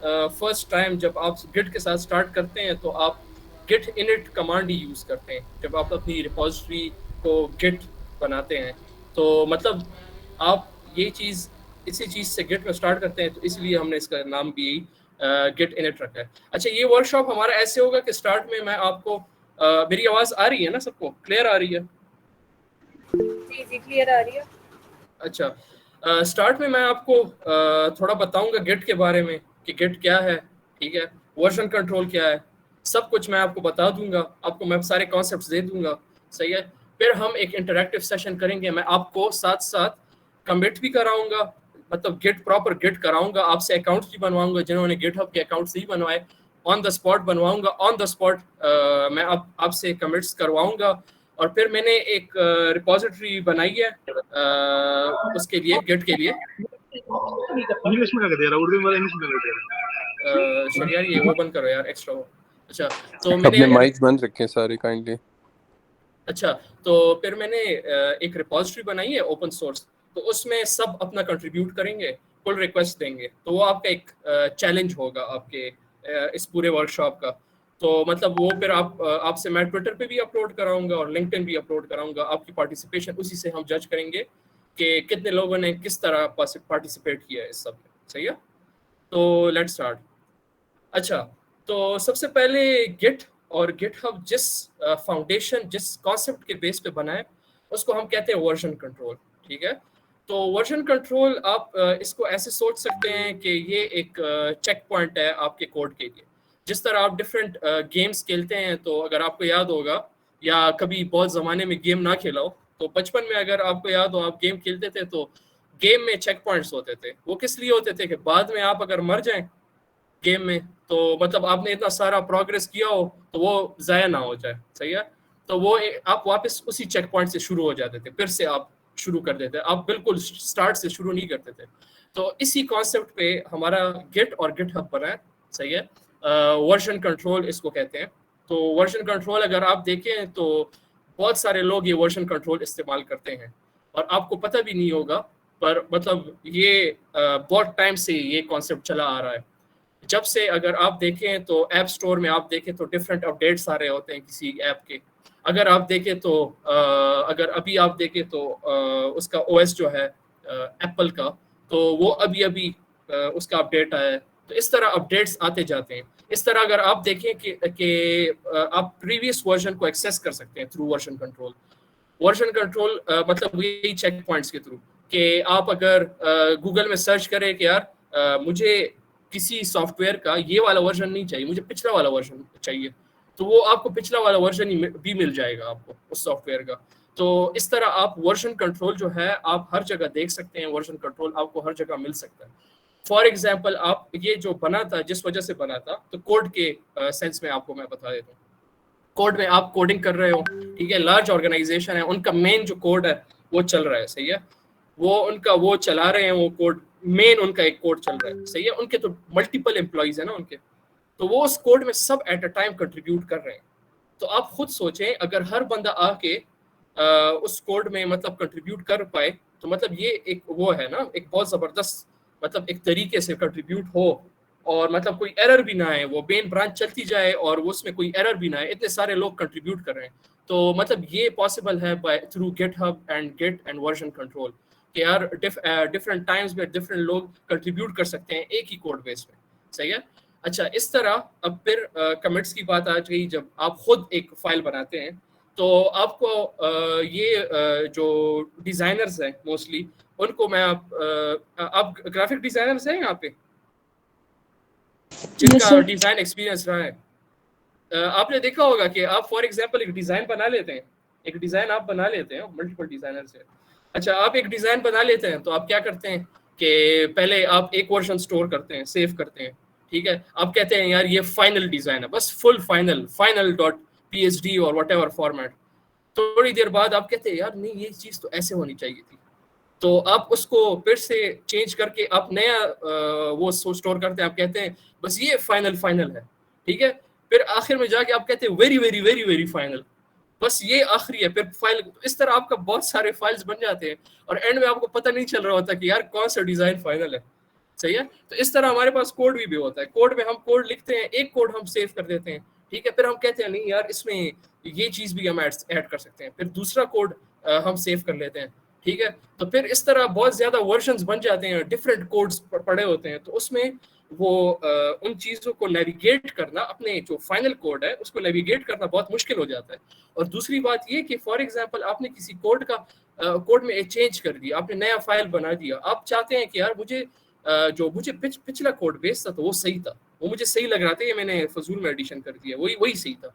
First time जब आप Git के साथ स्टार्ट करते हैं तो आप गिट इनिट कमांड ही यूज़ करते हैं जब आप अपनी रिपोजिटरी को गिट बनाते हैं। तो मतलब आप ये चीज़ इसी चीज़ से गिट में स्टार्ट करते हैं, तो इसलिए हमने इसका नाम भी गिट इनिट रखा है। अच्छा, ये वर्कशॉप हमारा ऐसे होगा कि स्टार्ट में मैं आपको मेरी आवाज़ आ रही है ना, सबको क्लियर आ रही है? जी जी क्लियर आ रही है। अच्छा, स्टार्ट में मैं आपको थोड़ा बताऊंगा गिट के बारे में कि गिट क्या है, ठीक है, वर्जन कंट्रोल क्या है, सब कुछ मैं आपको बता दूंगा, आपको मैं सारे कॉन्सेप्ट्स दे दूंगा, सही है। फिर हम एक इंटरैक्टिव सेशन करेंगे, मैं आपको साथ साथ कमिट भी कराऊंगा, मतलब गिट प्रॉपर गिट कराऊंगा, आपसे अकाउंट्स भी बनवाऊंगा जिन्होंने गिटहब के अकाउंट्स नहीं बनवाए, ऑन द स्पॉट बनवाऊंगा, ऑन द स्पॉट मैं आपसे कमिट्स करवाऊंगा। और फिर मैंने एक रिपोजिटरी बनाई है उसके लिए, गिट के लिए। इंग्लिश में क्या दे रहा, उर्दू में, इंग्लिश में क्या दे रहा? शरियार ये वो बंद करो यार, एक्स्ट्रा हो। अच्छा, तो मैंने अपने माइक बंद रखें सारे काइंडली। अच्छा, तो फिर मैंने एक रिपोजिटरी बनाई है ओपन सोर्स, तो उसमें सब अपना कंट्रीब्यूट करेंगे, पुल रिक्वेस्ट देंगे, तो वो आपका एक चैलेंज होगा आपके इस पूरे वर्कशॉप का। तो मतलब वो फिर आपसे मैं ट्विटर पे भी अपलोड कराऊंगा और लिंक्डइन भी अपलोड कराऊंगा, आपकी पार्टिसिपेशन उसी से हम जज करेंगे कि कितने लोगों ने किस तरह पार्टिसिपेट किया है इस सब में, सही है। तो लेट्स स्टार्ट। अच्छा, तो सबसे पहले गिट और गिटहब जिस फाउंडेशन, जिस कॉन्सेप्ट के बेस पे बना है, उसको हम कहते हैं वर्जन कंट्रोल, ठीक है। तो वर्जन कंट्रोल आप इसको ऐसे सोच सकते हैं कि ये एक चेक पॉइंट है आपके कोड के लिए। जिस तरह आप डिफरेंट गेम्स खेलते हैं, तो अगर आपको याद होगा, या कभी बहुत ज़माने में गेम ना खेला हो, तो बचपन में अगर आपको याद हो आप गेम खेलते थे, तो गेम में चेक पॉइंट्स होते थे। वो किस लिए होते थे कि बाद में आप अगर मर जाएं गेम में, तो मतलब आपने इतना सारा प्रोग्रेस किया हो तो वो ज़ाया ना हो जाए, सही है। तो वो आप वापस उसी चेक पॉइंट से शुरू हो जाते थे, फिर से आप शुरू कर देते, आप बिल्कुल स्टार्ट से शुरू नहीं करते थे। तो इसी कॉन्सेप्ट पे हमारा गिट और गिटहब बना है, सही है। वर्जन कंट्रोल इसको कहते हैं। तो वर्जन कंट्रोल अगर आप देखें तो बहुत सारे लोग ये वर्जन कंट्रोल इस्तेमाल करते हैं और आपको पता भी नहीं होगा, पर मतलब ये बहुत टाइम से ये कॉन्सेप्ट चला आ रहा है। जब से अगर आप देखें तो ऐप स्टोर में आप देखें तो डिफरेंट अपडेट्स आ रहे होते हैं किसी ऐप के। अगर आप देखें तो अगर अभी आप देखें तो उसका ओएस जो है एप्पल का, तो वो अभी अभी उसका अपडेट आया है। तो इस तरह अपडेट्स आते जाते हैं। इस तरह अगर आप देखें कि आप प्रीवियस वर्जन को एक्सेस कर सकते हैं through version control. Version control मतलब यही चेक पॉइंट्स के थ्रू, कि आप अगर गूगल में सर्च करें कि यार मुझे किसी सॉफ्टवेयर का ये वाला वर्जन नहीं चाहिए, मुझे पिछला वाला वर्जन चाहिए, तो वो आपको पिछला वाला वर्जन ही भी मिल जाएगा आपको उस सॉफ्टवेयर का। तो इस तरह आप वर्जन कंट्रोल जो है आप हर जगह देख सकते हैं, वर्जन कंट्रोल आपको हर जगह मिल सकता है। फॉर एग्जाम्पल, आप ये जो बना था, जिस वजह से बना था, तो कोड के सेंस में आपको मैं बता देता हूँ। कोड में आप कोडिंग कर रहे हो, ठीक है, लार्ज ऑर्गेनाइजेशन है, उनका मेन जो कोड है वो चल रहा है, सही है, वो उनका वो चला रहे हैं, वो कोड मेन उनका एक कोड चल रहा है, सही है। उनके तो मल्टीपल एम्प्लॉइज है ना उनके, तो वो उस कोड में सब एट अ टाइम कंट्रीब्यूट कर रहे हैं। तो आप खुद सोचें, अगर हर बंदा आके उस कोड में मतलब कंट्रीब्यूट कर पाए, तो मतलब ये एक वो है ना, एक बहुत जबरदस्त मतलब एक तरीके से कंट्रीब्यूट हो, और मतलब कोई एरर भी ना आए, वो मेन ब्रांच चलती जाए और वो उसमें कोई एरर भी ना आए, इतने सारे लोग कंट्रीब्यूट कर रहे हैं। तो मतलब ये पॉसिबल है by through GitHub and git and version control, कि यार डिफरेंट टाइम्स में डिफरेंट लोग कंट्रीब्यूट कर सकते हैं एक ही कोड बेस में, सही है। अच्छा, इस तरह अब फिर कमिट्स की बात आ गई। जब आप खुद एक फाइल बनाते हैं, तो आपको ये जो डिजाइनर्स हैं मोस्टली, उनको मैं आप ग्राफिक डिजाइनर्स हैं यहाँ पे जिनका डिजाइन एक्सपीरियंस रहा है। आपने देखा होगा कि आप फॉर एग्जांपल एक डिजाइन बना लेते हैं, एक डिजाइन आप बना लेते हैं मल्टीपल डिजाइनर से। अच्छा, आप एक डिजाइन बना लेते हैं तो आप क्या करते हैं कि पहले आप एक वर्जन स्टोर करते हैं, सेव करते हैं, ठीक है। आप कहते हैं यार ये फाइनल डिजाइन है, बस फुल फाइनल डॉट psd और वट एवर फॉर्मेट। थोड़ी देर बाद आप कहते हैं यार नहीं, ये चीज तो ऐसे होनी चाहिए थी, तो आप उसको फिर से चेंज करके आप नया वो स्टोर करते हैं। आप कहते हैं बस ये फाइनल है, ठीक है। फिर आखिर में जाके आप कहते हैं very very very very final, बस ये आखिरी है, फिर फाइल। इस तरह आपका बहुत सारे फाइल्स बन जाते हैं और एंड में आपको पता नहीं चल रहा होता कि यार कौन सा डिजाइन फाइनल है। सही है। तो इस तरह हमारे पास कोड भी होता है, कोड में हम कोड लिखते हैं, एक कोड हम सेव कर देते हैं, ठीक है, फिर हम कहते हैं नहीं यार इसमें ये चीज भी हम ऐड कर सकते हैं, फिर दूसरा कोड हम सेव कर लेते हैं, ठीक है। तो फिर इस तरह बहुत ज्यादा वर्जन्स बन जाते हैं, डिफरेंट कोड्स पड़े होते हैं, तो उसमें वो उन चीजों को नेविगेट करना, अपने जो फाइनल कोड है उसको नेविगेट करना बहुत मुश्किल हो जाता है। और दूसरी बात ये कि फॉर एग्जांपल आपने किसी कोड में चेंज कर दिया, आपने नया फाइल बना दिया, आप चाहते हैं कि यार मुझे जो मुझे पिछला कोड बेस था तो वो सही था, वो मुझे सही लग रहा था, ये मैंने फजूल में एडिशन कर दिया, वही सही था।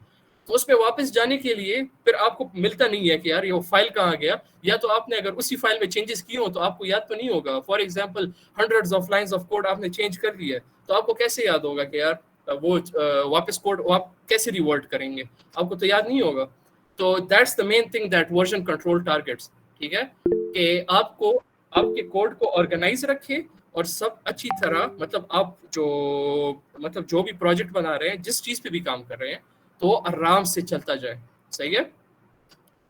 तो उस पर वापस जाने के लिए फिर आपको मिलता नहीं है कि यार ये वो फाइल कहाँ गया, या तो आपने अगर उसी फाइल में चेंजेस किए हो तो आपको याद तो नहीं होगा। For example hundreds of lines of code आपने चेंज कर दिया है, तो आपको कैसे याद होगा कि यार वो वापस कोड आप कैसे रिवर्ट करेंगे, आपको तो याद नहीं होगा। तो that's the main thing that version control targets, ठीक है, कि आपको आपके कोड को ऑर्गेनाइज रखे और सब अच्छी तरह, मतलब आप जो भी प्रोजेक्ट बना रहे हैं, जिस चीज पे भी काम कर रहे हैं, तो आराम से चलता जाए। सही है,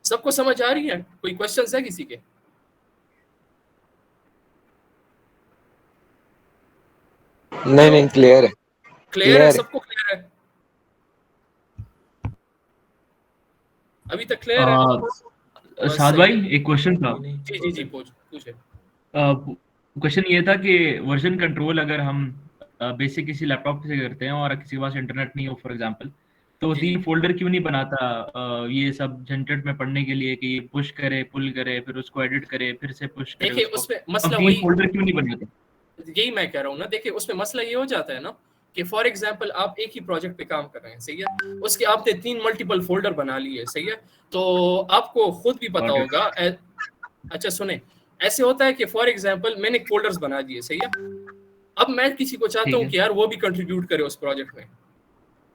सबको समझ आ रही है? कोई क्वेश्चंस है किसी के? नहीं क्लियर है। क्लियर है, सबको क्लियर है? अभी तक क्लियर है? साद भाई एक क्वेश्चन था। जी पूछे। क्वेश्चन ये था कि वर्जन कंट्रोल अगर हम बेसिक किसी लैपटॉप से करते हैं और किसी के पास इंटरनेट नहीं हो फॉर एग्जांपल, तो 3 फोल्डर क्यों नहीं बनाता ये सब झंझट में पढ़ने के लिए कि पुश करे, पुल करे, फिर उसको एडिट करे, फिर से पुश करे। देखिए उसमें मसला 3 फोल्डर क्यों नहीं बनाते? यही मैं कह रहा हूँ ना, देखिए उसमें मसला ये हो जाता है ना कि फॉर एग्जांपल आप एक ही प्रोजेक्ट पे काम कर रहे हैं, सही है, उसके आपने 3 मल्टीपल फोल्डर बना लिए, सही है, तो आपको खुद भी पता होगा। अच्छा सुने, ऐसे होता है कि फॉर एग्जांपल मैंने फोल्डर्स बना दिए, सही है, अब मैं किसी को चाहता हूँ कि यार वो भी कंट्रीब्यूट करे उस प्रोजेक्ट में,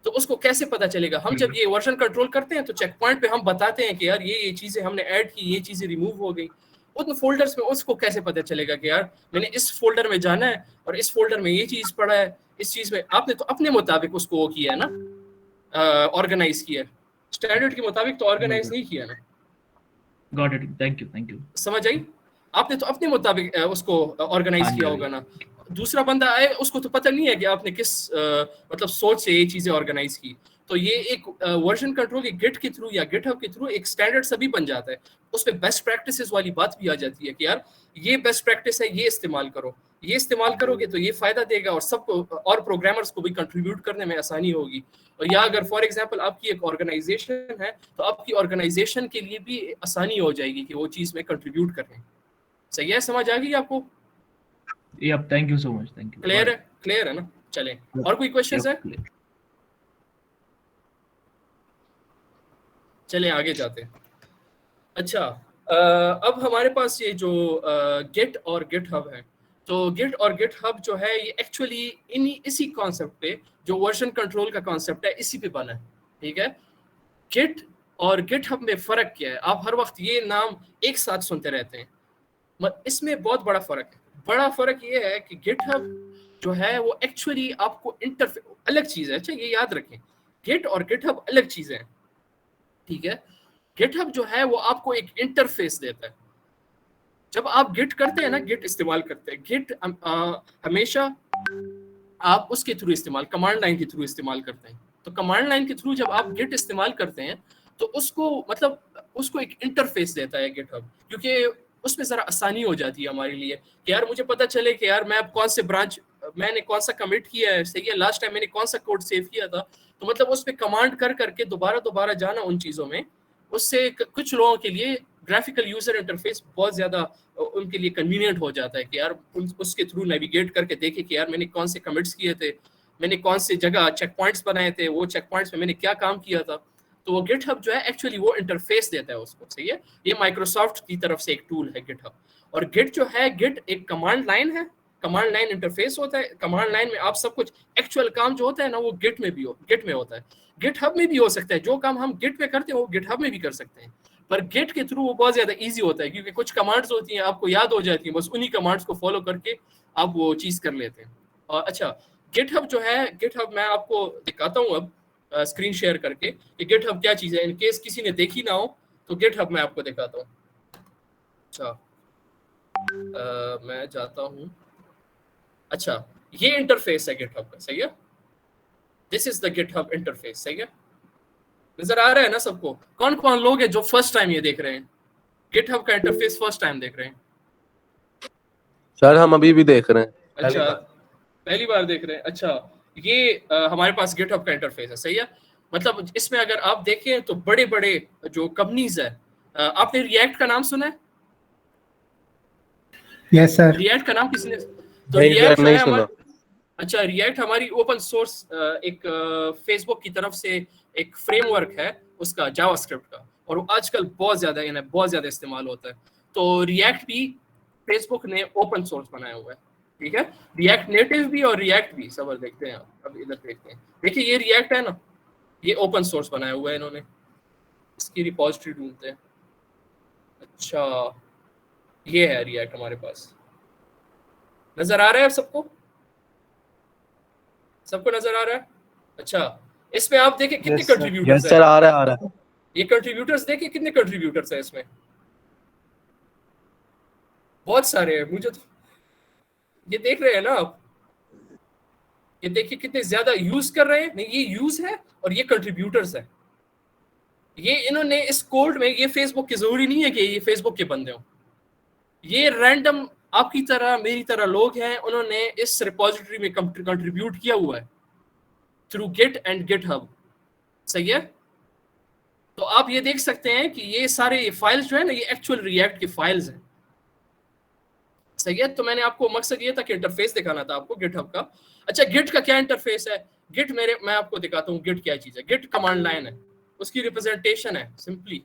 तो उसको कैसे पता चलेगा? हम जब ये वर्जन कंट्रोल करते हैं तो चेक पॉइंट पे हम बताते हैं कि यार ये चीजें हमने ऐड की, ये चीजें रिमूव हो गई, उन फोल्डर्स में उसको कैसे पता चलेगा कि यार मैंने इस फोल्डर में जाना है और इस फोल्डर में ये चीज पड़ा है, इस चीज में आपने तो अपने मुताबिक उसको वो किया है ना, ऑर्गेनाइज किया है, स्टैंडर्ड के मुताबिक तो ऑर्गेनाइज नहीं किया ना। Got it, thank you. समझ आई? आपने तो अपने मुताबिक उसको ऑर्गेनाइज किया होगा ना, दूसरा बंदा आए उसको तो पता नहीं है कि आपने किस मतलब सोच से ये चीजें ऑर्गेनाइज की। तो ये एक वर्जन कंट्रोल गिट के थ्रू या गिटहब के थ्रू एक स्टैंडर्ड सभी बन जाता है, उसमें बेस्ट प्रैक्टिसेस वाली बात भी आ जाती है कि यार ये बेस्ट प्रैक्टिस है, ये इस्तेमाल करो, ये इस्तेमाल करोगे तो ये फायदा देगा और सबको और प्रोग्रामर्स को भी कंट्रीब्यूट करने में आसानी होगी। और या अगर फॉर एग्जांपल आपकी एक ऑर्गेनाइजेशन है तो आपकी ऑर्गेनाइजेशन के लिए भी आसानी हो जाएगी कि वो चीज में कंट्रीब्यूट करने। सही है, समझ आ गई आपको? Yup, thank you so much, thank you. Clear है ना? चलें, और कोई क्वेश्चंस है? चलें आगे जाते हैं। अच्छा, अब हमारे पास ये जो गिट और गिटहब है, तो गिट और गिटहब जो है ये एक्चुअली इसी कॉन्सेप्ट पे, जो वर्जन कंट्रोल का कॉन्सेप्ट है, इसी पे बना है, ठीक है। गिट और गिटहब में फर्क क्या है? आप हर वक्त ये नाम एक साथ सुनते रहते हैं, इसमें बहुत बड़ा फर्क है। बड़ा फर्क ये है कि गिटहब जो है वो एक्चुअली आपको इंटरफेस अलग चीज है। अच्छा ये याद रखें, गिट और गिटहब अलग चीजें हैं, ठीक है। गिटहब जो है वो आपको एक इंटरफेस देता है। जब आप गिट करते हैं ना, गिट इस्तेमाल करते हैं, गिट हमेशा आप उसके थ्रू इस्तेमाल, कमांड लाइन के थ्रू इस्तेमाल करते हैं। तो कमांड लाइन के थ्रू जब आप गिट इस्तेमाल करते हैं तो उसको मतलब उसको एक इंटरफेस देता है गिटहब, क्योंकि उसमें जरा आसानी हो जाती है हमारे लिए कि यार मुझे पता चले कि यार मैं अब कौन से ब्रांच, मैंने कौन सा कमिट किया है, सही है, लास्ट टाइम मैंने कौन सा कोड सेव किया था, तो मतलब उस पर कमांड कर करके दोबारा जाना उन चीज़ों में, उससे कुछ लोगों के लिए ग्राफिकल यूजर इंटरफेस बहुत ज़्यादा उनके लिए कन्वीनियंट हो जाता है कि यार उसके थ्रू नेविगेट करके देखे कि यार मैंने कौन से कमिट्स किए थे, मैंने कौन सी जगह चेक पॉइंट्स बनाए थे, वो चेक पॉइंट्स में मैंने क्या काम किया था। तो वो गिटहब जो है एक्चुअली वो इंटरफेस देता है उसको, सही है। ये माइक्रोसॉफ्ट की तरफ से एक टूल है गिटहब। और गिट जो है, गिट एक कमांड लाइन है, कमांड लाइन इंटरफेस होता है। कमांड लाइन में आप सब कुछ एक्चुअल काम जो होता है ना वो गिट में होता है, गिटहब में भी हो सकता है। जो काम हम गिट में करते हैं वो गिटहब में भी कर सकते हैं, पर गिट के थ्रू वो बहुत ज्यादा इजी होता है क्योंकि कुछ कमांड्स होती हैं आपको याद हो जाती हैं, बस उन्हीं कमांड्स को फॉलो करके आप वो चीज कर लेते हैं। और अच्छा, गिटहब जो है, गिटहब मैं आपको दिखाता हूँ अब स्क्रीन शेयर करके कि गिटहब क्या चीज़ है, इन केस किसी ने देखी ना हो तो गिटहब मैं आपको दिखाता हूँ। अच्छा मैं जाता हूँ। अच्छा, ये इंटरफेस है गिटहब का, सही है। This is the GitHub interface, सही है। नजर आ रहा है ना सबको? कौन कौन लोग हैं जो फर्स्ट टाइम ये देख रहे हैं, गिटहब का इंटरफेस फर्स्ट टाइम देख रहे हैं? सर हम अभी भी देख रहे हैं। अच्छा, पहली बार देख रहे हैं। अच्छा, ये हमारे पास गिटहब का इंटरफेस है, सही है। मतलब इसमें अगर आप देखें तो बड़े बड़े जो कंपनीज है, आपने रिएक्ट का नाम सुना है? Yes sir. रिएक्ट का नाम किसने? तो नहीं, रिएक्ट नहीं है सुना। हमारा। अच्छा, रिएक्ट हमारी ओपन सोर्स एक फेसबुक की तरफ से एक फ्रेमवर्क है उसका, जावास्क्रिप्ट का, और वो आजकल बहुत ज्यादा इस्तेमाल होता है। तो रिएक्ट भी फेसबुक ने ओपन सोर्स बनाया हुआ है, ठीक है। रिएक्ट नेटिव भी और रिएक्ट भी, सब देखते हैं आप। अब इधर देखते हैं, देखिए ये रिएक्ट है ना, ये ओपन सोर्स बनाया हुआ है इन्होंने। इसकी रिपोजिटरी ढूंढते हैं। अच्छा, ये है रिएक्ट हमारे पास। नजर आ रहा है सबको? सबको नजर आ रहा है? अच्छा, इसमें आप देखिए कितने कंट्रीब्यूटर्स हैं। आ रहा है। ये कंट्रीब्यूटर्स देखिए कितने कंट्रीब्यूटर्स हैं इसमें, बहुत सारे हैं। मुझे तो ये देख रहे हैं ना आप, ये देखिए कितने ज्यादा यूज कर रहे हैं। नहीं, ये यूज है और ये कंट्रीब्यूटर्स है। ये इन्होंने इस कोड में, ये फेसबुक की जरूरी नहीं है कि ये फेसबुक के बंदे हो, ये रैंडम आपकी तरह मेरी तरह लोग हैं, उन्होंने इस रिपोजिटरी में कंट्रीब्यूट किया हुआ है थ्रू गिट एंड गिटहब, सही है। तो आप ये देख सकते हैं कि ये सारे फाइल्स जो है ना, ये एक्चुअल रिएक्ट की फाइल्स हैं, सही है। तो मैंने आपको मकसद ये था कि इंटरफेस दिखाना था आपको गिटहब का। अच्छा, गिट का क्या इंटरफेस है? गिट मैं आपको दिखाता हूँ गिट क्या चीज है। गिट कमांड लाइन है, उसकी रिप्रेजेंटेशन है सिंपली।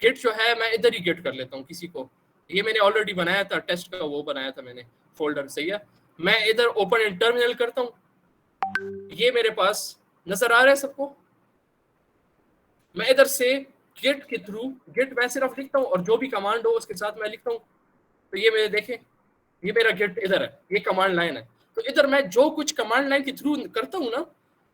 गिट जो है, मैं इधर ही गिट कर लेता हूँ किसी को, ये मैंने ऑलरेडी बनाया था टेस्ट का, वो बनाया था मैंने फोल्डर, सही है। मैं इधर ओपन इन टर्मिनल करता हूँ, ये मेरे पास नजर आ रहा है सबको। मैं इधर से गिट के थ्रू, गिट मैं सिर्फ लिखता हूँ और जो भी कमांड हो उसके साथ मैं लिखता हूँ। तो ये मेरे देखें, ये मेरा गिट इधर है, ये कमांड लाइन है। तो इधर मैं जो कुछ कमांड लाइन के थ्रू करता हूँ ना,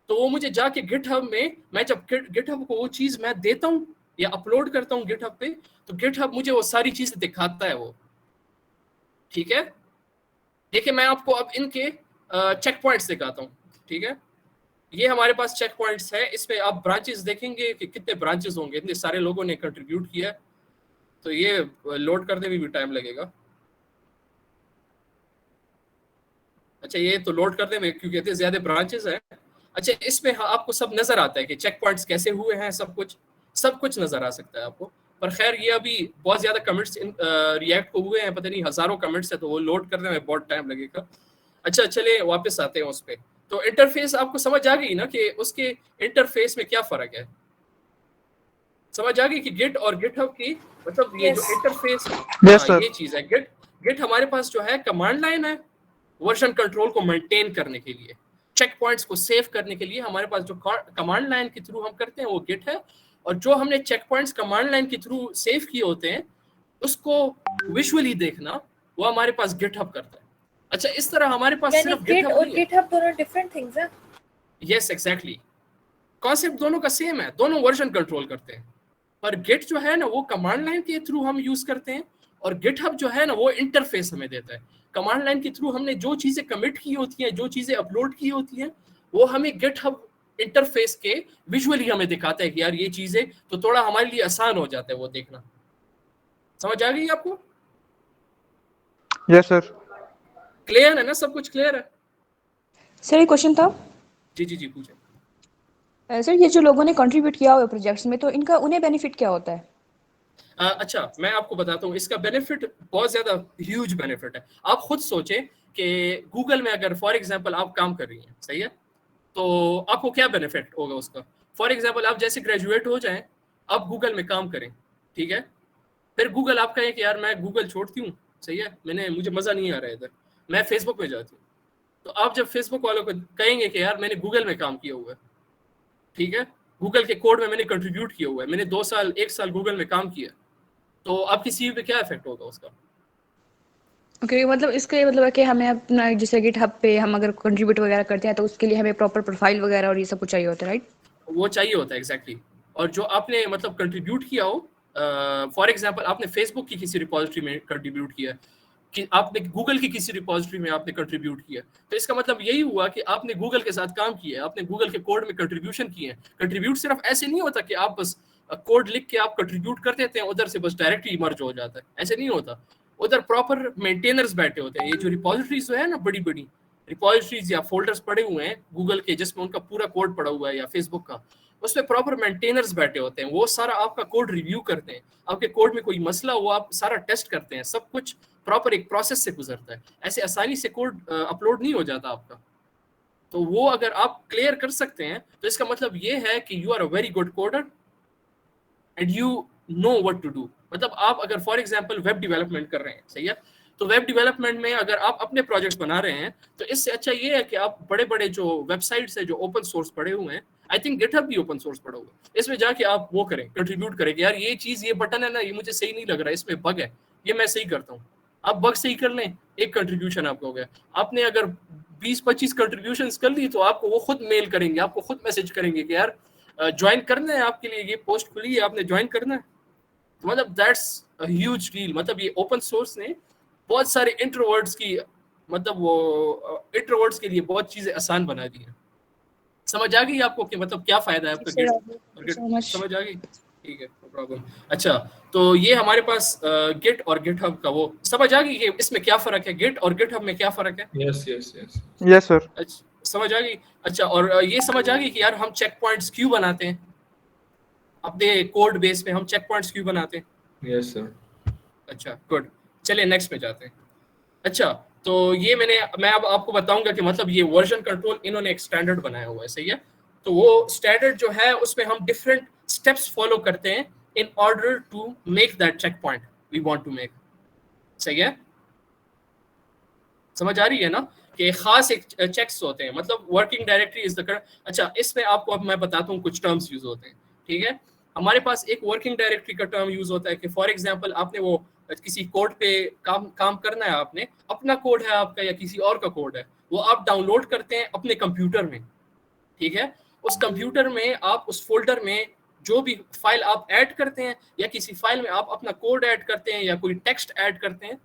तो वो मुझे जाके गिटहब में, मैं जब गिटहब को वो चीज मैं देता हूँ या अपलोड करता हूँ गिटहब पे, तो गिटहब मुझे वो सारी चीजें दिखाता है वो, ठीक है। देखिए मैं आपको अब इनके चेक पॉइंट्स दिखाता हूँ, ठीक है। ये हमारे पास चेक पॉइंट्स है, इसमें आप ब्रांचेस देखेंगे कि कितने ब्रांचेस होंगे, इतने सारे लोगों ने कंट्रीब्यूट किया। तो ये लोड करने में भी टाइम लगेगा। अच्छा, ये तो लोड करने में क्योंकि इतने ज्यादा ब्रांचेस हैं। अच्छा, इसमें आपको सब नजर आता है कि चेक पॉइंट्स कैसे हुए हैं, सब कुछ नजर आ सकता है आपको। पर खैर, ये अभी बहुत ज्यादा कमेंट्स रिएक्ट को हुए हैं, पता नहीं हजारों कमेंट्स है, तो वो लोड करने में बहुत टाइम लगेगा। अच्छा, चलिए वापस आते हैं उस पर। तो इंटरफेस आपको समझ आ गई ना कि उसके इंटरफेस में क्या फर्क है? समझ आ गई कि गिट और गिटहब की, मतलब ये जो इंटरफेस, ये चीज है। गिट हमारे पास जो है कमांड लाइन है, वर्जन कंट्रोल को मेंटेन करने के लिए, चेक पॉइंट्स को सेव करने के लिए हमारे पास जो कमांड लाइन के थ्रू हम करते हैं वो गिट है। और जो हमने चेक पॉइंट्स कमांड लाइन के थ्रू सेव किए होते हैं, उसको विजुअली देखना, वो हमारे पास गिटहब करता है। अच्छा, इस तरह हमारे पास सिर्फ गिट और गिटहब दोनों डिफरेंट थिंग्स हैं। Yes, exactly. कॉन्सेप्ट दोनों का सेम है, दोनों वर्जन कंट्रोल करते हैं। पर गिट जो है ना, वो कमांड लाइन के थ्रू हम यूज करते हैं, और गिटहब जो है ना, वो इंटरफेस हमें देता है। कमांड लाइन के थ्रू हमने जो चीजें कमिट की होती हैं, जो चीजें अपलोड की होती हैं, वो हमें गिटहब इंटरफेस के विजुअली हमें दिखाता है कि यार ये चीजें, तो थोड़ा हमारे लिए आसान हो जाता है वो देखना। समझ आ गई आपको? Yes sir. क्लियर है ना? सब कुछ क्लियर है? सर, एक क्वेश्चन था। जी पूछे। सर, ये जो लोगों ने कंट्रीब्यूट किया हुआ प्रोजेक्ट्स में, तो इनका उन्हें बेनिफिट क्या होता है? अच्छा, मैं आपको बताता हूँ। इसका बेनिफिट बहुत ज्यादा ह्यूज बेनिफिट है। आप खुद सोचें कि गूगल में अगर फॉर एग्जांपल आप काम कर रही हैं, सही है, तो आपको क्या बेनिफिट होगा उसका? फॉर एग्जांपल आप जैसे ग्रेजुएट हो जाएं, आप गूगल में काम करें, ठीक है, फिर गूगल आप कहें कि यार मैं गूगल छोड़ती हूँ, सही है, मुझे मजा नहीं आ रहा है इधर, मैं फेसबुक में जाती हूँ। तो आप जब फेसबुक वालों को कहेंगे कि यार मैंने गूगल में काम किया हुआ है, ठीक है, गूगल के कोड में मैंने कंट्रीब्यूट किया हुआ है, मैंने 2 साल 1 साल गूगल में काम किया, तो आपकी सीवी पे क्या इफेक्ट होगा उसका? ओके, मतलब इसका मतलब है कि हमें अपना जैसे गिटहब पे हम अगर कंट्रीब्यूट वगैरह करते हैं, तो उसके लिए हमें प्रॉपर प्रोफाइल वगैरह और ये सब कुछ चाहिए होता है, राइट? वो चाहिए होता है, एग्जैक्टली। और जो आपने कंट्रीब्यूट किया हो, फॉर एग्जांपल आपने फेसबुक की किसी रिपोजिटरी में कंट्रीब्यूट किया, कि आपने गूगल की किसी रिपोजिटरी में आपने कंट्रीब्यूट किया, तो इसका मतलब यही हुआ कि आपने गूगल के साथ काम किया है, आपने गूगल के कोड में कंट्रीब्यूशन किए हैं। कंट्रीब्यूट सिर्फ ऐसे नहीं होता कि आप बस कोड लिख के आप कंट्रीब्यूट कर देते हैं, उधर से बस डायरेक्टली मर्ज हो जाता है, ऐसे नहीं होता। उधर प्रॉपर मेंटेनर्स बैठे होते हैं। ये जो रिपोजिटरीज जो है ना, बड़ी बड़ी रिपोजिटरीज या फोल्डर्स पड़े हुए हैं गूगल के, जिसमें उनका पूरा कोड पड़ा हुआ है, या फेसबुक का, उसमें प्रॉपर मेंटेनर्स बैठे होते हैं। वो सारा आपका कोड रिव्यू करते हैं, आपके कोड में कोई मसला हुआ आप सारा टेस्ट करते हैं, सब कुछ प्रॉपर एक प्रोसेस से गुजरता है। ऐसे आसानी से कोड अपलोड नहीं हो जाता आपका। तो वो अगर आप क्लियर कर सकते हैं तो इसका मतलब ये है कि you are a very good coder and you know what to do. मतलब आप अगर फॉर एग्जांपल वेब डेवलपमेंट कर रहे हैं, सही है, तो वेब डेवलपमेंट में अगर आप अपने प्रोजेक्ट्स बना रहे हैं तो इससे अच्छा ये है कि आप बड़े बड़े जो वेबसाइट्स है जो ओपन सोर्स पड़े हुए हैं, आई थिंक गिटहब भी ओपन सोर्स पड़ा हुआ है, इसमें जाके आप वो करें, कंट्रीब्यूट करें कि यार ये चीज़, ये बटन है ना, ये मुझे सही नहीं लग रहा है, इसमें बग है, ये मैं सही करता हूँ। आप बग सही कर लें, एक कंट्रीब्यूशन आपका हो गया। आपने अगर 20-25 कंट्रीब्यूशंस कर ली तो आपको वो खुद मेल करेंगे, आपको खुद मैसेज करेंगे कि यार ज्वाइन करना है, आपके लिए ये पोस्ट खुली है, आपने ज्वाइन करना है। तो मतलब दैट्स अ ह्यूज डील। मतलब ये ओपन सोर्स ने बहुत सारे इंट्रोवर्ट्स की, मतलब वो इंट्रोवर्ट्स के लिए बहुत चीजें आसान बना दी हैं। समझ आ गई आपको कि मतलब क्या फायदा है आपका गिट? समझ आ गई? ठीक है, नो प्रॉब्लम। अच्छा, तो ये हमारे पास गिट और गिटहब का वो समझ आ गई कि इसमें क्या फर्क है, गिट और गिटहब में क्या फर्क है? Yes sir. अच्छा, समझ आ गई। अच्छा, और ये समझ आ गई कि यार हम चेक पॉइंट्स क्यों बनाते हैं अपने कोड बेस पे, हम चेक पॉइंट्स क्यों बनाते हैं? Yes sir. अच्छा, गुड। चलिए नेक्स्ट पे जाते हैं। अच्छा, तो ये मैं अब आपको बताऊंगा कि मतलब ये वर्जन कंट्रोल इन्होंने एक स्टैंडर्ड बनाया हुआ है, सही है। तो वो स्टैंडर्ड जो है उसमें हम डिफरेंट स्टेप्स फॉलो करते हैं in order to make that checkpoint we want to make, सही है। समझ आ रही है ना कि खास एक चेक्स होते हैं, मतलब वर्किंग डायरेक्टरी इज द। अच्छा, इसमें आपको अब मैं बताता हूँ कुछ टर्म्स यूज होते हैं, ठीक है। हमारे पास एक वर्किंग डायरेक्टरी का टर्म यूज होता है कि फॉर एग्जांपल आपने वो किसी कोड पे काम करना है, आपने अपना कोड है आपका या किसी और का कोड है, वो आप डाउनलोड करते हैं अपने कंप्यूटर में, ठीक है। उस कंप्यूटर में आप उस फोल्डर में जो भी फाइल आप ऐड करते हैं या किसी फाइल में आप अपना कोड ऐड करते हैं या कोई टेक्स्ट ऐड करते हैं,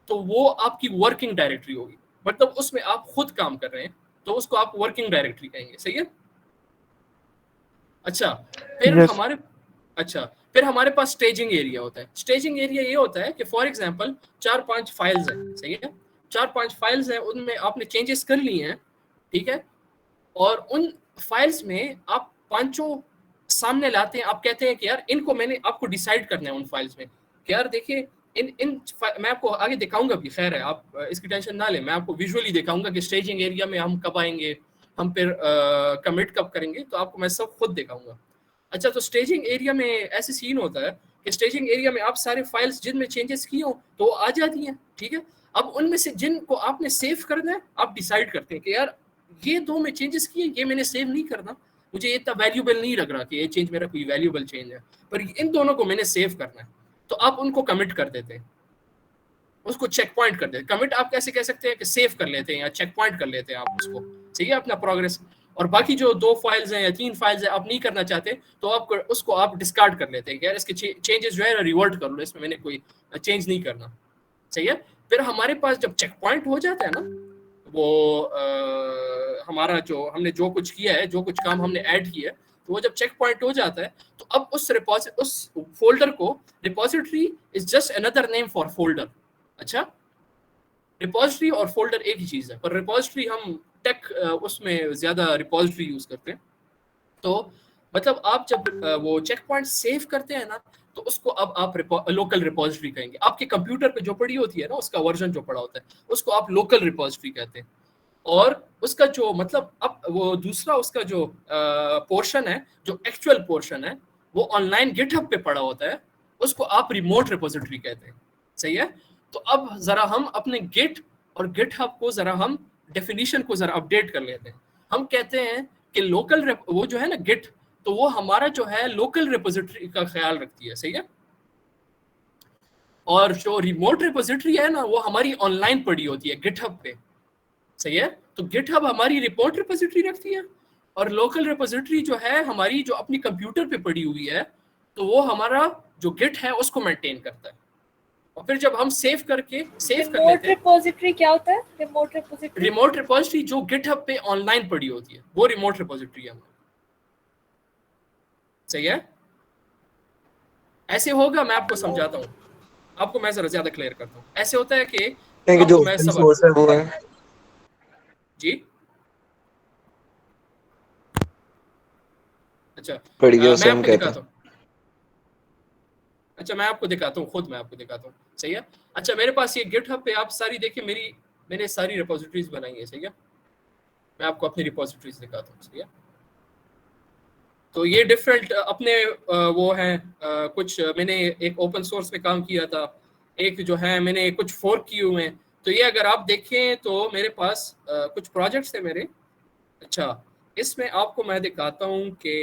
तो वो आपकी वर्किंग डायरेक्टरी होगी। मतलब उसमें आप खुद काम कर रहे हैं तो उसको आप वर्किंग डायरेक्टरी कहेंगे, सही है। अच्छा, फिर हमारे पास स्टेजिंग एरिया होता है। स्टेजिंग एरिया ये होता है कि फॉर एग्जांपल 4-5 फाइल्स हैं, सही है, 4-5 फाइल्स हैं, उनमें आपने चेंजेस कर लिए हैं, ठीक है, और उन फाइल्स में आप पांचों सामने लाते हैं। आप कहते हैं कि यार इनको मैंने आपको डिसाइड करना है उन फाइल्स में कि यार देखिए मैं आपको आगे दिखाऊंगा भी, खैर है, आप इसकी टेंशन ना लें, मैं आपको विजुअली दिखाऊंगा कि स्टेजिंग एरिया में हम कब आएंगे, हम फिर कमिट कब करेंगे, तो आपको मैं सब खुद दिखाऊंगा। अच्छा, तो स्टेजिंग एरिया में ऐसे सीन होता है कि स्टेजिंग एरिया में आप सारे फाइल्स जिनमें चेंजेस किए हो तो वो आ जाती हैं, ठीक है। अब उनमें से जिनको आपने सेव करना है आप डिसाइड करते हैं कि यार ये 2 में चेंजेस किए, ये मैंने सेव नहीं करना, मुझे इतना वैल्यूएबल नहीं लग रहा कि ये चेंज मेरा कोई वैल्यूएबल चेंज है, पर इन दोनों को मैंने सेव करना है, तो आप उनको कमिट कर देते हैं, उसको चेक पॉइंट कर देते हैं। कमिट आप कैसे कह सकते हैं कि सेव कर लेते हैं या चेक पॉइंट कर लेते हैं आप उसको, सही है, अपना प्रोग्रेस। और बाकी जो 2 फाइल्स हैं या 3 फाइल्स हैं आप नहीं करना चाहते तो आप उसको आप डिस्कार्ड कर लेते हैं कि यार इसके चेंजेस जो है रिवर्ट कर लो, इसमें मैंने कोई चेंज नहीं करना, सही है। फिर हमारे पास जब चेक पॉइंट हो जाता है ना, वो हमारा जो हमने जो कुछ किया है, जो कुछ काम हमने ऐड किया है, तो वो जब चेक पॉइंट हो जाता है तो अब उस फोल्डर को, repository is just another name for folder. अच्छा, रिपोजिटरी और फोल्डर एक ही चीज है, पर रिपोजिटरी हम टेक उसमें ज्यादा रिपोजिटरी यूज करते हैं। तो मतलब आप जब वो चेक पॉइंट सेव करते हैं ना, तो उसको अब आप लोकल रिपोजिटरी कहेंगे। आपके कंप्यूटर पे जो पड़ी होती है ना, उसका वर्जन जो पड़ा होता है, उसको आप लोकल रिपोजिटरी कहते हैं। और उसका जो मतलब अब वो दूसरा उसका जो पोर्शन है, जो एक्चुअल पोर्शन है, वो ऑनलाइन गिटहब पे पड़ा होता है, उसको आप रिमोट रिपोजिटरी कहते हैं, सही है। तो अब जरा हम अपने गिट और गिटहब को जरा हम डेफिनेशन को जरा अपडेट कर लेते हैं। हम कहते हैं कि लोकल वो जो है ना गिट, तो वो हमारा जो है लोकल रिपोजिटरी का ख्याल रखती है, सही है। और जो रिमोट रिपोजिटरी है ना, वो हमारी ऑनलाइन पड़ी होती है गिटहब पे, सही है। तो गिटहब हमारी रिमोट रिपोजिटरी रखती है और लोकल रिपोजिटरी जो है हमारी जो अपनी कंप्यूटर पे पड़ी हुई है, तो वो हमारा जो गिट है उसको मेंटेन करता है। और फिर जब हम सेव कर रिमोट लेते हैं, रिपोजिटरी क्या होता है? रिमोट रिपोजिटरी रिमोट रिपोजिटरी जो गिटहब पे ऑनलाइन पड़ी होती है वो रिमोट रिपोजिटरी है हमारी। सही है? ऐसे होगा, मैं आपको समझाता हूँ, आपको मैं जरा ज्यादा क्लियर करता हूँ। ऐसे होता है कि जो आपको मैं open source है वो है जी अच्छा पढ़िए मैं उसे हम आपको कहते दिखाता हैं। हूँ। अच्छा मैं आपको दिखाता हूँ, खुद मैं आपको दिखाता हूँ। सही है? अच्छा मेरे पास ये गिटहब पे आप सारी देखिए, मैंने सारी रिपोजिटरीज बनाई है। सही है? मैं आपको अपनी रिपोजिटरीज दिखाता हूँ। सही है? तो ये डिफरेंट अपने वो हैं, कुछ मैंने एक ओपन सोर्स पे काम किया था, एक जो है मैंने कुछ फोर्क किए हुए हैं। तो ये अगर आप देखें तो मेरे पास कुछ प्रोजेक्ट्स थे मेरे। अच्छा इसमें आपको मैं दिखाता हूँ कि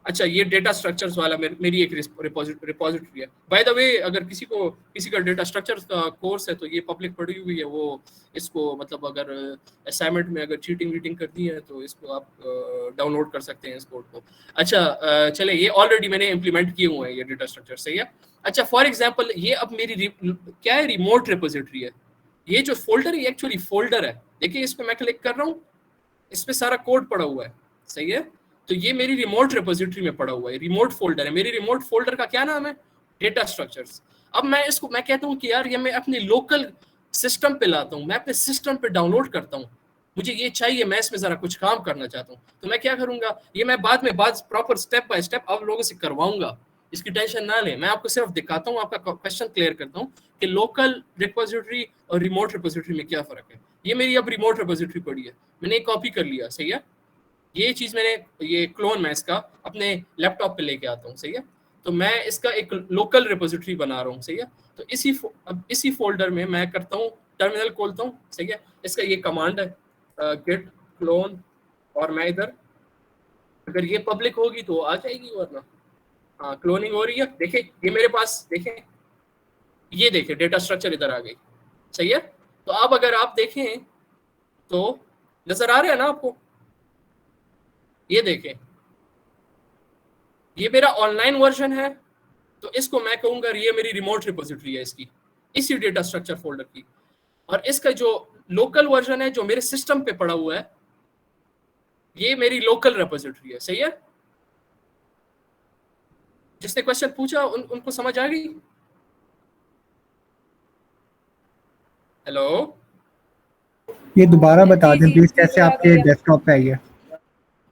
अच्छा ये डेटा स्ट्रक्चर्स वाला मेरी एक रिपोजिटरी है। बाय द वे अगर किसी का डेटा स्ट्रक्चर्स का कोर्स है तो ये पब्लिक पड़ी हुई है, वो इसको मतलब अगर असाइनमेंट में अगर चीटिंग वीटिंग करनी है तो इसको आप डाउनलोड कर सकते हैं इस कोड को। अच्छा चले, ये ऑलरेडी मैंने इम्प्लीमेंट किए हुए हैं ये डेटा स्ट्रक्चर। सही है? अच्छा फॉर एग्जाम्पल ये अब मेरी क्या है, रिमोट रिपोजिटरी है। ये जो फोल्डर है एक्चुअली फोल्डर है। देखिए इस पर मैं क्लिक कर रहा हूँ, इस पर सारा कोड पड़ा हुआ है। सही है? तो ये मेरी रिमोट रिपोजिटरी में पड़ा हुआ है, रिमोट फोल्डर है। मेरी रिमोट फोल्डर का क्या नाम है? Data structures. अब मैं कहता हूँ कि यार ये मैं अपने लोकल सिस्टम पे लाता हूँ, मैं अपने सिस्टम पे डाउनलोड करता हूँ, मुझे ये चाहिए, मैं इसमें जरा कुछ काम करना चाहता हूँ। तो मैं क्या करूंगा, ये मैं बाद में प्रॉपर स्टेप बाय स्टेप आप लोगों से करवाऊंगा, इसकी टेंशन ना लें। मैं आपको सिर्फ दिखाता हूँ, आपका क्वेश्चन क्लियर करता हूँ कि लोकल रिपोजिटरी और रिमोट रिपोजिटरी में क्या फर्क है। ये मेरी अब रिमोट रिपोजिटरी पड़ी है, मैंने कॉपी कर लिया। सही है? ये चीज मैंने ये क्लोन मैं इसका अपने लैपटॉप पे लेके आता हूँ। सही है? तो मैं इसका एक लोकल रिपोजिटरी बना रहा हूँ। सही है? तो इसी फोल्डर में मैं करता हूँ, टर्मिनल खोलता हूँ। सही है? इसका ये कमांड है गिट क्लोन, और मैं इधर अगर ये पब्लिक होगी तो आ जाएगी, वरना हाँ क्लोनिंग हो रही है। देखें ये मेरे पास, देखें ये देखें डेटा स्ट्रक्चर इधर आ गई। सही है? तो अब अगर आप देखें तो नजर आ रहा है ना आपको, ये देखें ये मेरा ऑनलाइन वर्जन है। तो इसको मैं कहूंगा ये मेरी रिमोट रिपोजिटरी है इसकी, इसी डेटा स्ट्रक्चर फोल्डर की। और इसका जो लोकल वर्जन है जो मेरे सिस्टम पे पड़ा हुआ है, ये मेरी लोकल रिपोजिटरी है। सही है? जिसने क्वेश्चन पूछा उनको समझ आ गई? हेलो, ये दोबारा बता दें जी, प्लीज, जी, कैसे आ आपके गई है। डेस्कटॉप पे आई है?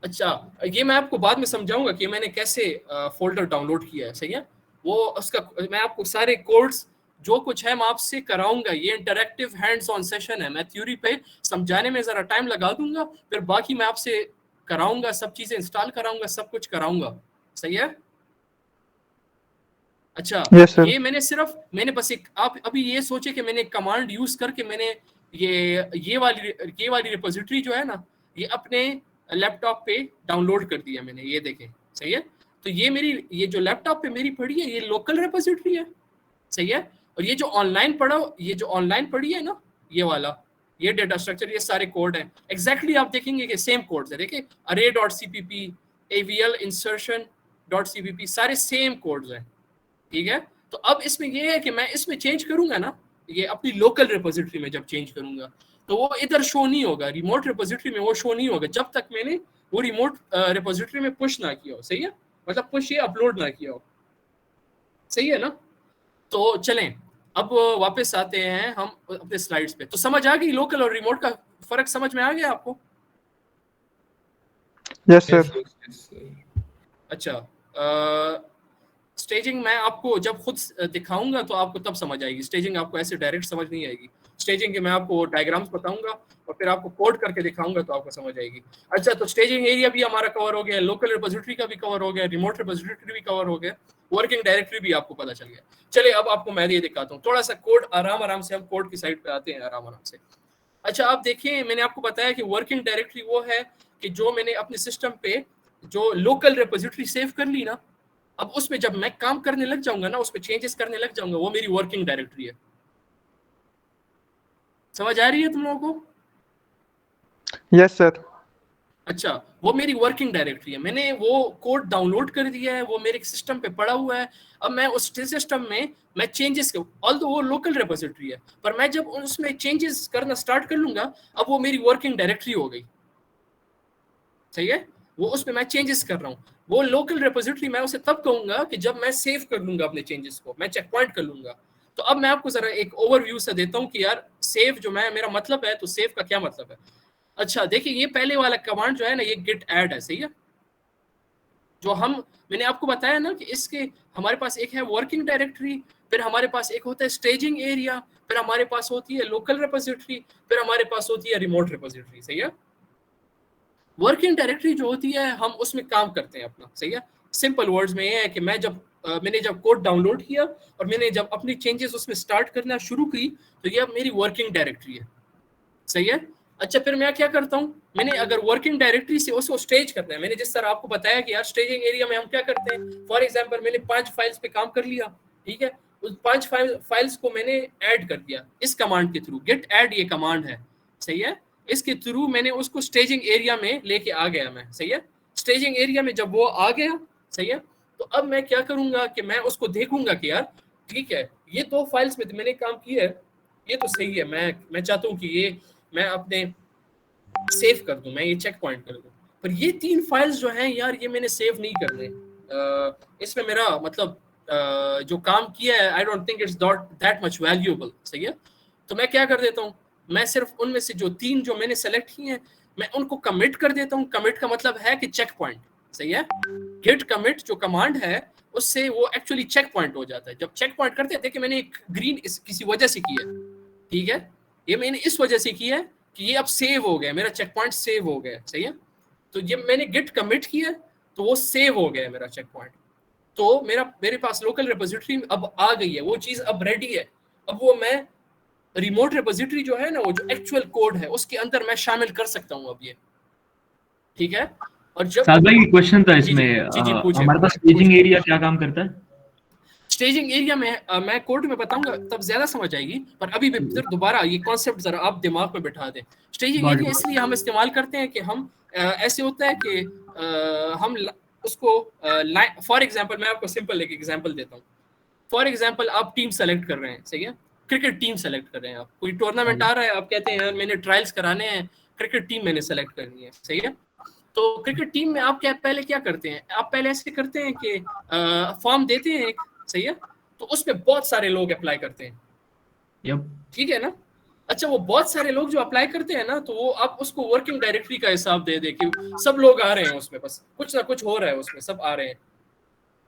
अच्छा ये मैं आपको बाद में समझाऊंगा कि मैंने कैसे फोल्डर डाउनलोड किया है। सही है? वो उसका मैं आपको सारे कोड्स जो कुछ है मैं आपसे कराऊंगा। ये इंटरैक्टिव हैंड्स ऑन सेशन है, मैं थ्योरी पे समझाने में जरा टाइम लगा दूंगा, फिर बाकी मैं आपसे कराऊंगा, सब चीजें इंस्टॉल कराऊंगा, सब कुछ कराऊंगा। सही है? अच्छा यस सर। ये मैंने बस एक, आप अभी ये सोचे कि मैंने कमांड यूज करके मैंने ये वाली रिपोजिटरी जो है ना, ये अपने लैपटॉप पे डाउनलोड कर दिया मैंने। ये देखें। सही है? तो ये जो लैपटॉप पे मेरी पड़ी है ये लोकल रिपोजिटरी है। सही है? और ये जो ऑनलाइन पड़ी है ना, ये वाला ये डेटा स्ट्रक्चर, ये सारे कोड हैं एग्जैक्टली आप देखेंगे कि सेम कोड्स है। देखिए array.cpp, avl insertion.cpp, सारे सेम कोड्स हैं। ठीक है? तो अब इसमें ये है कि मैं इसमें चेंज करूंगा ना, ये अपनी लोकल रिपोजिटरी में जब चेंज करूंगा तो वो इधर शो नहीं होगा, रिमोट रिपोजिटरी में वो शो नहीं होगा जब तक मैंने वो रिमोट रिपोजिटरी में पुश ना किया हो। सही है? मतलब पुश ये अपलोड ना किया हो। सही है ना? तो चलें अब वापस आते हैं हम अपने स्लाइड्स पे। तो समझ आ गई लोकल और रिमोट का फर्क, समझ में आ गया आपको? Yes sir. अच्छा स्टेजिंग मैं आपको जब खुद दिखाऊंगा तो आपको तब समझ आएगी। स्टेजिंग आपको ऐसे डायरेक्ट समझ नहीं आएगी। स्टेजिंग के मैं आपको डायग्राम्स बताऊंगा और फिर आपको कोड करके दिखाऊंगा तो आपको समझ आएगी। अच्छा तो स्टेजिंग एरिया भी हमारा कवर हो गया, लोकल रिपोजिटरी का भी कवर हो गया, रिमोट रिपोजिटरी भी कवर हो गया, वर्किंग डायरेक्टरी भी आपको पता चल गया। चलिए अब आपको मैं ये दिखाता हूँ थोड़ा सा कोड, आराम से हम कोड की साइड पे आते हैं आराम से। अच्छा आप देखिए मैंने आपको बताया कि वर्किंग डायरेक्टरी वो है कि जो मैंने अपने सिस्टम पे जो लोकल रिपोजिटरी सेव कर ली ना, अब उसमें जब मैं काम करने लग जाऊंगा ना, उसमें चेंजेस करने लग जाऊंगा, वो मेरी वर्किंग डायरेक्टरी है। समझ आ रही है तुम लोगों को? Yes sir. अच्छा, वो मेरी वर्किंग डायरेक्टरी है, मैंने वो कोड डाउनलोड कर दिया है, वो मेरे सिस्टम पे पड़ा हुआ है। अब मैं उस सिस्टम में मैं चेंजेस, ऑल्दो वो लोकल रिपोजिटरी है, पर मैं जब उसमें चेंजेस करना स्टार्ट कर लूंगा, अब वो मेरी वर्किंग डायरेक्टरी हो गई। सही है, वो उसमें मैं चेंजेस कर रहा हूँ। वो लोकल रिपोजिटरी मैं उसे तब कहूंगा कि जब मैं सेव कर लूंगा अपने चेंजेस को, मैं चेक पॉइंट कर लूंगा। तो अब मैं आपको जरा एक ओवरव्यू से देता हूँ कि यार सेव जो मेरा मतलब है, तो सेव का क्या मतलब है। अच्छा देखिए, ये पहले वाला कमांड जो है ना, ये git add है, सही है। जो मैंने आपको बताया ना कि इसके हमारे पास एक है वर्किंग डायरेक्टरी, फिर हमारे पास एक होता है स्टेजिंग एरिया, फिर हमारे पास होती है लोकल रिपोजिटरी, फिर हमारे पास होती है रिमोट रिपोजिटरी, सही है। वर्किंग डायरेक्टरी जो होती है, हम उसमें काम करते हैं अपना, सही है। सिंपल वर्ड्स में ये है कि मैंने जब कोड डाउनलोड किया और मैंने जब अपनी चेंजेस उसमें स्टार्ट करना शुरू की, तो ये अब मेरी वर्किंग डायरेक्टरी है, सही है। अच्छा, फिर मैं क्या करता हूँ, मैंने अगर वर्किंग डायरेक्टरी से उसको स्टेज करना है, मैंने जिस तरह आपको बताया कि यार स्टेजिंग एरिया में हम क्या करते हैं, फॉर एग्जांपल मैंने 5 फाइल्स पे काम कर लिया, ठीक है। उस 5 फाइल्स को मैंने ऐड कर दिया इस कमांड के थ्रू, गेट ऐड ये कमांड है, सही है। इसके थ्रू मैंने उसको स्टेजिंग एरिया में लेके आ गया मैं, सही है। स्टेजिंग एरिया में जब वो आ गया, सही है, तो अब मैं क्या करूंगा कि मैं उसको देखूंगा कि यार ठीक है, ये 2 फाइल्स में मैंने काम किया है, ये तो सही है, मैं चाहता हूँ कि ये मैं अपने सेव कर दूं, मैं ये चेक पॉइंट कर दूं, पर ये 3 फाइल्स जो हैं यार, ये मैंने सेव नहीं करने। इसमें मेरा मतलब जो काम किया है, I don't think it's that much valuable, सही है। तो मैं क्या कर देता हूँ, मैं सिर्फ उनमें से जो 3 जो मैंने सेलेक्ट किए हैं, मैं उनको कमिट कर देता हूँ। कमिट का मतलब है कि चेक पॉइंट, सही है। गिट कमिट जो कमांड है, उससे वो एक्चुअली चेक पॉइंट हो जाता है। जब चेक पॉइंट करते हैं, देखिए मैंने एक ग्रीन किसी वजह से किया, ठीक है, ये मैंने इस वजह से किया है कि ये अब सेव हो गया, मेरा चेक पॉइंट सेव हो गया, सही है। तो जब मैंने गिट कमिट किया तो वो सेव हो गया मेरा चेक पॉइंट, तो मेरे पास लोकल रिपोजिटरी अब आ गई है, वो चीज अब रेडी है। अब वो मैं रिमोट रिपोजिटरी जो है ना, वो जो एक्चुअल कोड है उसके अंदर मैं शामिल कर सकता हूँ अब ये, ठीक है। और जब साद भाई क्वेश्चन था जी इसमें, जी पूछिए, हमारे पास स्टेजिंग एरिया क्या काम करता है? स्टेजिंग एरिया में मैं कोड में बताऊंगा तब ज्यादा समझ आएगी, पर अभी भी फिर दोबारा ये कॉन्सेप्ट जरा आप दिमाग में बैठा दें। स्टेजिंग एरिया इसलिए हम इस्तेमाल करते हैं कि हम ऐसे होता है कि हम उसको फॉर एग्जांपल मैं आपको सिंपल एक एग्जांपल देता हूँ। फॉर एग्जांपल आप टीम सेलेक्ट कर रहे हैं, सही है, क्रिकेट टीम सेलेक्ट कर रहे हैं, आप कोई टूर्नामेंट आ रहा है, आप कहते हैं यार मैंने ट्रायल्स कराने हैं, क्रिकेट टीम मैंने सेलेक्ट करनी है, सही है। तो क्रिकेट टीम में आप पहले क्या करते हैं, आप पहले ऐसे करते हैं कि फॉर्म देते हैं एक, सही है, तो उसमें बहुत सारे लोग अप्लाई करते हैं, ठीक है ना। अच्छा, वो बहुत सारे लोग जो अप्लाई करते हैं ना, तो वो आप उसको वर्किंग डायरेक्टरी का हिसाब दे दे कि सब लोग आ रहे हैं उसमें, बस कुछ ना कुछ हो रहा है उसमें, सब आ रहे हैं।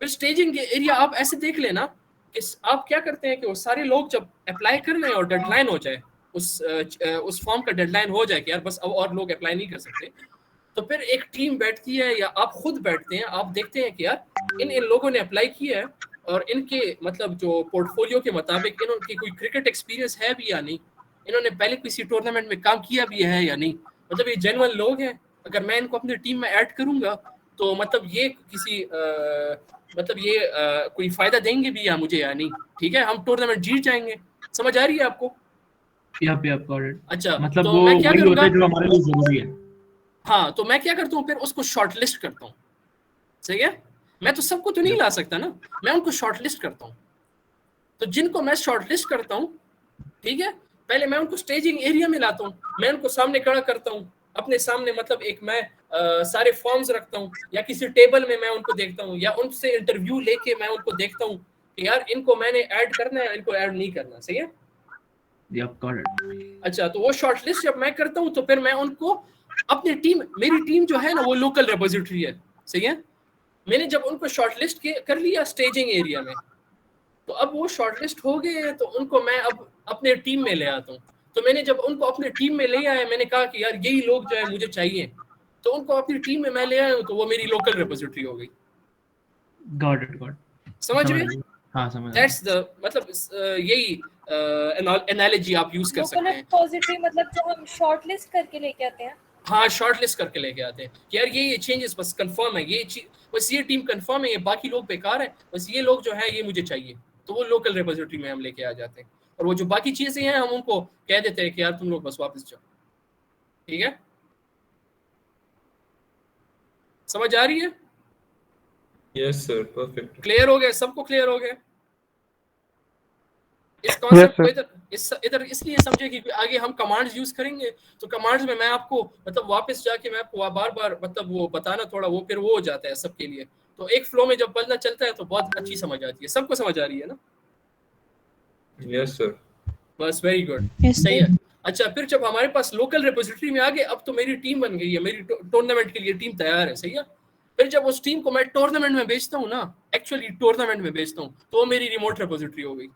फिर स्टेजिंग एरिया आप ऐसे देख लेना कि आप क्या करते हैं कि वो सारे लोग जब अप्लाई कर रहे हैं और डेडलाइन हो जाए, उस फॉर्म का डेडलाइन हो जाए कि यार बस अब और लोग अप्लाई नहीं कर सकते, तो फिर एक टीम बैठती है या आप खुद बैठते हैं, आप देखते हैं कि यार इन लोगों ने अप्लाई किया है और इनके मतलब जो पोर्टफोलियो के मुताबिक इनकी कोई क्रिकेट एक्सपीरियंस है भी या नहीं, इन्होंने पहले किसी टूर्नामेंट में काम किया भी है या नहीं, मतलब ये जेन्युइन लोग हैं। अगर मैं इनको अपनी टीम में ऐड करूंगा तो मतलब ये किसी कोई फायदा देंगे भी या मुझे या नहीं, ठीक है, हम टूर्नामेंट जीत जाएंगे। समझ आ रही है आपको? अच्छा, मतलब तो मैं क्या करूंगा, जो हमारे लिए जरूरी है। हाँ, तो मैं क्या करता हूँ, फिर उसको शॉर्टलिस्ट करता हूँ, सही है। मैं तो सबको तो नहीं ला सकता ना, मैं उनको शॉर्टलिस्ट करता हूँ। तो जिनको मैं शॉर्टलिस्ट करता हूँ, ठीक है, पहले मैं उनको स्टेजिंग एरिया में लाता हूँ, मैं उनको सामने खड़ा करता हूँ अपने सामने, मतलब एक मैं सारे फॉर्म्स रखता हूँ या किसी टेबल में मैं उनको देखता हूँ या उनसे इंटरव्यू लेके मैं उनको देखता हूँ कि यार इनको मैंने ऐड करना है, इनको ऐड नहीं करना, सही है। अच्छा, तो वो शॉर्टलिस्ट जब मैं करता हूँ तो फिर मैं उनको अपनी टीम, मेरी टीम जो है ना वो लोकल रिपोजिटरी है, सही है। मैंने जब उनको शॉर्टलिस्ट कर लिया स्टेजिंग एरिया में, तो अब वो शॉर्टलिस्ट हो गए हैं, तो उनको मैं अब अपने टीम में ले आता हूँ। तो मैंने जब उनको अपने टीम में ले आया, मैंने कहा कि यार यही लोग जो है मुझे चाहिए, तो उनको अपनी टीम में मैं ले आया हूँ, तो वो मेरी लोकल रिपोजिटरी हो गई। Got it. समझ रहे? हाँ, समझ। दैट्स द मतलब यही एनालॉजी आप यूज कर सकते हैं। रिपोजिटरी मतलब जो हम शॉर्टलिस्ट करके लेके आते हैं। हाँ, शॉर्टलिस्ट करके लेके आते हैं कि यार ये चेंजेस बस कंफर्म है, बस ये टीम कंफर्म है, ये बाकी लोग बेकार है, बस ये लोग जो है ये मुझे चाहिए, तो वो लोकल रिपोजिटरी में हम लेके आ जाते हैं। और वो जो बाकी चीजें हैं हम उनको कह देते हैं कि यार तुम लोग बस वापस जाओ, ठीक है। समझ आ रही है? Yes sir, perfect. क्लियर हो गया? सबको क्लियर हो गया? इस कॉन्सेप्ट को इधर इसलिए समझे कि आगे हम कमांड्स यूज करेंगे, तो कमांड्स में मैं आपको मतलब वापस जाके मैं आपको बार बार मतलब वो बताना थोड़ा वो फिर वो हो जाता है सबके लिए। तो एक फ्लो में जब पढ़ना चलता है तो बहुत अच्छी समझ आती है। सबको समझ आ रही है ना? Yes sir. बस वेरी गुड, Yes, सही sir. है। अच्छा, फिर जब हमारे पास लोकल रिपोजिटरी में आ गए, अब तो मेरी टीम बन गई है, मेरी टूर्नामेंट के लिए टीम तैयार है, सही है। फिर जब उस टीम को मैं टूर्नामेंट में भेजता हूँ ना, एक्चुअली टूर्नामेंट में भेजता हूँ, तो मेरी रिमोट रिपोजिटरी हो गई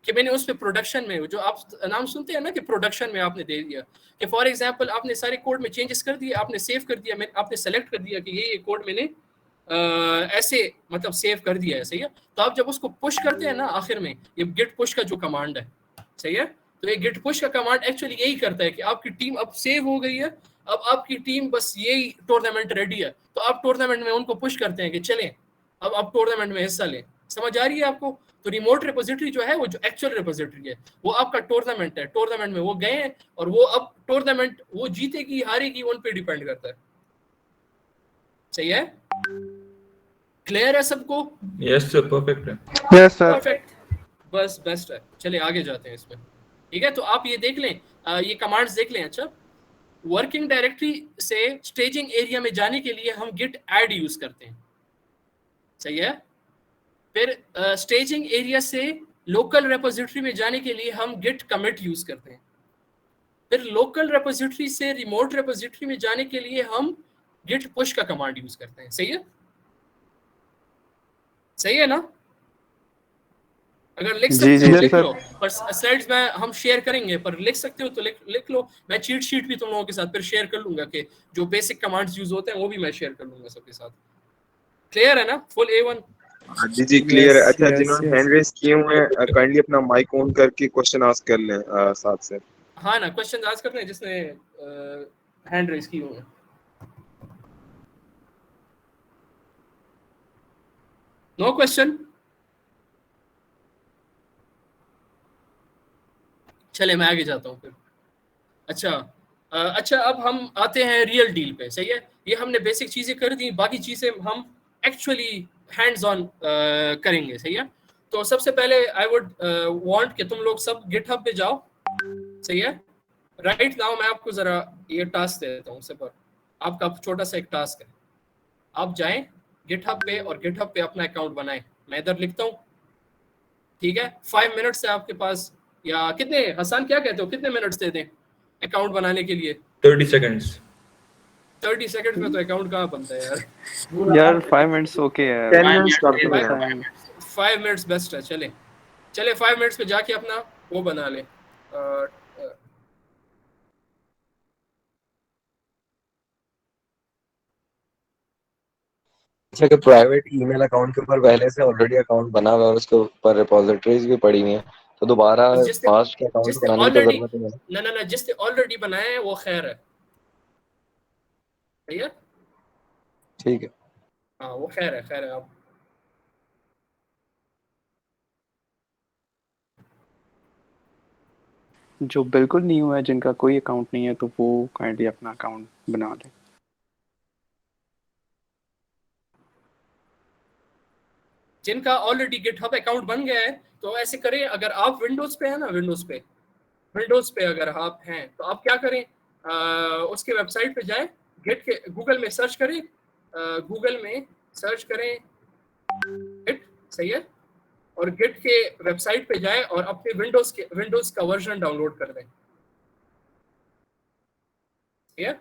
कि मैंने उस पे प्रोडक्शन में जो आप नाम सुनते हैं ना कि प्रोडक्शन में आपने दे दिया कि फॉर एग्जांपल आपने सारे कोड में चेंजेस कर दिए, आपने सेव कर दिया, आपने सेलेक्ट कर दिया कि ये कोड मैंने ऐसे मतलब सेव कर दिया है, सही है। तो आप जब उसको पुश करते हैं ना आखिर में, ये गिट पुश का जो कमांड है, सही है, तो ये गिट पुश का कमांड एक्चुअली यही करता है कि आपकी टीम अब सेव हो गई है, अब आपकी टीम बस यही टूर्नामेंट रेडी है, तो आप टूर्नामेंट में उनको पुश करते हैं कि चलें अब आप टूर्नामेंट में हिस्सा लें। समझ आ रही है आपको? तो रिमोट रिपोजिटरी जो है वो जो एक्चुअल रिपोजिटरी है वो आपका टूर्नामेंट है, टूर्नामेंट में वो गए हैं और वो अब टूर्नामेंट वो जीतेगी हारेगी उन पे डिपेंड करता है, सही है। क्लियर है सबको? यस सर, परफेक्ट है। Yes sir. परफेक्ट, बस बेस्ट है। चलिए आगे जाते हैं इसमें, ठीक है। तो आप ये देख लें, ये कमांड्स देख लें। अच्छा, वर्किंग डायरेक्टरी से स्टेजिंग एरिया में जाने के लिए हम गिट ऐड यूज करते हैं, सही है। फिर स्टेजिंग एरिया से लोकल रेपोजिटरी में जाने के लिए हम गिट कमिट यूज करते हैं। फिर लोकल रेपोजिटरी से रिमोट रेपोजिटरी में जाने के लिए हम गिट पुश का कमांड यूज करते हैं, सही है। सही है ना? अगर लिख सकते हो लिख लो, पर स्लाइड्स में हम शेयर करेंगे, पर लिख सकते हो तो लिख लो। मैं चीट शीट भी तुम लोगों के साथ फिर शेयर कर लूंगा कि जो बेसिक कमांड्स यूज होते हैं वो भी मैं शेयर कर लूंगा सबके साथ। क्लियर है ना? Full A1? जी जी क्लियर है। अच्छा, जिन्होंने हैंड रेज किए हुए हैं काइंडली अपना माइक ऑन करके क्वेश्चन आस्क कर लें साथ से। हाँ ना, क्वेश्चन आस्क करते हैं जिसने हैंड रेज की हुई है। No question? चले मैं आगे जाता हूँ फिर। अच्छा, अब हम आते हैं रियल डील पे, सही है। ये हमने बेसिक चीजें कर दी, बाकी चीजें हम एक्चुअली हैंड्स ऑन करेंगे, सही है। तो सबसे पहले आई वुड वांट कि तुम लोग सब गिटहब पे जाओ, सही है। राइट नाउ मैं आपको जरा ये टास्क दे देता हूँ, सिर्फ आपका छोटा सा एक टास्क है। आप जाएं गिटहब पे और गिटहब पे अपना अकाउंट बनाएं। मैं इधर लिखता हूँ, ठीक है। 5 मिनट्स से आपके पास, या कितने, हसन क्या कहते हो, कितने मिनट्स दे दें अकाउंट बनाने के लिए? 30 सेकंड्स। 30 सेकंड्स में तो अकाउंट कहाँ बनता है यार? यार 5 मिनट्स ओके है। 10 मिनट्स कर दो यार। 5 मिनट्स बेस्ट है। चले 5 मिनट्स में जाके अपना वो बना ले। अच्छा, कि प्राइवेट ईमेल अकाउंट के ऊपर पहले से ऑलरेडी अकाउंट बना हुआ है और उसके ऊपर रिपोजिटरीज भी पड़ी हुई हैं, तो दोबारा पास्ट के अकाउंट जिसने बनाने की ऑलरेडी जरूरत नहीं है। ना जिसने ऑलरेडी बनाया है वो खैर है, सही है। ठीक है। हाँ वो खैर है। आप जो बिल्कुल न्यू है, जिनका कोई अकाउंट नहीं है, तो वो काइंडली अपना अकाउंट बना लें। जिनका ऑलरेडी गिटहब अकाउंट बन गया है तो ऐसे करें। अगर आप विंडोज पे है ना, विंडोज पे अगर आप हैं तो आप क्या करें, उसके वेबसाइट पे जाएं, गिट के गूगल में सर्च करें, गूगल में सर्च करें गिट, सही है। और गिट के वेबसाइट पे जाएं और अपने विंडोज का वर्जन डाउनलोड कर दें, ठीक है।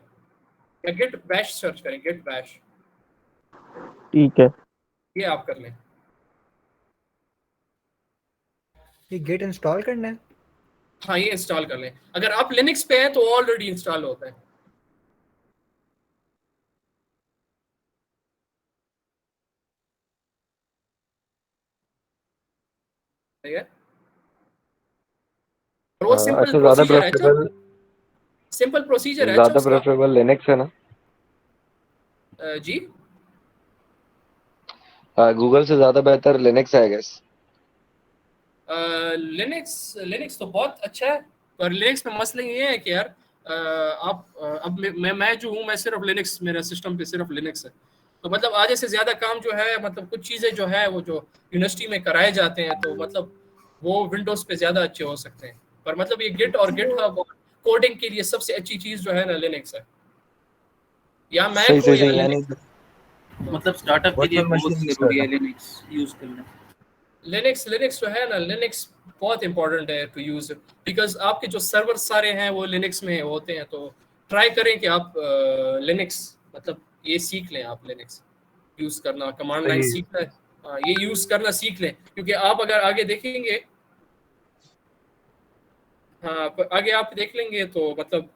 या गिट बैश सर्च करें, गिट बैश, ठीक है। ये आप कर लें। ये गिट इंस्टॉल करना है? हाँ ये इंस्टॉल कर लें। अगर आप लिनक्स पे हैं तो ऑलरेडी इंस्टॉल होता है, ठीक है। और वो सिंपल अच्छा, ज्यादा प्रोसीजर है। ज्यादा प्रेफरेबल लिनक्स है ना? जी गूगल से ज्यादा बेहतर लिनक्स है आई गेस। लिनक्स तो बहुत अच्छा है, पर लिनक्स में मसला ये है कि यार आप अब मैं जो हूँ, मैं सिर्फ लिनक्स, मेरा सिस्टम पे सिर्फ लिनक्स है। तो मतलब आधे से ज्यादा काम जो है, मतलब कुछ चीजें जो है वो जो यूनिवर्सिटी में कराए जाते हैं, तो मतलब वो विंडोज पे ज्यादा अच्छे हो सकते हैं। पर मतलब ये गिट और गिटहब और कोडिंग के लिए सबसे अच्छी चीज जो है ना लिनक्स है, या मैक सही हो सही या सही, यानी लिनक्स। मतलब स्टार्टअप के लिए वर्चुअल बहुत मशीन यूज जरूरी है करना। लिनक्स यूज करना। लिनक्स जो है ना, लिनक्स बहुत इंपॉर्टेंट है टू यूज, बिकॉज आपके जो सर्वर सारे हैं वो लिनक्स में होते हैं। तो ट्राई करें कि आप लिनक्स मतलब ये सीख लें, आप लिनक्स यूज करना, कमांड लाइन सही है। सीखना है। ये यूज करना सीख लें, क्योंकि आप अगर आगे देखेंगे, हाँ आगे आप देख लेंगे तो मतलब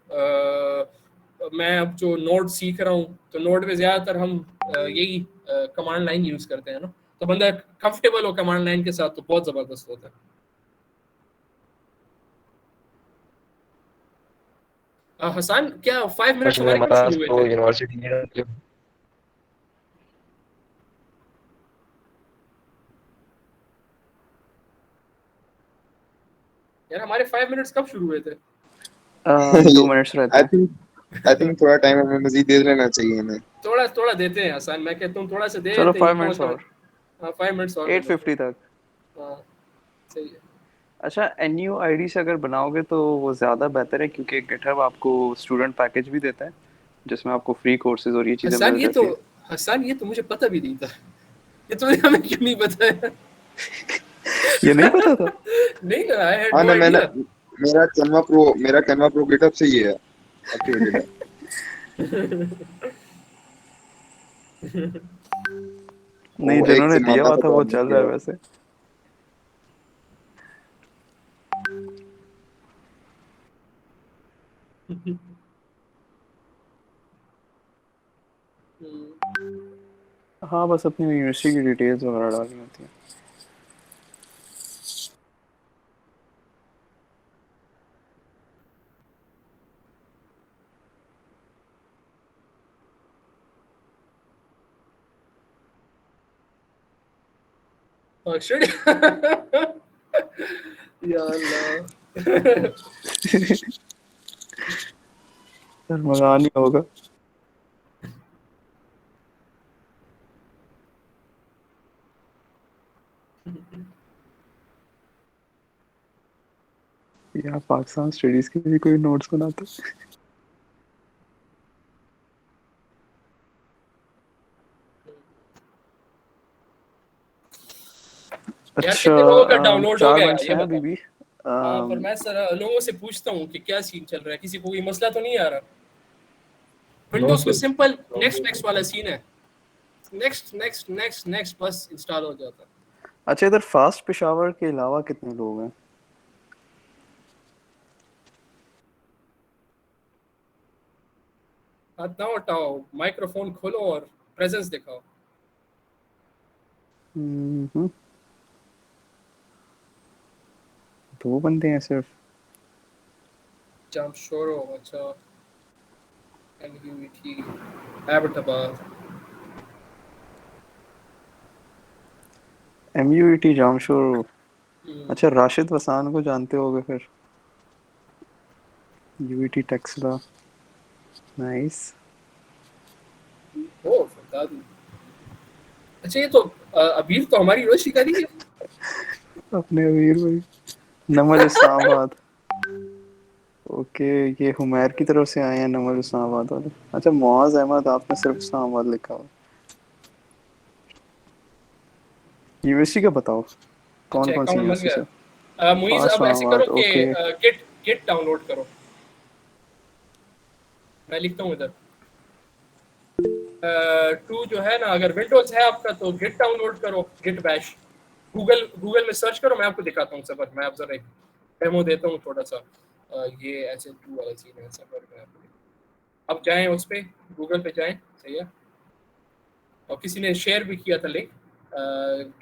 मैं अब जो नोड सीख रहा हूँ, तो नोड में ज्यादातर हम यही कमांड लाइन यूज करते हैं ना, तो बंदा कंफर्टेबल हो कमांड लाइन के साथ तो बहुत जबरदस्त होता है। हसन, क्या 5 मिनट्स में हमारे कब हमारा शुरू हुए तो थे? यूनिवर्सिटी में यार हमारे 5 मिनट्स कब शुरू हुए थे? 2 मिनट्स रहते हैं। आई थिंक थोड़ा टाइम हमें मजीद दे देना चाहिए इन्हें। थोड़ा थोड़ा देते हैं हसन, मैं कहता हूँ थोड़ा सा दे चलो देते हैं, 5 इतना मिनट्स मतलब। और, हाँ 5 मिनट्स और दे देते 8:50 तक। हैं। हाँ सही है। अच्छा, NUID से अगर बनाओगे तो वो ज़्यादा बेहतर है, क्योंकि GitHub आपको स्टूडेंट पैकेज भी देता है जिसमें आपको फ्री कोर्सेज और ये चीज़ें हसन मिल ये तो जाती है। हसन ये तो मुझे पता भी नहीं था, ये तो हमें क्यों नहीं बताया? ये नहीं पता था? नहीं ना, आई हैड हाँ नो ना, मैंने आइडिया। मेरा कैनवा प्रो गिटहब से ही है, एक्टिवेटेड है। नहीं, वो एक जिन्होंने से दिया माता हुआ था का वो काम चल किया रहा है है। वैसे। हाँ, बस अपनी यूनिवर्सिटी की डिटेल्स वगैरह डालनी होती है। या अल्लाह। मजा नहीं होगा। यार पाकिस्तान स्टडीज के भी कोई नोट्स बनाते। यार अच्छा, कितने लोगों का डाउनलोड हो 4 गया मिनट्स ये हैं अभी बताओ? भी। हाँ पर मैं सर लोगों से पूछता हूँ कि क्या सीन चल रहा है, किसी को कोई मसला तो नहीं आ रहा? नो विंडोज में सर। सिंपल नेक्स्ट नेक्स्ट वाला सीन है, नेक्स्ट नेक्स्ट नेक्स्ट नेक्स्ट बस इंस्टॉल हो जाता है। अच्छा, इधर फास्ट पेशावर के अलावा कितने लोग हैं? हाथ ना उठाओ, माइक्रोफोन खोलो और प्रेजेंस दिखाओ। हम्म, 2 बंदे हैं सिर्फ। जामशोरो, अच्छा NUET एबटाबाद। MUET जामशोर। अच्छा, राशिद वसान को जानते होगे फिर। UET टेक्सला। नाइस। ओ बता दूं। अच्छा ये तो अबीर तो हमारी यूनिवर्सिटी का नहीं है। अपने अमीर भाई। नमल इस्लामाबाद। ओके, ये हुमैर की तरफ से आए हैं नमल इस्लामाबाद वाले। अच्छा, मुआज अहमद, आपने सिर्फ इस्लामाबाद लिखा हुआ। यूनिवर्सिटी का बताओ, कौन अच्छा कौन सी अकाउंट बन यूनिवर्सिटी से? गया। मुइज अब ऐसे करो इस्लामाबाद, कि ओके। गिट गिट डाउनलोड करो, मैं लिखता हूँ इधर। टू जो है ना, अगर विंडोज है आपका तो गिट डाउनलोड करो, गिट बैश। गूगल में सर्च करो, मैं आपको दिखाता हूँ सबक, मैं आप जरा एक डेमो देता हूँ थोड़ा सा। ये ऐसे टू वाला सीन है सबक में आपको। अब जाएं उस पे, गूगल पे जाएं, सही है। और किसी ने शेयर भी किया था लिंक,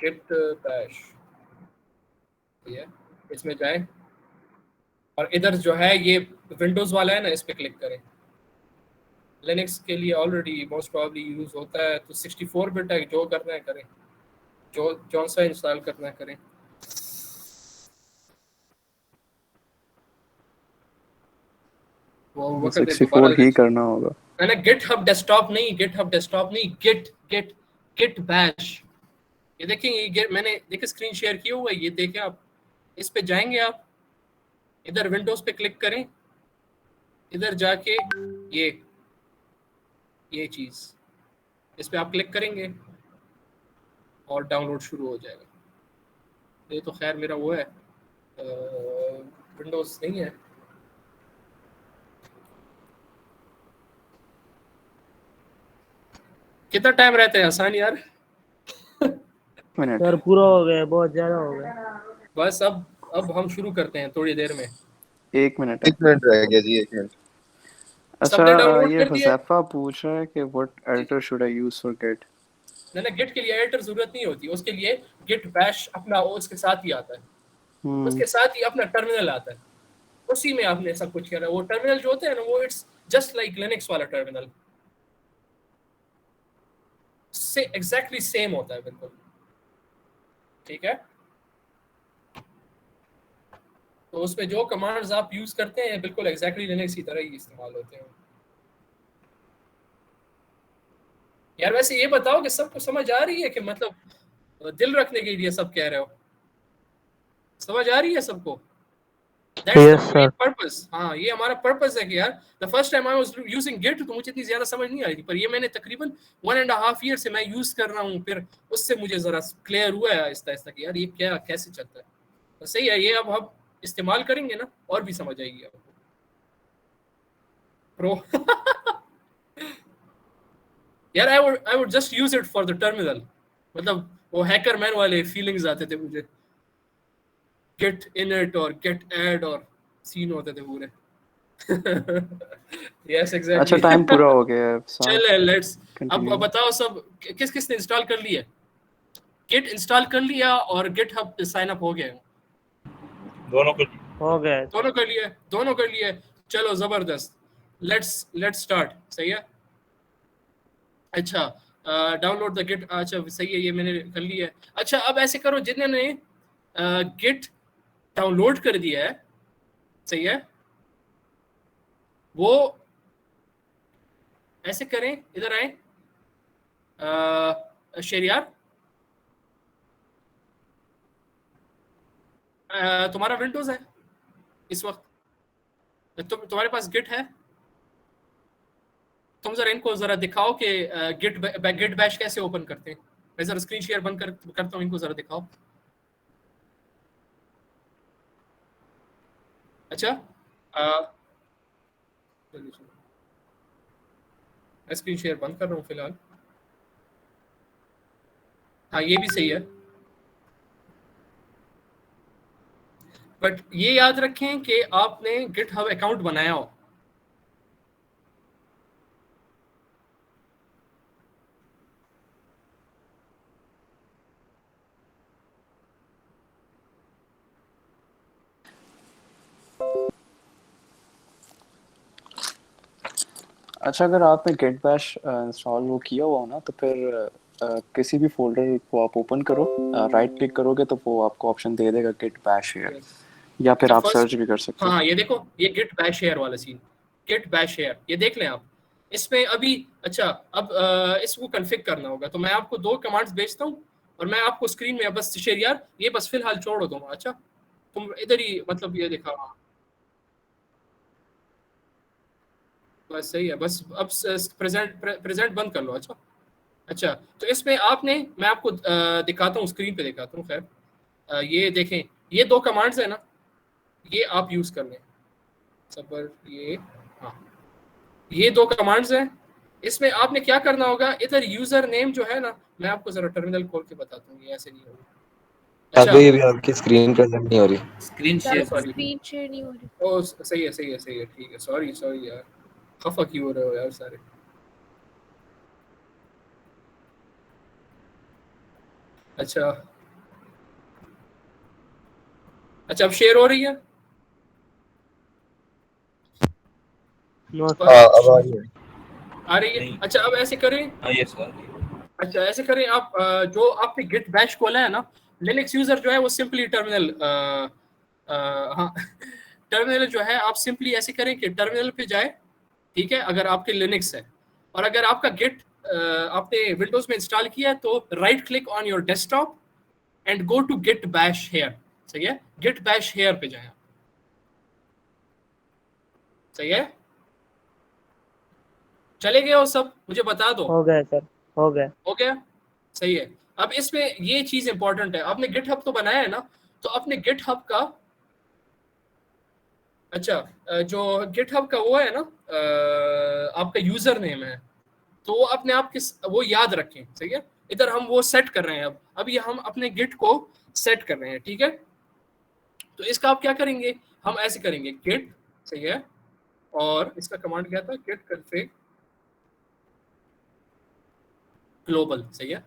गिट बैश, ठीक है। इसमें जाएं और इधर जो है ये विंडोज वाला है ना, इस पे क्लिक करें। लिनक्स के लिए ऑलरेडी मोस्ट प्रोबेबली यूज होता है, तो 64 बिट है, जो करना है करें, जो जौन सा इंस्टॉल करना है करें। वो वक्त है 64 दोबारा ही करना होगा। मैंने GitHub डेस्कटॉप नहीं, git bash। ये देखें, ये मैंने देखिए स्क्रीन शेयर किया हुआ है, ये देखें आप, इस पे जाएंगे आप, इधर विंडोज पे क्लिक करें, इधर जाके ये चीज इस पे आप क्लिक करेंगे और डाउनलोड शुरू हो जाएगा। ये तो खैर मेरा वो है, विंडोज नहीं है। कितना टाइम रहता है आसान यार? मिनट यार पूरा हो गया, बहुत ज्यादा हो गया। बस अब हम शुरू करते हैं थोड़ी देर में। 1 मिनट 1 मिनट रह गया जी, 1 मिनट। अच्छा सबने डाउनलोड ये कर दिया? हुज़ैफा पूछ रहा है कि what editor should I use for git. ना गिट के लिए एडिटर जरूरत नहीं होती, उसके लिए गिट बैश अपना उसके साथ ही आता है, उसके साथ ही अपना टर्मिनल आता है, उसी में आपने सब कुछ किया है। वो टर्मिनल जो होता है ना, वो इट्स जस्ट लाइक लिनक्स वाला टर्मिनल, से एग्जैक्टली सेम होता है बिल्कुल, ठीक है। तो उसमें जो कमांड्स आप यूज करते हैं बिल्कुल एग्जैक्टली लिनक्स की तरह ही इस्तेमाल होते हैं। यार वैसे ये बताओ कि सबको समझ आ रही है कि मतलब दिल रखने के लिए सब कह रहे हो, समझ आ रही है सबको? Yes, sir. पर्पस, हाँ ये हमारा पर्पस है कि यार the first time I was using git तो मुझे इतनी ज्यादा समझ नहीं आ रही थी, पर ये मैंने तकरीबन 1.5 ईयर से मैं यूज कर रहा हूँ, फिर उससे मुझे जरा क्लियर हुआ है आहिस्ता आहिस्ता कि यार ये क्या कैसे चलता है। तो सही है, ये अब हम इस्तेमाल करेंगे ना और भी समझ आएगी आपको। प्रो यार I would just use it for the terminal, मतलब वो हैकर मैन वाले फीलिंग्स आते थे मुझे, गेट इनिट और गेट ऐड और सीन होते थे पूरे। Yes exactly. अच्छा टाइम पूरा हो गया है। चल लेट्स अब बताओ सब किस किस ने इंस्टॉल कर लिया? गिट इंस्टॉल कर लिया और गिटहब पे साइन अप हो गया? हो गया। दोनों कर लिए। चलो जबरदस्त, लेट्स स्टार्ट। सही है। अच्छा डाउनलोड द गिट, अच्छा सही है, ये मैंने कर लिया है। अच्छा अब ऐसे करो, जिन्होंने गिट डाउनलोड कर दिया है, सही है, वो ऐसे करें, इधर आए शेरियार, तुम्हारा विंडोज है इस वक्त, तुम्हारे पास गिट है, तुम जरा इनको जरा दिखाओ कि गिट बैश कैसे ओपन करते हैं। मैं जरा स्क्रीन शेयर बंद करता हूँ, इनको जरा दिखाओ। अच्छा मैं स्क्रीन शेयर बंद कर रहा हूँ फिलहाल। हाँ ये भी सही है, बट ये याद रखें कि आपने गिटहब अकाउंट बनाया हो। अच्छा अगर आपने गेट बैश इंस्टॉल वो किया हुआ हो ना, तो फिर किसी भी फोल्डर को आप ओपन करो, राइट क्लिक करोगे तो वो आपको ऑप्शन दे देगा गेट बैश हियर, या फिर आप सर्च भी कर सकते हो। हाँ ये देखो, ये गिट बैश शेयर वाला सीन, गिट बैश शेयर, ये देख लें आप इसमें अभी। अच्छा अब इसको कॉन्फ़िग करना होगा, तो मैं आपको 2 कमांड्स भेजता हूँ और मैं आपको स्क्रीन में बस शेयर यार ये बस फिलहाल छोड़ दूंगा। अच्छा तुम इधर ही मतलब ये दिखा, बस सही है, बस अब प्रेजेंट बंद कर लो। अच्छा तो इसमें आपने, मैं आपको दिखाता हूँ, स्क्रीन पे दिखाता हूँ। खैर ये देखें, ये 2 कमांड्स है ना, ये आप यूज कर लें सबर, ये हाँ ये 2 कमांड्स हैं। इसमें आपने क्या करना होगा, इधर यूजर नेम जो है ना, मैं आपको जरा टर्मिनल खोल के बताता हूँ, ये ऐसे नहीं होगा। अच्छा ये भी आपकी स्क्रीन प्रेजेंट नहीं हो रही, स्क्रीन स्क्रीन शेयर नहीं हो रही। ओ सही है ठीक है, सॉरी यार, खफा क्यों हो रहे हो यार सारे। अच्छा अब शेयर हो रही है? अब आ रही है। अच्छा अब ऐसे करें, अच्छा ऐसे करें आप, जो आपने गिट बैश खोला है ना, लिनक्स यूजर जो है वो सिंपली टर्मिनल हाँ टर्मिनल जो है आप सिंपली ऐसे करें कि टर्मिनल पे जाए, ठीक है, अगर आपके लिनक्स है, और अगर आपका गिट आपने विंडोज में इंस्टॉल किया है तो right click on your desktop and go to git bash here, सही है, गिट बैश हेयर पे जाए, सही है, चले गए हो सब, मुझे बता दो। हो गया सर, हो गया। हो गया, सही है। अब इसमें ये चीज इंपॉर्टेंट है, आपने गिटहब तो बनाया है ना, तो अपने गिटहब का, अच्छा जो गिटहब का वो है ना, आपका यूजर नेम है, तो वो अपने आप के वो याद रखें, सही है। इधर हम वो सेट कर रहे हैं, अब ये हम अपने गिट को सेट कर रहे हैं, ठीक है। तो इसका आप क्या करेंगे, हम ऐसे करेंगे गिट, सही है, और इसका कमांड क्या था, गिट कॉन्फ़िग ग्लोबल, सही है,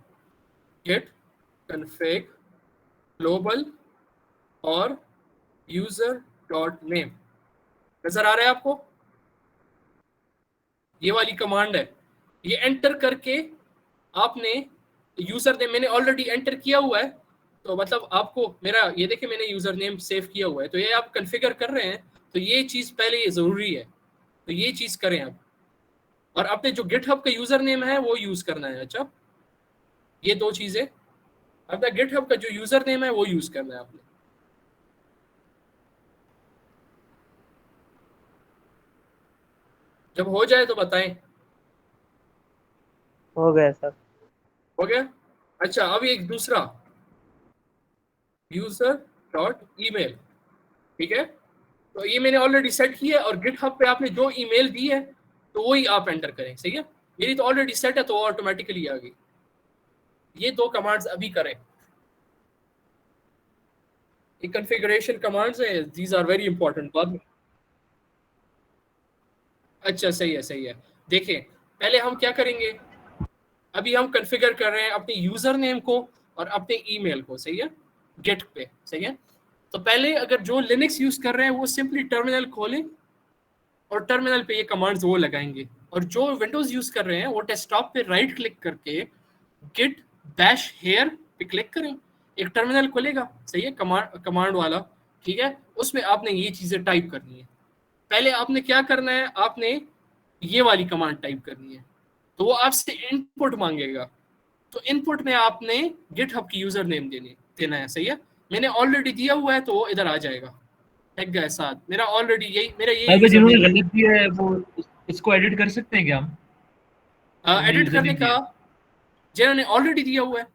गिट कॉन्फ़िग ग्लोबल और यूजर डॉट नेम, नजर आ रहा है आपको, ये वाली कमांड है, ये एंटर करके आपने यूजर नेम मैंने ऑलरेडी एंटर किया हुआ है, तो मतलब आपको मेरा ये देखिए मैंने यूजर नेम सेव किया हुआ है, तो ये आप कॉन्फ़िगर कर रहे हैं, तो ये चीज पहले ये जरूरी है, तो ये चीज करें आप, और अपने जो गिटहब का यूजर नेम है वो यूज करना है। अच्छा, ये दो चीजें, अपना गिटहब का जो यूजर नेम है वो यूज करना है आपने। जब हो जाए तो बताएं। हो गया सर। हो गया, अच्छा अब एक दूसरा यूजर डॉट ईमेल, ठीक है, तो ये मैंने ऑलरेडी सेट किया है, और गिटहब पे आपने जो ईमेल दी है तो वही आप एंटर करें, सही है, मेरी तो ऑलरेडी सेट है तो वो ऑटोमेटिकली आ गई। ये दो कमांड्स अभी करें, ये कॉन्फ़िगरेशन कमांड्स है, दीज आर वेरी इंपॉर्टेंट बाद में। अच्छा सही है, सही है, देखें पहले हम क्या करेंगे, अभी हम कॉन्फ़िगर कर रहे हैं अपने यूजर नेम को और अपने ईमेल को, सही है, गिट पे, सही है। तो पहले अगर जो लिनक्स यूज कर रहे हैं वो सिंपली टर्मिनल खोलें और टर्मिनल पे ये कमांड्स वो लगाएंगे, और जो विंडोज यूज कर रहे हैं वो डेस्कटॉप पे राइट क्लिक करके गिट बैश हेयर पे क्लिक करें, एक टर्मिनल खुलेगा, सही है, कमांड वाला, ठीक है, उसमें आपने ये चीजें टाइप करनी है। पहले आपने क्या करना है, आपने ये वाली कमांड टाइप करनी है, तो वो आपसे इनपुट मांगेगा, तो इनपुट में आपने गिटहब की यूजर नेम देना है, सही है, मैंने ऑलरेडी दिया हुआ है तो वो इधर आ जाएगा, टेक गया साथ, मेरा ऑलरेडी यही मेरा ये अगर जिन्होंने गलत दिया है वो इसको एडिट कर सकते हैं क्या हम? एडिट करने का, जिन्होंने ऑलरेडी दिया हुआ है,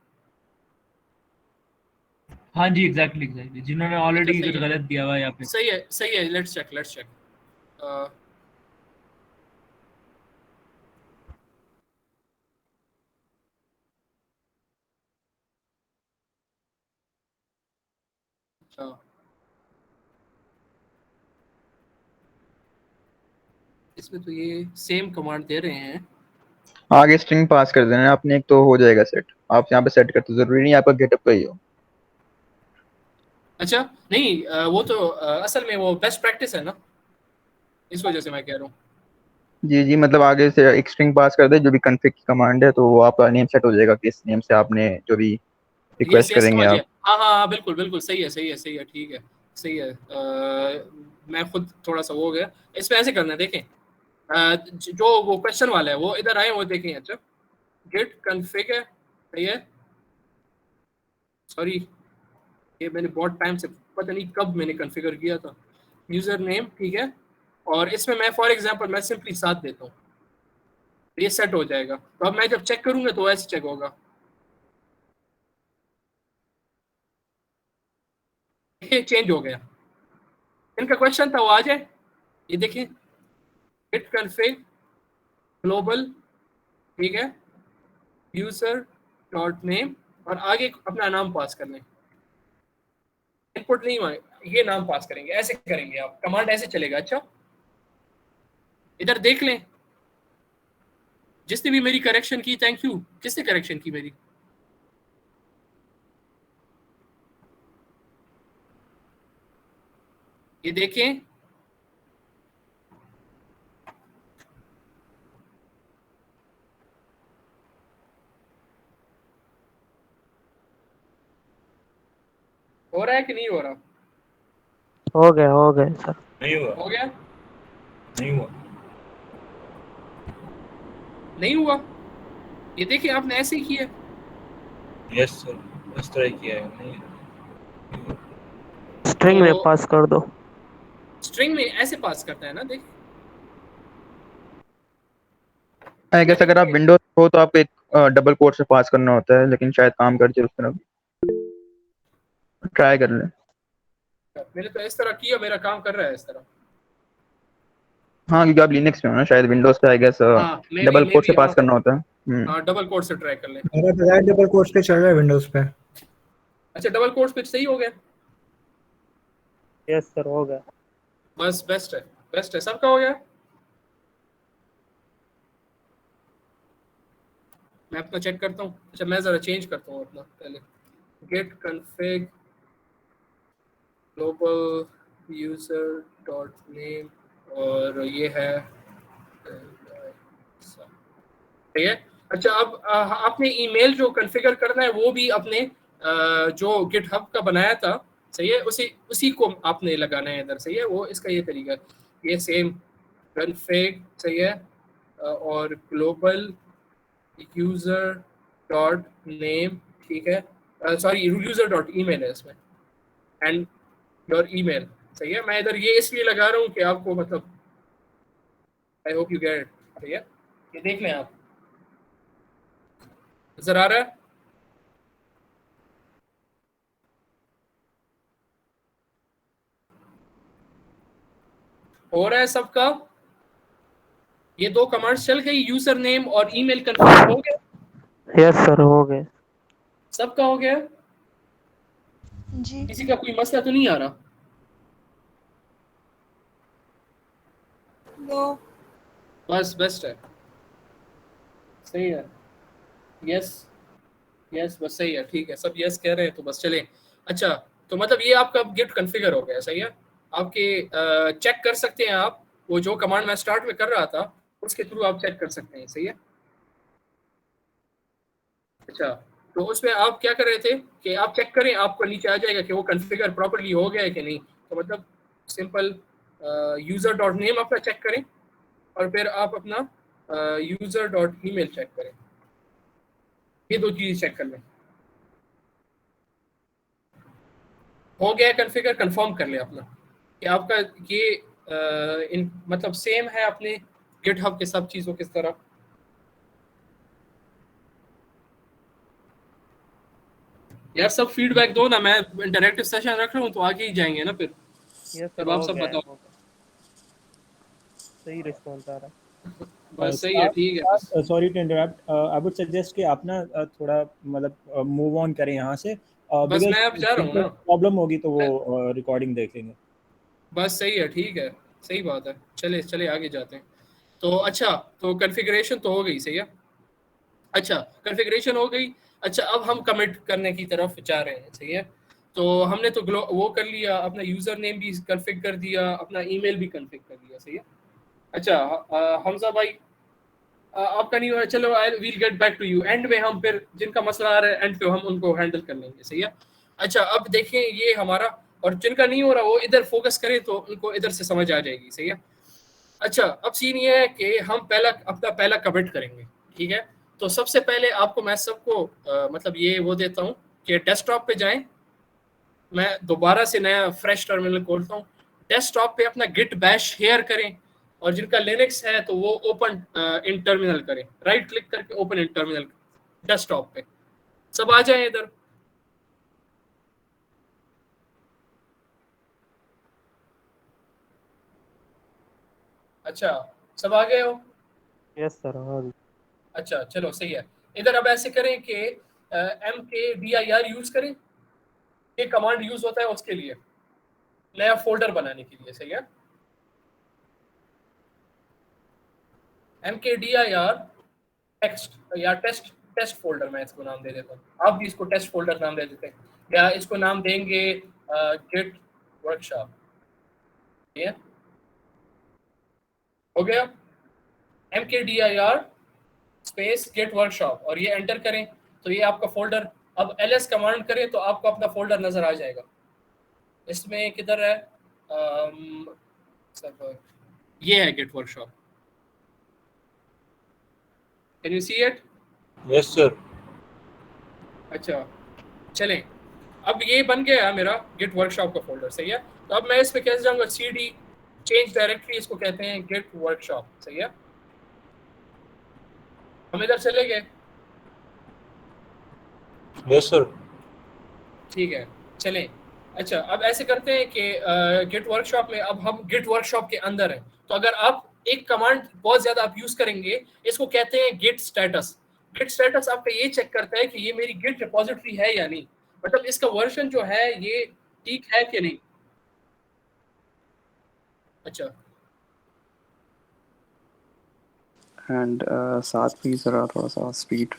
हाँ जी एग्जैक्टली जिन्होंने ऑलरेडी गलत दिया हुआ है यहाँ पे। सही है, सही है, लेट्स चेक इसमें तो ये सेम कमांड दे रहे हैं, आगे स्ट्रिंग पास कर देना आपने, एक तो हो जाएगा सेट, आप यहाँ पे सेट करते, जरूरी नहीं आपका गेटअप का ही हो। अच्छा नहीं वो तो असल में वो बेस्ट प्रैक्टिस है ना, इस वजह से मैं कह रहा हूँ। जी जी, मतलब आगे से एक स्ट्रिंग पास कर दे जो भी कॉन्फ़िग की कमांड है, तो वो आपका नेम सेट हो जाएगा किस नेम से आपने जो भी रिक्वेस्ट करेंगे आप। हाँ हाँ बिल्कुल बिल्कुल, सही है सही है सही है, ठीक है, सही है, मैं खुद थोड़ा सा वो हो गया, इसमें ऐसे करना है, देखें जो वो क्वेश्चन वाला है वो इधर आए, वो देखें, अच्छा गिट कॉन्फ़िग है, सही है, सॉरी ये मैंने बहुत टाइम से पता नहीं कब मैंने कॉन्फ़िगर किया था, यूजर नेम, ठीक है, और इसमें मैं फॉर एग्जांपल मैं सिंपली 7 देता हूँ, ये सेट हो जाएगा, तो अब मैं जब चेक करूंगा तो ऐसे चेक होगा, चेंज हो गया, इनका क्वेश्चन था वो आ जाए, ये देखिए गिट कॉन्फ़िग ग्लोबल, ठीक है, यूजर डॉट नेम, और आगे अपना नाम पास कर लें, इनपुट नहीं हुआ, ये नाम पास करेंगे, ऐसे करेंगे आप, कमांड ऐसे चलेगा। अच्छा इधर देख लें, जिसने भी मेरी करेक्शन की थैंक यू, किसने करेक्शन की मेरी, ये देखें, हो रहा है कि नहीं हो रहा? हो गया सर। नहीं हुआ हो गया? नहीं हुआ नहीं हुआ? ये देखिए आपने ऐसे ही किया। यस सर इस तरह किया है नहीं स्ट्रिंग में पास कर दो। स्ट्रिंग में ऐसे पास करता है ना, देख। आई गेस अगर आप विंडोज हो तो आपको एक डबल कोट से पास करना होता है, लेकिन शायद काम कर जाए उस तरह। ट्राई कर ले। मैंने तो इस तरह किया, मेरा काम कर रहा है इस तरह। हाँ क्योंकि आप लिनक्स में हो ना, शायद विंडोज पे आई गेस डबल कोट से पास करना होता है। हाँ डबल कोट से ट्राई कर ले। मेरा तो डबल कोट्स पे चल रहा है विंडोज पे। अच्छा डबल कोट्स पे सही हो गया? यस सर हो गया। बस बेस्ट है, सबका हो गया। मैं अपना चेक करता हूँ। अच्छा मैं ज़रा चेंज करता हूँ अपना पहले। Git config global user dot name और ये है ठीक है। अच्छा अब आपने ईमेल जो कॉन्फ़िगर करना है वो भी अपने जो गिटहब का बनाया था, सही है, उसी को आपने लगाना है इधर, सही है। वो इसका ये तरीका, ये सेम कॉन्फ़िग, सही है, और ग्लोबल यूजर डॉट नेम, ठीक है, सॉरी यूजर डॉट ईमेल है इसमें, एंड योर ईमेल, सही है। मैं इधर ये इसलिए लगा रहा हूँ कि आपको मतलब आई होप यू गेट, सही है। ये देख लें आप, नजर आ रहा है? हो रहा है सबका? ये दो कमांड्स चल गई, यूजर नेम और ईमेल कन्फर्म हो गया? यस सर हो गए। सबका हो गया जी। किसी का कोई मसला तो नहीं आ रहा? नो। बस बेस्ट है, सही है। यस यस बस सही है, ठीक है, सब यस कह रहे हैं तो बस चले। अच्छा तो मतलब ये आपका गिट कॉन्फ़िगर हो गया, सही है। आपके चेक कर सकते हैं आप, वो जो कमांड मैं स्टार्ट में कर रहा था उसके थ्रू आप चेक कर सकते हैं, सही है। अच्छा तो उसमें आप क्या कर रहे थे कि आप चेक करें, आपको नीचे आ जाएगा कि वो कॉन्फ़िगर प्रॉपर्ली हो गया है कि नहीं। तो मतलब सिंपल यूज़र डॉट नेम अपना चेक करें और फिर आप अपना यूज़र डॉट ईमेल चेक करें, ये दो चीज़ चेक कर लें। हो गया कॉन्फ़िगर, कंफर्म कर ले अपना कि आपका ये इन मतलब सेम है अपने गिटहब के सब चीज़ों की तरह। यार सब फीडबैक दो ना, मैं इंटरैक्टिव सेशन रख रहा हूँ तो आगे ही जाएंगे ना फिर। यस जब सर आप हो सब गया। बताओ। सही रिस्पॉन्स आ रहा है। बस सही है, ठीक है। बस sorry to interrupt, I would suggest कि आप ना थोड़ा मतलब मूव ऑन करें यहाँ से, बस मैं अब जा रहा हूँ ना। प्रॉब्लम होगी तो वो रिकॉर्डिंग देख लेंगे। बस सही है, ठीक है, सही बात है। चले चले आगे जाते हैं। तो अच्छा तो कॉन्फ़िगरेशन तो हो गई, सही है। अच्छा कॉन्फ़िगरेशन हो गई। अच्छा अब हम कमिट करने की तरफ जा रहे हैं, सही है। तो हमने तो वो कर लिया, अपना यूज़र नेम भी कॉन्फ़िग कर दिया, अपना ईमेल भी कॉन्फ़िग कर दिया, सही है। अच्छा हमजा भाई आपका नहीं हुआ, चलो I will get back to you. End में हम फिर जिनका मसला आ रहा है एंड पे हम उनको हैंडल कर लेंगे, सही है। अच्छा अब देखें ये हमारा, और जिनका नहीं हो रहा वो इधर फोकस करें तो उनको इधर से समझ आ जाएगी, सही है। अच्छा अब सीन ये है कि हम अपना पहला कमिट करेंगे, ठीक है। तो सबसे पहले आपको मैं सबको मतलब ये वो देता हूँ कि डेस्कटॉप पे जाएं। मैं दोबारा से नया फ्रेश टर्मिनल खोलता हूँ। डेस्कटॉप पे अपना गिट बैश शेयर करें, और जिनका लिनक्स है तो वो ओपन इन टर्मिनल करें, राइट क्लिक करके ओपन इन टर्मिनल डेस्कटॉप पे। सब आ जाए इधर। अच्छा सब आ गए हो? यस सर हो गया। अच्छा चलो सही है। इधर अब ऐसे करें कि mkdir यूज करें। ये कमांड यूज होता है उसके लिए, नया फोल्डर बनाने के लिए, सही है। mkdir टेक्स्ट या टेस्ट फोल्डर, मैं इसको नाम दे देता हूँ। आप भी इसको टेस्ट फोल्डर नाम दे देते हैं, या इसको नाम देंगे गिट वर्कशॉप। ये हो गया mkdir स्पेस गेट वर्कशॉप, और ये एंटर करें तो ये आपका फोल्डर। अब ls कमांड करें तो आपको अपना फोल्डर नजर आ जाएगा। इसमें किधर है सर्वर, ये है git workshop. Can you see it? Yes sir. अच्छा चलें, अब ये बन गया मेरा गिट वर्कशॉप का फोल्डर, सही है। तो अब मैं इस पे कैसे जाऊंगा, cd चेंज डायरेक्टरी, इसको कहते हैं गिट वर्कशॉप, सही है। हम इधर चले गए, यस सर। ठीक है चलें। अच्छा अब ऐसे करते हैं कि गिट वर्कशॉप में अब हम गिट वर्कशॉप के अंदर हैं, तो अगर आप एक कमांड बहुत ज़्यादा आप यूज़ करेंगे, इसको कहते हैं गिट स्टेटस। गिट स्टेटस आपका ये चेक करता है कि ये मेरी गिट रिपोजिटरी है या नहीं, मतलब इसका वर्जन जो है ये ठीक है कि नहीं। अच्छा एंड साथ में ज़रा थोड़ा सा स्पीड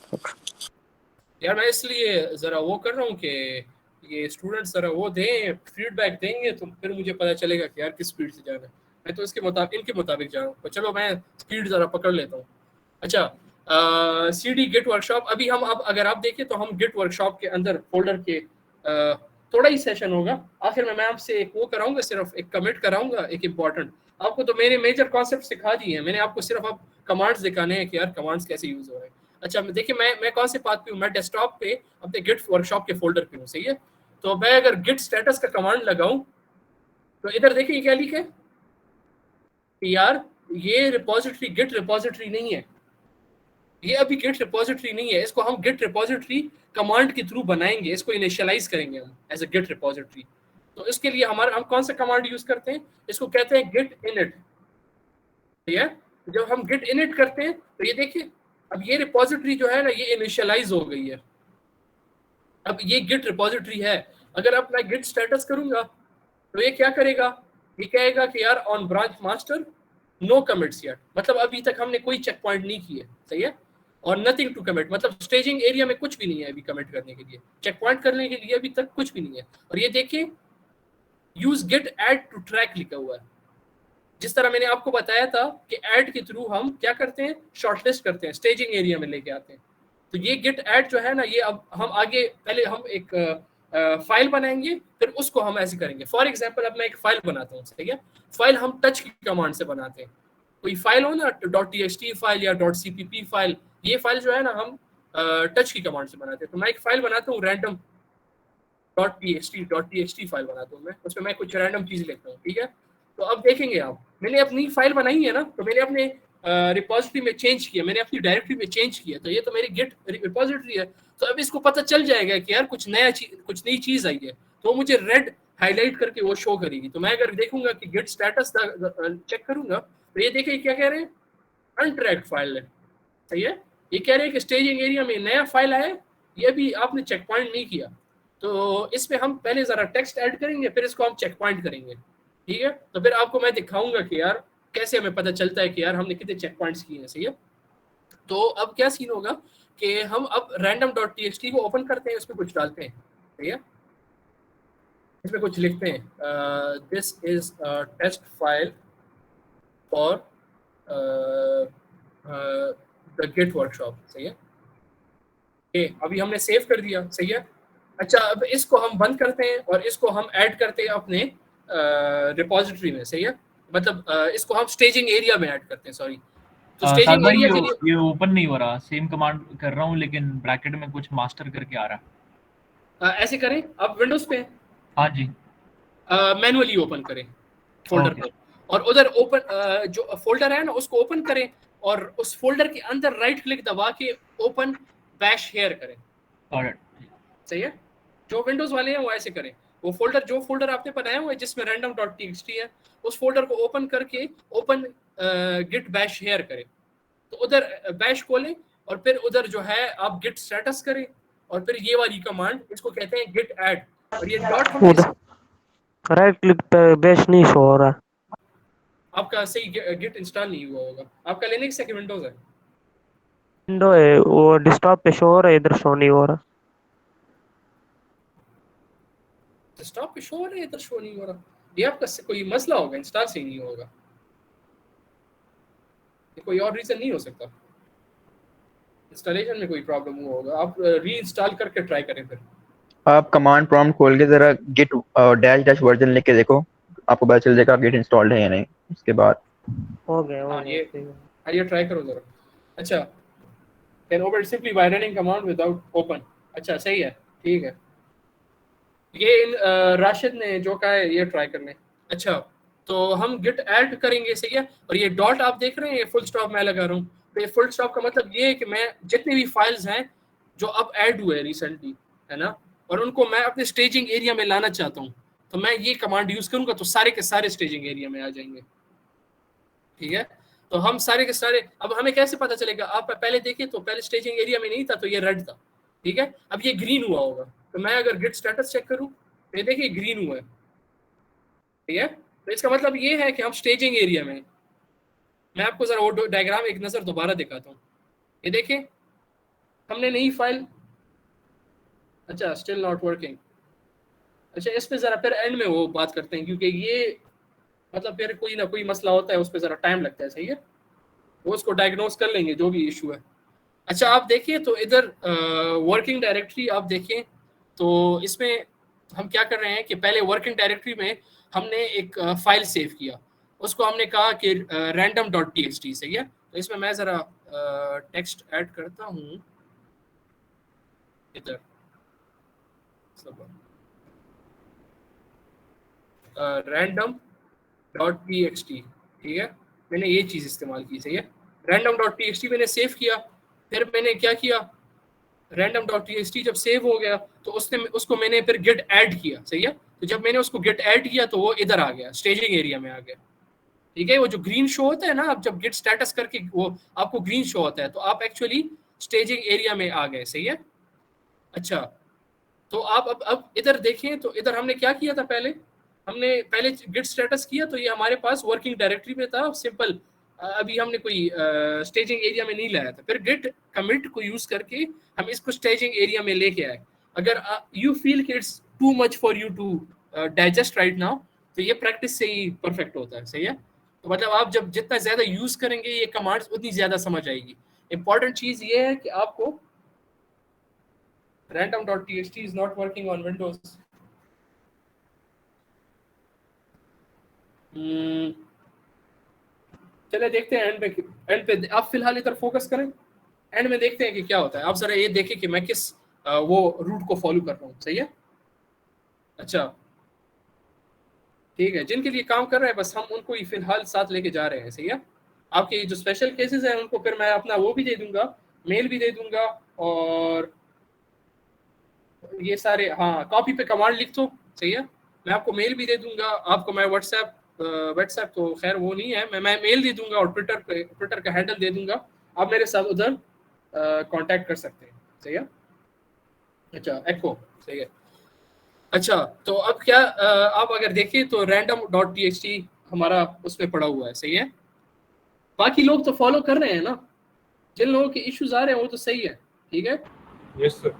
यार, मैं इसलिए ज़रा वो कर रहा हूँ कि ये स्टूडेंट्स ज़रा वो दें, फीडबैक देंगे तो फिर मुझे पता चलेगा कि यार किस स्पीड से जाना है। मैं तो इसके मुताबिक इनके मुताबिक जा रहा हूँ, तो चलो मैं स्पीड ज़रा पकड़ लेता हूँ। अच्छा cd गिट वर्कशॉप, अभी हम अब अगर आप देखें तो हम गिट वर्कशॉप के अंदर फोल्डर के थोड़ा ही सेशन होगा। आखिर में मैं आपसे एक वो कराऊंगा, सिर्फ एक कमिट कराऊंगा, एक इम्पॉर्टेंट। आपको तो मेरे मेजर कॉन्सेप्ट सिखा दिए हैं मैंने, आपको सिर्फ अब कमांड्स दिखाने हैं कि यार कमांड्स कैसे यूज़ हो रहे हैं। अच्छा देखिए, मैं कौन से पाथ पे हूँ, मैं डेस्कटॉप पे अपने गिट वर्कशॉप के फोल्डर पे हूँ, सही है। तो मैं अगर गिट स्टेटस का कमांड लगाऊं तो इधर देखिए क्या लिखा है कि यार ये रिपोजिटरी गिट रिपोजिटरी नहीं है, ये अभी गिट रिपोजिटरी नहीं है, इसको हम गिट रिपोजिटरी कमांड के थ्रू बनाएंगे, इसको इनिशियलाइज करेंगे हम एज अ गिट रिपोजिटरी। तो इसके लिए हम कौन सा कमांड यूज करते हैं, इसको कहते हैं गिट इनिट, ठीक है। जब हम गिट इनिट करते हैं तो ये देखिए अब ये रिपोजिटरी जो है ना ये इनिशियलाइज हो गई है, अब ये गिट रिपोजिटरी है। अगर अब मैं गिट स्टेटस करूंगा तो ये क्या करेगा, ये कहेगा कि यार on branch master no commits yet, मतलब अभी तक हमने कोई चेक पॉइंट नहीं किए, सही है। और नथिंग टू कमिट, मतलब स्टेजिंग एरिया में कुछ भी नहीं है अभी कमिट करने के लिए, चेक पॉइंट करने के लिए अभी तक कुछ भी नहीं है। और ये देखिए use git add to track लिखा हुआ है, जिस तरह मैंने आपको बताया था कि ऐड के थ्रू हम क्या करते हैं, शॉर्टलिस्ट करते हैं, स्टेजिंग एरिया में लेके आते हैं। तो ये गिट ऐड जो है ना, ये अब हम आगे पहले हम एक फाइल बनाएंगे, फिर उसको हम ऐसे करेंगे। फॉर एग्जांपल अब मैं एक फाइल बनाता हूँ, सही है। फाइल हम टच की कमांड से बनाते हैं, कोई फाइल हो ना .txt फाइल या .cpp फाइल, ये फाइल जो है ना हम टच की कमांड से बनाते हैं। तो मैं एक फाइल बनाता हूँ रैंडम .txt फाइल बनाता हूँ मैं, उसमें मैं कुछ रैंडम चीज लिखता हूँ, ठीक है। तो अब देखेंगे आप, मैंने अपनी फाइल बनाई है ना, तो मैंने अपने रिपोजिटरी में चेंज किया, मैंने अपनी डायरेक्टरी में चेंज किया, तो ये तो मेरी गिट रिपोजिटरी है। तो अब इसको पता चल जाएगा कि यार कुछ नई चीज आई है, तो मुझे रेड हाईलाइट करके वो शो करेगी। तो मैं अगर देखूंगा कि गिट स्टेटस चेक करूंगा तो ये देखिए क्या कह रहे हैं, अनट्रैक्ड फाइल है, सही है। ये कह रहे हैं कि स्टेजिंग एरिया में नया फाइल आया, ये भी आपने चेक पॉइंट नहीं किया। तो इसमें हम पहले जरा टेक्स्ट ऐड करेंगे, फिर इसको हम चेक पॉइंट करेंगे, ठीक है। तो फिर आपको मैं दिखाऊंगा कि यार कैसे हमें पता चलता है कि यार हमने कितने चेक पॉइंट्स किए हैं, सही है। तो अब क्या सीन होगा कि हम अब random.txt को ओपन करते हैं, इसमें कुछ डालते हैं, सही है। इसमें कुछ लिखते हैं, this is test file for the git workshop, सही है। अभी हमने सेव कर दिया, सही है। अच्छा अब इसको हम बंद करते हैं और इसको हम ऐड करते हैं अपने रिपोजिटरी में, सही है। मतलब इसको हम स्टेजिंग एरिया में ऐड करते हैं, सॉरी। तो स्टेजिंग एरिया के लिए ये ओपन नहीं हो रहा, सेम कमांड कर रहा हूँ लेकिन ब्रैकेट में कुछ मास्टर करके आ रहा है। ऐसे करें, आप विंडोज पे, हाँ जी, मैनुअली ओपन करें फोल्डर को, और उधर ओपन जो फोल्डर है ना उसको ओपन करें, और उस फोल्डर के अंदर राइट क्लिक दबा के ओपन बैश हेयर करें, सही है। जो विंडोज वाले हैं वो ऐसे करें, वो फोल्डर जो फोल्डर आपने बनाया हुआ है जिसमें random.txt है, उस फोल्डर को ओपन करके ओपन गिट बैश हेयर करें। तो उधर बैश खोलें और फिर उधर जो है आप गिट स्टेटस करें, और फिर ये वाली कमांड, इसको कहते हैं गिट ऐड। और ये डॉट राइट क्लिक पे बैश नहीं शो हो रहा, आपका सही गिट इंस्टॉल नहीं हुआ होगा। आपका लिनक्स है कि विंडोज है? विंडो है, वो डेस्कटॉप पे शो हो रहा है, इधर शो नहीं हो रहा। डेस्कटॉप पे शो हो रहा है, इधर शो नहीं हो रहा। ये आपका कोई मसला होगा, इंस्टॉल से ही नहीं होगा, ये कोई और रीजन नहीं हो सकता। इंस्टॉलेशन में कोई प्रॉब्लम हुआ होगा, आप रीइंस्टॉल करके ट्राई करें। फिर आप कमांड प्रॉम्प्ट खोल के जरा git -वर्जन लिख के देखो, आपको पता चल जाएगा git इंस्टॉल्ड है या नहीं। उसके बाद हो गया हाँ ये ट्राई करो जरा। अच्छा, can open simply by running command without open. अच्छा सही है, ठीक है। ये राशिद ने जो कहा है ये ट्राई करने। अच्छा, तो हम गिट ऐड करेंगे, सही है। और ये डॉट आप देख रहे हैं, ये फुल स्टॉप मैं लगा रहा हूँ। तो ये फुल स्टॉप का मतलब ये है कि मैं जितने भी फाइल्स हैं जो अब ऐड हुए रिसेंटली, है ना, और उनको मैं अपने स्टेजिंग एरिया में लाना चाहता हूँ, तो मैं ये कमांड यूज करूंगा तो सारे के सारे स्टेजिंग एरिया में आ जाएंगे। ठीक है, तो हम सारे के सारे, अब हमें कैसे पता चलेगा? आप पहले देखिए तो पहले स्टेजिंग एरिया में नहीं था, तो ये रेड था। ठीक है, अब ये ग्रीन हुआ होगा। तो मैं अगर गिट स्टेटस चेक करूं तो ये देखिए ग्रीन हुआ है। ठीक है, तो इसका मतलब ये है कि हम स्टेजिंग एरिया में। मैं आपको जरा वो डायग्राम एक नजर दोबारा दिखाता हूँ। ये देखिए, हमने नई फाइल, अच्छा स्टिल नॉट वर्किंग। अच्छा, इस पे जरा फिर एंड में वो बात करते हैं, क्योंकि ये मतलब फिर कोई ना कोई मसला होता है, उस पर जरा टाइम लगता है। सही है, वो उसको डायग्नोस कर लेंगे जो भी इशू है। अच्छा, आप देखिए तो इधर वर्किंग डायरेक्टरी आप देखें तो इसमें हम क्या कर रहे हैं कि पहले वर्किंग डायरेक्टरी में हमने एक फाइल सेव किया, उसको हमने कहा कि random.txt। सही है, तो इसमें मैं ज़रा टेक्स्ट ऐड करता हूँ इधर, random.txt। ठीक है, मैंने ये चीज़ इस्तेमाल की। सही है, random.txt मैंने सेव किया। फिर मैंने क्या किया, random.txt जब सेव हो गया तो उसको मैंने फिर गिट ऐड किया। सही है, तो जब मैंने उसको गिट ऐड किया तो वो इधर आ गया, स्टेजिंग एरिया में आ गया। ठीक है, वो जो ग्रीन शो होता है ना, आप जब गिट स्टेटस करके वो आपको ग्रीन शो होता है, तो आप एक्चुअली स्टेजिंग एरिया में आ गए। सही है। अच्छा, तो आप अब इधर देखें तो इधर हमने क्या किया था, हमने पहले गिट स्टेटस किया तो ये हमारे पास वर्किंग डायरेक्टरी में था, सिंपल। अभी हमने कोई स्टेजिंग एरिया में नहीं लाया था। फिर गिट कमिट को यूज करके हम इसको स्टेजिंग एरिया में लेके आए। अगर यू फील कि it's too much for you to digest right now, तो ये प्रैक्टिस से ही परफेक्ट होता है। सही है, तो मतलब आप जब जितना ज्यादा यूज करेंगे ये कमांड्स, उतनी ज्यादा समझ आएगी। इंपॉर्टेंट चीज ये है कि आपको random.txt is not working on Windows. चले देखते हैं एंड पे आप फिलहाल इधर फोकस करें, एंड में देखते हैं कि क्या होता है। आप जरा ये देखें कि मैं किस वो रूट को फॉलो कर रहा हूँ। सही है। अच्छा, ठीक है, जिनके लिए काम कर रहे हैं बस हम उनको ही फिलहाल साथ लेके जा रहे हैं। सही है, आपके जो स्पेशल केसेस हैं उनको फिर मैं अपना वो भी दे दूंगा, मेल भी दे दूंगा, और ये सारे, हाँ कॉपी पे कमांड लिख दो। सही है, मैं आपको मेल भी दे दूंगा। आपको मैं व्हाट्सएप तो खैर वो नहीं है, मैं मेल दे दूंगा, और ट्विटर का हैंडल दे दूंगा। आप मेरे साथ उधर कांटेक्ट कर सकते हैं। सही है। अच्छा, एको, सही है। अच्छा, तो अब क्या आप अगर देखें तो random.txt हमारा उसमें पड़ा हुआ है। सही है, बाकी लोग तो फॉलो कर रहे हैं ना, जिन लोगों के इश्यूज आ रहे हैं वो तो सही है। ठीक है, यस सर,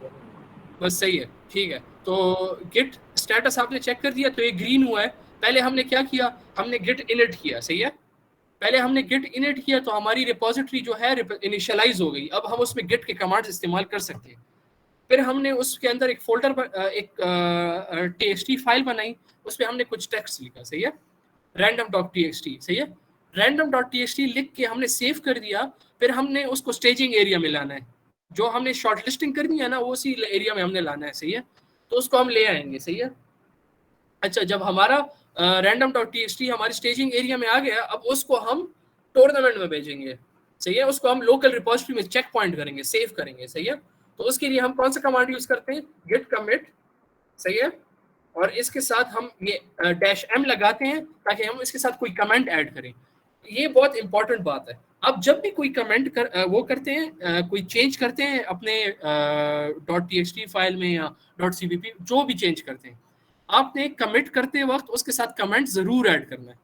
बस सही है। ठीक है, तो गिट स्टेटस आपने चेक कर दिया तो ये ग्रीन हुआ है। पहले हमने क्या किया, हमने गिट इनिट किया। सही है, पहले हमने गिट इनिट किया तो हमारी रिपोजिटरी जो है इनिशियलाइज हो गई। अब हम उसमें गिट के कमांड्स इस्तेमाल कर सकते हैं। फिर हमने उसके अंदर एक फोल्डर एक txt फाइल बनाई, उस पर हमने कुछ टेक्स्ट लिखा। सही है, random.txt। सही है, random.txt लिख के हमने सेव कर दिया। फिर हमने उसको स्टेजिंग एरिया में लाना है, जो हमने शॉर्ट लिस्टिंग करनी है ना, वो उसी एरिया में हमने लाना है। सही है, तो उसको हम ले आएंगे। सही है। अच्छा, जब हमारा random.txt हमारी स्टेजिंग एरिया में आ गया, अब उसको हम टूर्नामेंट में भेजेंगे। सही है, उसको हम लोकल रिपोजिटरी में चेक पॉइंट करेंगे, सेव करेंगे। सही है, तो उसके लिए हम कौन सा कमांड यूज करते हैं, गिट कमिट। सही है, और इसके साथ हम ये -m लगाते हैं ताकि हम इसके साथ कोई कमेंट ऐड करें। ये बहुत इंपॉर्टेंट बात है। अब जब भी कोई कमेंट वो करते हैं, कोई चेंज करते हैं अपने .txt फाइल में या .cpp, जो भी चेंज करते हैं, आपने कमिट करते वक्त उसके साथ कमेंट जरूर ऐड करना है।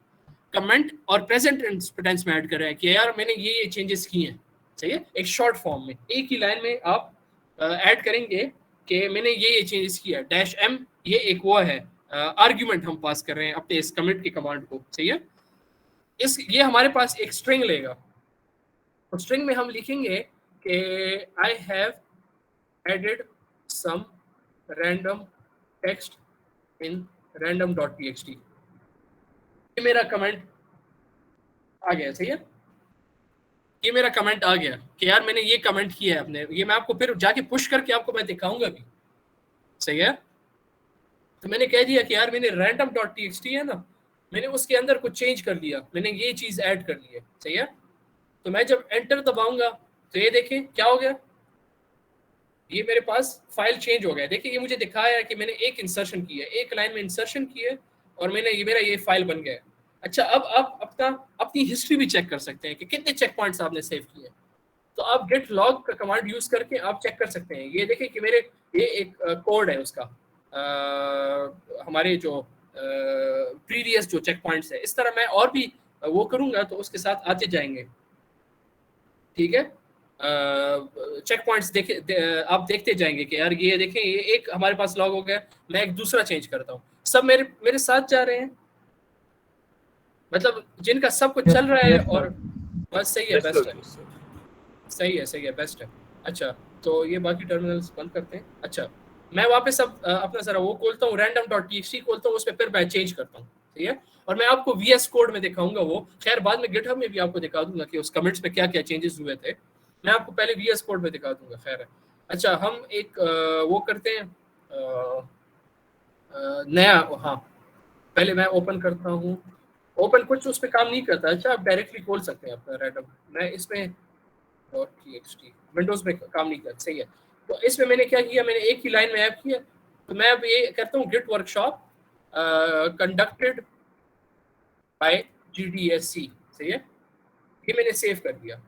कमेंट और प्रेजेंट टेंस में ऐड कर रहे हैं कि यार मैंने ये चेंजेस किए हैं। सही है, एक शॉर्ट फॉर्म में एक ही लाइन में आप ऐड करेंगे कि मैंने ये चेंजेस किया। -m ये एक वो है आर्ग्यूमेंट हम पास कर रहे हैं अपने इस कमिट के कमांड को। सही है, ये हमारे पास एक स्ट्रिंग लेगा, और स्ट्रिंग में हम लिखेंगे कि I have added some random text in random.txt। ये मेरा कमेंट आ गया, सही है। ये मेरा कमेंट आ गया कि यार मैंने ये कमेंट किया है अपने, ये मैं आपको फिर जाके पुश करके आपको मैं दिखाऊंगा भी, सही है। तो मैंने कह दिया कि यार मैंने random.txt है ना, मैंने उसके अंदर कुछ चेंज कर लिया, मैंने ये चीज ऐड कर ली है, सही है। तो मैं जब एंटर दबाऊंगा तो ये देखें क्या हो गया, ये मेरे पास फाइल चेंज हो गया। देखिए ये मुझे दिखाया है कि मैंने एक इंसर्शन की है, एक लाइन में इंसर्शन की है और मैंने ये मेरा ये फाइल बन गया है। अच्छा, अब आप अपनी हिस्ट्री भी चेक कर सकते हैं कि कितने चेक पॉइंट्स आपने सेव किए। तो आप गेट लॉग का कमांड यूज करके आप चेक कर सकते हैं। ये देखें कि मेरे ये एक कोड है उसका, हमारे जो प्रीवियस जो चेक पॉइंट्स है। इस तरह मैं और भी वो करूंगा तो उसके साथ आते जाएंगे, ठीक है। चेक पॉइंट्स आप देखते जाएंगे कि यार ये देखें ये एक हमारे पास लॉग हो गया, मैं एक दूसरा चेंज करता हूँ, सब मेरे साथ जा रहे हैं, मतलब जिनका सब कुछ चल रहा है और बस सही है, बेस्ट है, सही है, बेस्ट है। अच्छा, तो ये बाकी टर्मिनल्स बंद करते हैं। अच्छा, मैं वापस अब अपना जरा वो खोलता हूँ, random.txt खोलता हूँ, उस पर फिर मैं चेंज करता हूँ, ठीक है। और मैं आपको VS कोड में दिखाऊंगा, वो खैर बाद में GitHub में भी आपको दिखा दूंगा कि उस कमिट्स में क्या क्या चेंजेस हुए थे, मैं आपको पहले VS कोड में दिखा दूंगा, खैर है। अच्छा, हम एक वो करते हैं नया, हाँ पहले मैं ओपन करता हूँ, ओपन कुछ उस पर काम नहीं करता। अच्छा, आप डायरेक्टली खोल सकते हैं अपना रैंडम, मैं इसमें .txt विंडोज में काम नहीं करता, सही है। तो इसमें मैंने क्या किया, मैंने एक ही लाइन में ऐप किया, तो मैं अब ये करता हूँ git workshop conducted by GDSC, सही है, ये मैंने सेव कर दिया।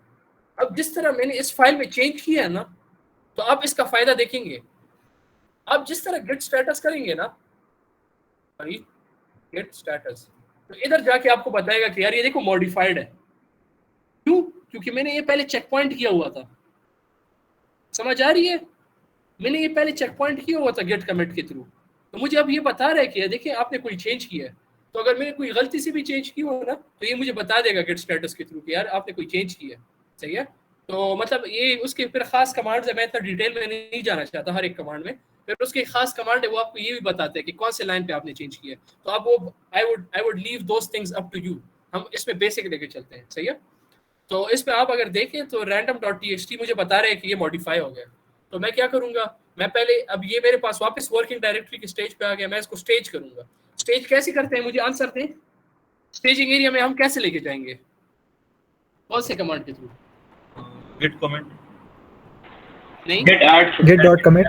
अब जिस तरह मैंने इस फाइल में चेंज किया है ना, तो आप इसका फायदा देखेंगे। आप जिस तरह गिट स्टेटस करेंगे ना, गिट स्टेटस, तो इधर जाके आपको बताएगा कि यार ये देखो मॉडिफाइड है। क्यों? क्योंकि मैंने ये पहले चेक पॉइंट किया हुआ था, समझ आ रही है, मैंने ये पहले चेक पॉइंट किया हुआ था गेट कमिट के थ्रू, तो मुझे अब ये बता रहा है कि देखिए आपने कोई चेंज किया है। तो अगर मैंने कोई गलती से भी चेंज की हो ना, तो ये मुझे बता देगा गेट स्टेटस के थ्रू कि यार आपने कोई चेंज किया है, सही है। तो मतलब ये उसके फिर खास कमांड्स है, मैं इतना डिटेल में नहीं जाना चाहता हर एक कमांड में, फिर उसके खास कमांड है वो आपको ये भी बताते हैं कि कौन से लाइन पे आपने चेंज किया है। तो आप वो I would leave those things up to you, हम इसमें बेसिक लेके चलते हैं, सही है। तो इसमें आप अगर देखें तो random.txt मुझे बता रहे हैं कि ये मॉडिफाई हो गया। तो मैं क्या करूंगा, मैं पहले, अब ये मेरे पास वापस वर्किंग डायरेक्टरी के स्टेज पे आ गया, मैं इसको स्टेज करूंगा। स्टेज कैसे करते हैं, मुझे आंसर दें। स्टेजिंग एरिया में हम कैसे लेके जाएंगे, कौन से कमांड के थ्रू? git commit नहीं, git add git dot commit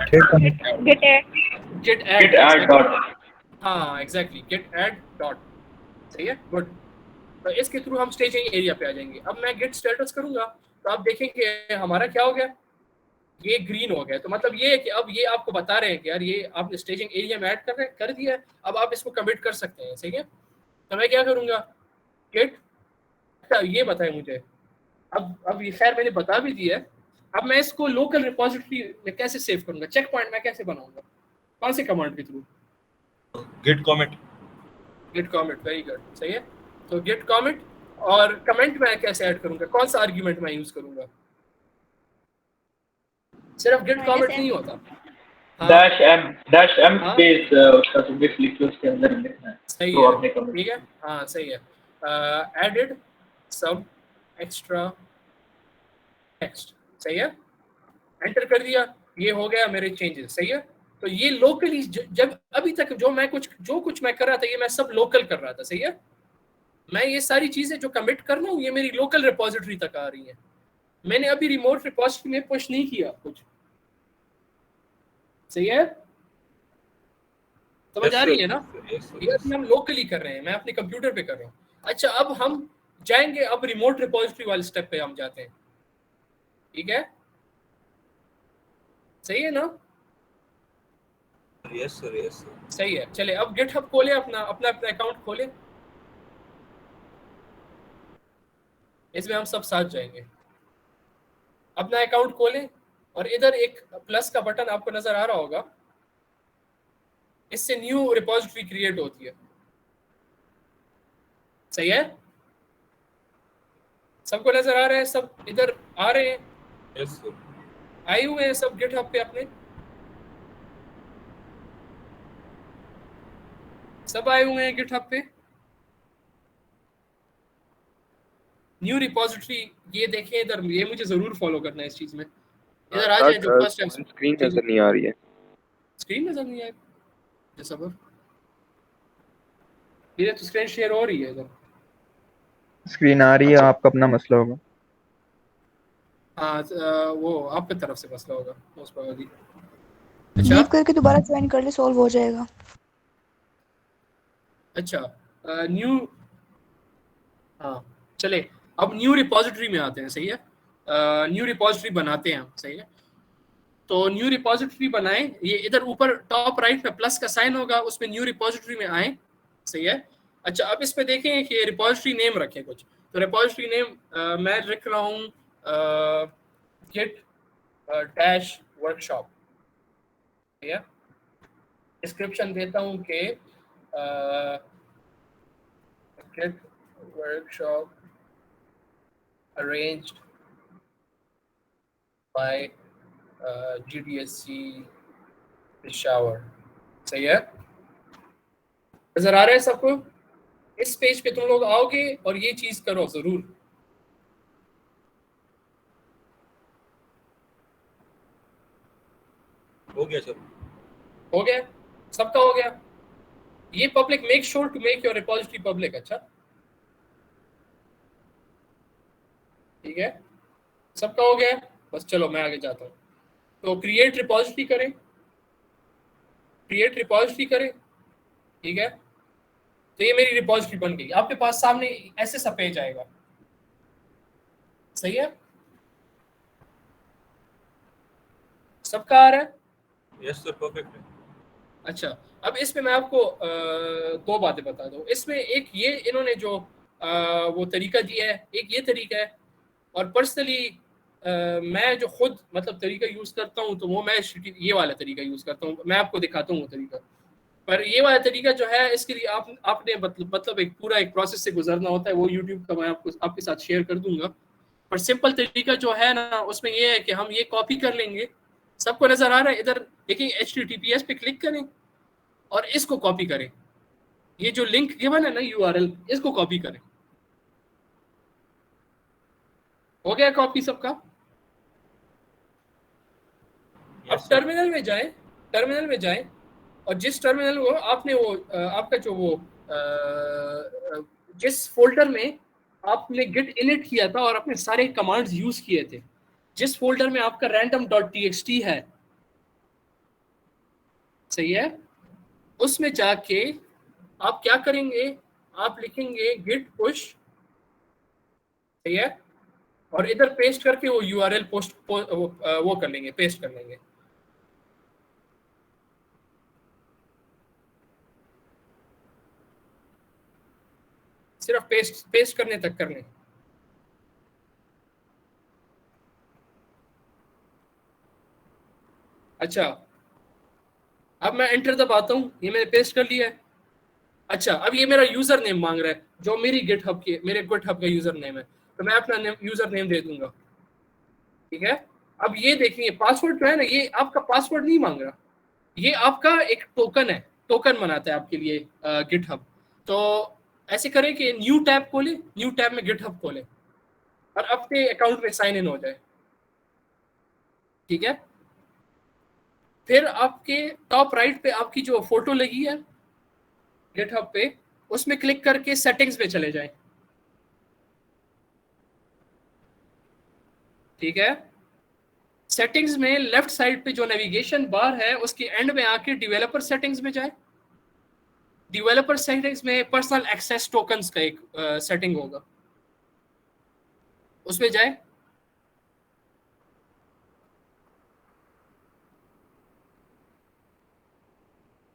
git add dot, हाँ एग्जैक्टली, git add dot, सही है, गुड। तो इसके थ्रू हम स्टेजिंग एरिया पे आ जाएंगे। अब मैं गिट स्टेटस करूंगा तो आप देखेंगे हमारा क्या हो गया, ये ग्रीन हो गया। तो मतलब ये है कि अब ये आपको बता रहे हैं कि यार ये आपने स्टेजिंग एरिया में ऐड कर दिया है, अब आप इसको कमिट कर सकते हैं, सही है। तो मैं क्या करूंगा, गिट, ये बताएं मुझे, अब ये खैर मैंने बता भी दिया है। अब मैं इसको लोकल रिपोजिटरी में कैसे सेव करूंगा, चेक पॉइंट मैं कैसे बनाऊंगा, कौन से कमांड के through? git commit very good, सही है। तो गिट कमिट, और कमेंट मैं कैसे ऐड करूंगा, कौन सा आर्गुमेंट मैं यूज करूंगा? सिर्फ गिट कमिट नहीं होता, -m स्पेस उसका जो गिट लिखो उसके अंदर लिखना है, सही तो है, आपने कमिट, ठीक है, हाँ सही है। एडेड सब एक्स्ट्रा टेक्स्ट, सही है, एंटर कर दिया, ये हो गया मेरे चेंजेस, सही है। तो ये लोकली, जब अभी तक जो कुछ मैं कर रहा था, ये मैं सब लोकल कर रहा था, सही है। मैं ये सारी चीजें जो कमिट कर रहा हूँ ये मेरी लोकल रिपोजिटरी तक आ रही है, मैंने अभी रिमोट रिपोजिटरी में पुश नहीं किया कुछ, सही है, समझ आ रही है ना। ये हम लोकली कर रहे हैं, मैं अपने कंप्यूटर पे कर रहा हूँ। अच्छा, अब हम जाएंगे, अब रिमोट रिपोजिटरी वाले स्टेप पे हम जाते हैं, ठीक है, सही है ना। यस सर सही है। चले अब गिटहब खोले, अपना अकाउंट खोले, इसमें हम सब साथ जाएंगे। अपना अकाउंट खोलें और इधर एक प्लस का बटन आपको नजर आ रहा होगा, इससे न्यू रिपोजिटरी क्रिएट होती है, सही है, सबको नजर आ रहा है, सब इधर आ रहे हैं, यस सर, आए हुए हैं सब गिटहब पे, अपने सब आए हुए हैं गिटहब पे। न्यू रिपोजिटरी, ये देखें इधर, ये मुझे जरूर फॉलो करना है इस चीज में। इधर आ जाए जो फर्स्ट टाइम। स्क्रीन नजर नहीं आ रही है। स्क्रीन नजर नहीं आए जैसा पर मेरे तो स्क्रीन शेयर हो रही है इधर। स्क्रीन आ रही है, आपका अपना मसला होगा। हाँ वो आपकी तरफ से मसला होगा मोस्ट प्रोबेबली। लीव करके दोबारा ज्वाइन कर ले, सॉल्व हो जाएगा। अच्छा न्यू, हाँ चले अब न्यू रिपोजिटरी में आते हैं, सही है। न्यू रिपोजिटरी बनाते हैं हम, सही है। तो न्यू रिपोजिटरी बनाएं, ये इधर ऊपर टॉप राइट में प्लस का साइन होगा, उसमें न्यू रिपोजिटरी में आए, सही है। अच्छा अब इसमें देखें कि रिपोजिटरी नेम रखें कुछ, तो रिपोजिटरी नेम मैं रख रहा हूँ गिट डैश वर्कशॉप, ठीक है। डिस्क्रिप्शन देता हूँ कि git workshop arranged by GDSC Peshawar, सही है। नजर आ रहा है सबको? इस पेज पे तुम लोग आओगे और ये चीज करो जरूर। हो गया सर, हो गया, सबका हो गया। ये public, make sure to make your repository public. अच्छा ठीक है, सबका हो गया, बस चलो मैं आगे जाता हूँ। तो क्रिएट रिपोजिटरी करें, क्रिएट रिपोजिटरी करें, ठीक है। तो ये मेरी रिपोजिटरी बन गई, आपके पास सामने ऐसे सा पेज आएगा, सही है। सबका आ रहा है? यस सर, परफेक्ट है। अच्छा अब इसमें मैं आपको दो बातें बता दूं। इसमें एक ये इन्होंने जो वो तरीका दिया है, एक ये तरीका है, और पर्सनली मैं जो खुद मतलब तरीका यूज करता हूँ तो वो मैं ये वाला तरीका यूज करता हूँ। मैं आपको दिखाता हूँ वो तरीका, पर ये वाला तरीका जो है इसके लिए आपने मतलब एक पूरा एक प्रोसेस से गुजरना होता है। वो यूट्यूब का मैं आपको आपके साथ शेयर कर दूंगा। पर सिंपल तरीका जो है ना, उसमें ये है कि हम ये कॉपी कर लेंगे। सबको नजर आ रहा है इधर देखिए, HTTPS पे क्लिक करें और इसको कॉपी करें। ये जो लिंक गिवन है ना URL, इसको कॉपी करें। हो गया कॉपी सबका? अब टर्मिनल में जाएं, टर्मिनल में जाएं, और जिस टर्मिनल को आपने वो आपका जो वो जिस फोल्डर में आपने गिट इनिट किया था और अपने सारे कमांड्स यूज किए थे, जिस फोल्डर में आपका random.txt है, सही है, उसमें जाके आप क्या करेंगे, आप लिखेंगे git push, सही है, और इधर पेस्ट करके वो URL वो कर लेंगे, पेस्ट कर लेंगे। सिर्फ पेस्ट करने तक करने। अच्छा अब मैं एंटर दबाता हूँ, ये मैंने पेस्ट कर लिया है। अच्छा अब ये मेरा यूजर नेम मांग रहा है जो मेरी गिटहब के मेरे गिटहब का यूजर नेम है, तो मैं अपना यूजर नेम दे दूंगा, ठीक है। अब ये देखिए पासवर्ड जो है ना, ये आपका पासवर्ड नहीं मांग रहा, ये आपका एक टोकन है, टोकन बनाता है आपके लिए गिटहब। तो ऐसे करें कि न्यू टैब खोले, न्यू टैब में गिटहब खोले और अपने अकाउंट में साइन इन हो जाए, ठीक है। फिर आपके टॉप राइट पे आपकी जो फोटो लगी है गिटहब पे, उसमें क्लिक करके सेटिंग्स पे चले जाएं, ठीक है। सेटिंग्स में लेफ्ट साइड पे जो नेविगेशन बार है उसके एंड में आके डेवलपर सेटिंग्स में जाए। डेवलपर सेटिंग्स में पर्सनल एक्सेस टोकन्स का एक सेटिंग होगा, उसमें जाए।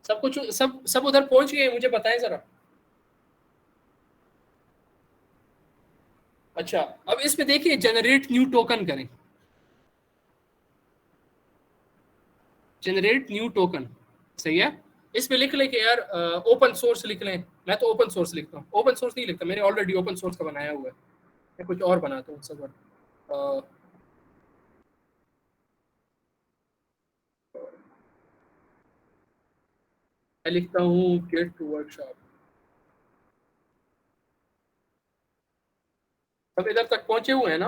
सब कुछ सब उधर पहुंच गए, मुझे बताएं जरा। अच्छा अब इसमें देखिए जनरेट न्यू टोकन करें, जनरेट न्यू टोकन, सही है। इसमें लिख लें कि यार ओपन सोर्स लिख लें। मैं तो ओपन सोर्स लिखता हूँ, ओपन सोर्स नहीं लिखता, मेरे ऑलरेडी ओपन सोर्स का बनाया हुआ है। मैं कुछ और बनाता हूँ सब। मैं लिखता हूँ गेट टू वर्कशॉप। सब इधर तक पहुंचे हुए हैं ना?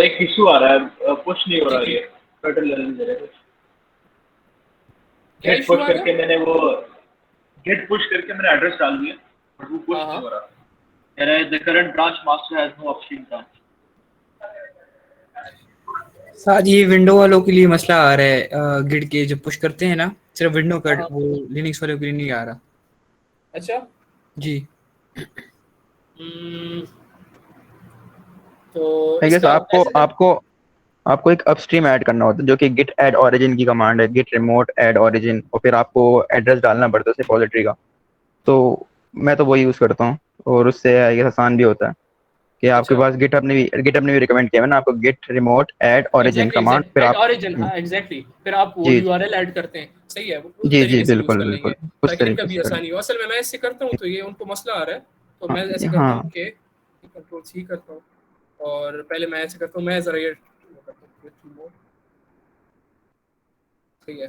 एक इशू आ रहा है, पुश नहीं हो रहा ये टर्टल लेवल दे रहा है। क्या गेट इशू पुश आ रहा करके है? मैंने वो गेट पुश करके मैंने एड्रेस डाल दिया बट वो पुश नहीं हो रहा। कह रहा है the current branch master has no option branch. साथ ये विंडो वालों के लिए मसला आ रहा है, गिड के जब पुश करते हैं ना, सिर्फ विंडो का, वो लिनक्स वालों के लिए नहीं आ रहा। अच्छा जी। तो आई गेस इसका आपको एक अपस्ट्रीम ऐड करना होता है जो कि git add origin की कमांड है, git remote add origin, और फिर आपको एड्रेस डालना पड़ता है रिपॉजिटरी का। तो मैं तो वो यूज करता हूँ और उससे आई गेस आसान भी होता है कि आपके पास GitHub ने भी रिकमेंड किया है ना आपको git remote add origin command, फिर आप origin, हाँ एग्जैक्टली, फिर आप वो जी URL ऐड करते हैं। सही है, उस जी तरीके से यूज बिल्कुल कर लेंगे बिल्कुल उस ताकि इनका तरीके भी से आसानी हो। असल में मैं ऐसे करता हूँ तो ये उनको मसला आ रहा है, तो मैं ऐसे करता हाँ हूँ कि कंट्रोल C करता हूँ और पहले मैं ऐसे करता हूँ, मैं जरा ये सही है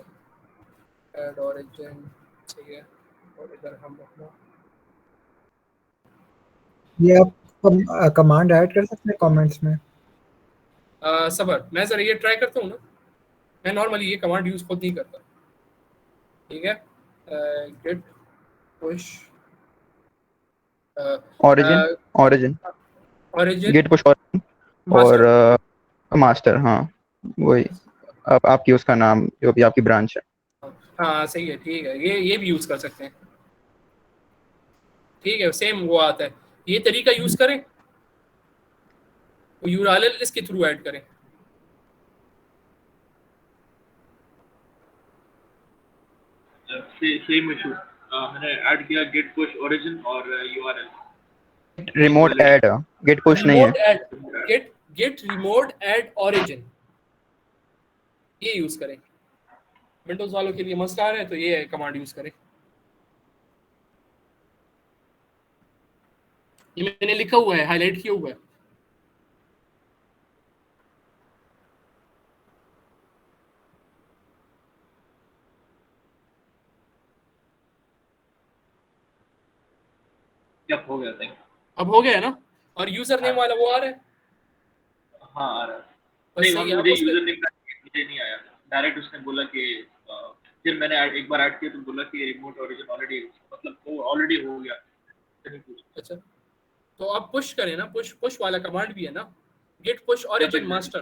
ऐड origin, सही है, और इधर हम अपना ये आप कमांड ऐड कर सकते हैं कमेंट्स में। सबर मैं जरा ये ट्राई करता हूँ ना, मैं नॉर्मली ये कमांड यूज खुद नहीं करता, ठीक है। git push origin git push origin और मास्टर, हाँ वही आपकी उसका नाम जो भी आपकी ब्रांच है। हाँ सही है, ठीक है, ये भी यूज कर सकते हैं, ठीक है, सेम वो आता है। ये तरीका यूज करें, वो URL इसके थ्रू ऐड करें। सेम इशू मैंने ऐड किया git push origin और URL remote add git push नहीं है, git remote add origin ये यूज करें। विंडोज वालों के लिए मसला है तो ये कमांड यूज करें। ये मैंने लिखा हुआ है, हाईलाइट किया हुआ है। अब हो गया था, अब हो गया ना, और यूजर नेम वाला वो आ रहा है। हाँ आ रहा है। नहीं मुझे यूजर नेम का मुझे नहीं आया, डायरेक्ट उसने बोला कि फिर मैंने एक बार ऐड किया तो बोला कि रिमोट ओरिजिन ऑलरेडी, मतलब वो ऑलरेडी हो गया। अच्छा तो अब पुश करें ना, पुश वाला कमांड भी है ना, git push origin master।